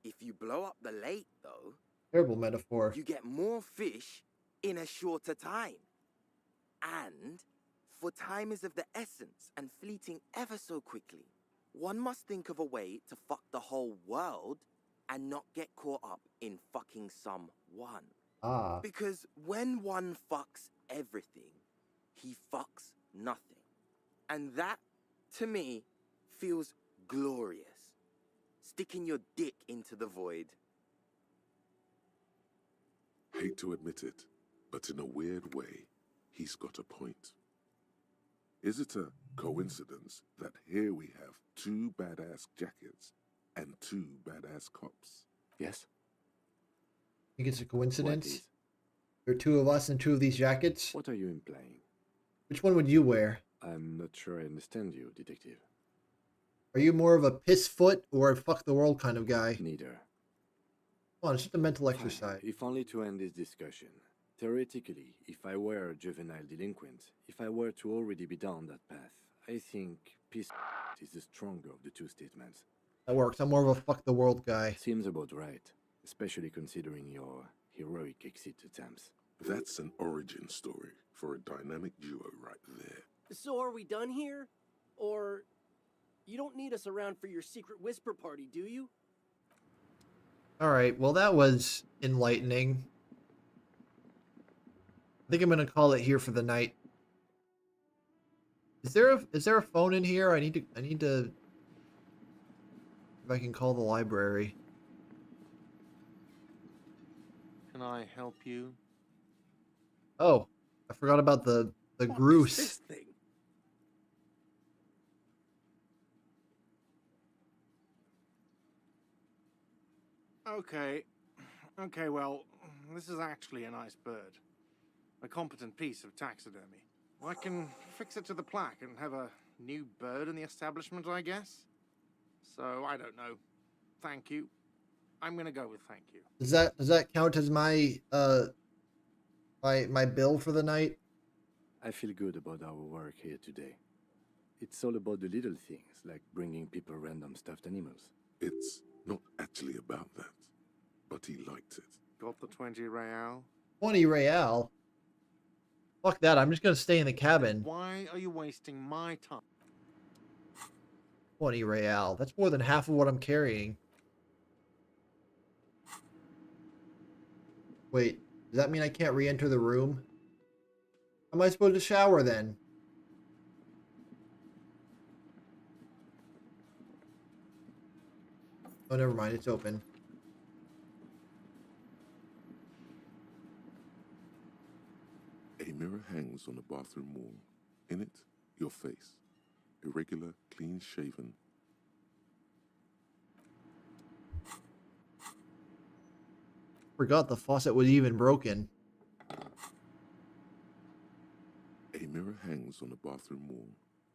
If you blow up the lake, though, Terrible metaphor. you get more fish in a shorter time. And, for time is of the essence and fleeting ever so quickly, one must think of a way to fuck the whole world and not get caught up in fucking someone. Ah. Because when one fucks everything, he fucks nothing. And that, to me, feels glorious. Sticking your dick into the void. Hate to admit it, but in a weird way, he's got a point. Is it a coincidence that here we have 2 badass jackets and 2 badass cops? Yes? Think it's a coincidence? What is? There are 2 of us in 2 of these jackets. What are you implying? Which one would you wear? I'm not sure I understand you, detective. Are you more of a piss foot or a fuck the world kind of guy? Neither. Come on, it's just a mental Fine, exercise. if only to end this discussion. Theoretically, if I were a juvenile delinquent, if I were to already be down that path, I think peace is the stronger of the 2 statements. That works. I'm more of a fuck the world guy. Seems about right, especially considering your heroic exit attempts. That's an origin story for a dynamic duo right there. So are we done here? Or you don't need us around for your secret whisper party, do you? Alright, well that was enlightening. I think I'm gonna call it here for the night. Is there a phone in here? I need to if I can call the library. Can I help you? Oh, I forgot about the Groose. This thing. Okay, well, this is actually a nice bird. A competent piece of taxidermy. I can fix it to the plaque and have a new bird in the establishment, I guess. So, I don't know. Thank you. I'm gonna go with thank you. Does that count as my my bill for the night? I feel good about our work here today. It's all about the little things, like bringing people random stuffed animals. It's not actually about that, but he liked it. Got the 20 real? 20 real? Fuck that, I'm just gonna stay in the cabin. Why are you wasting my time? 20 real. That's more than half of what I'm carrying. Wait, does that mean I can't re-enter the room? How am I supposed to shower then? Oh, never mind, it's open. A mirror hangs on the bathroom wall. In it, your face. Irregular, clean-shaven. Forgot the faucet was even broken. A mirror hangs on the bathroom wall.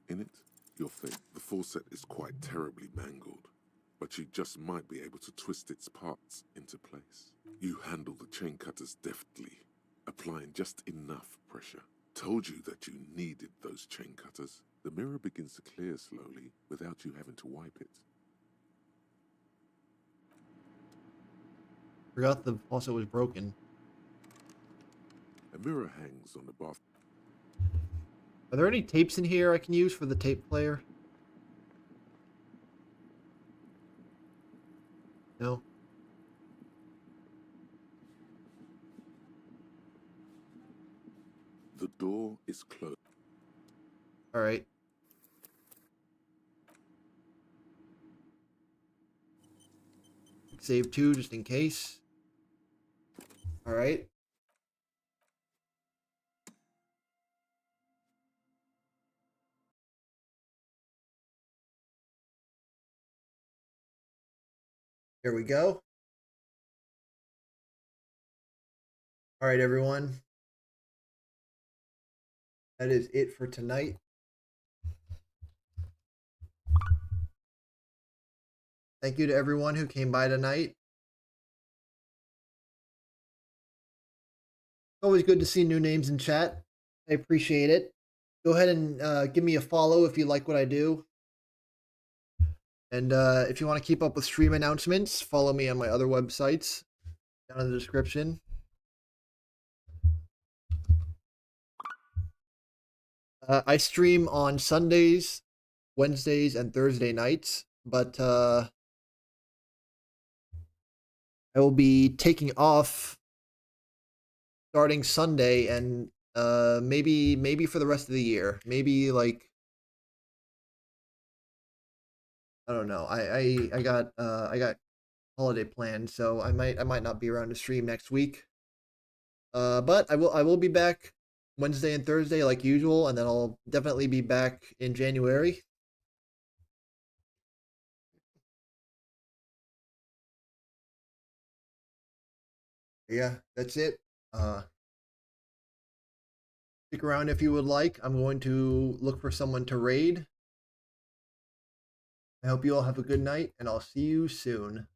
In it, your face. The faucet is quite terribly mangled, but you just might be able to twist its parts into place. You handle the chain cutters deftly, applying just enough pressure. Told you that you needed those chain cutters. The mirror begins to clear slowly without you having to wipe it. Forgot the faucet was broken. A mirror hangs on the bath. Are there any tapes in here I can use for the tape player? No. The door is closed. All right. Save 2 just in case. All right. Here we go. All right, everyone. That is it for tonight. Thank you to everyone who came by tonight. Always good to see new names in chat. I appreciate it. Go ahead and give me a follow if you like what I do. And if you want to keep up with stream announcements, follow me on my other websites down in the description. I stream on Sundays, Wednesdays, and Thursday nights, but I will be taking off starting Sunday and maybe for the rest of the year. Maybe like I don't know. I got holiday plans, so I might not be around to stream next week. But I will be back Wednesday and Thursday like usual, and then I'll definitely be back in January. Yeah, that's it. Stick around if you would like. I'm going to look for someone to raid. I hope you all have a good night, and I'll see you soon.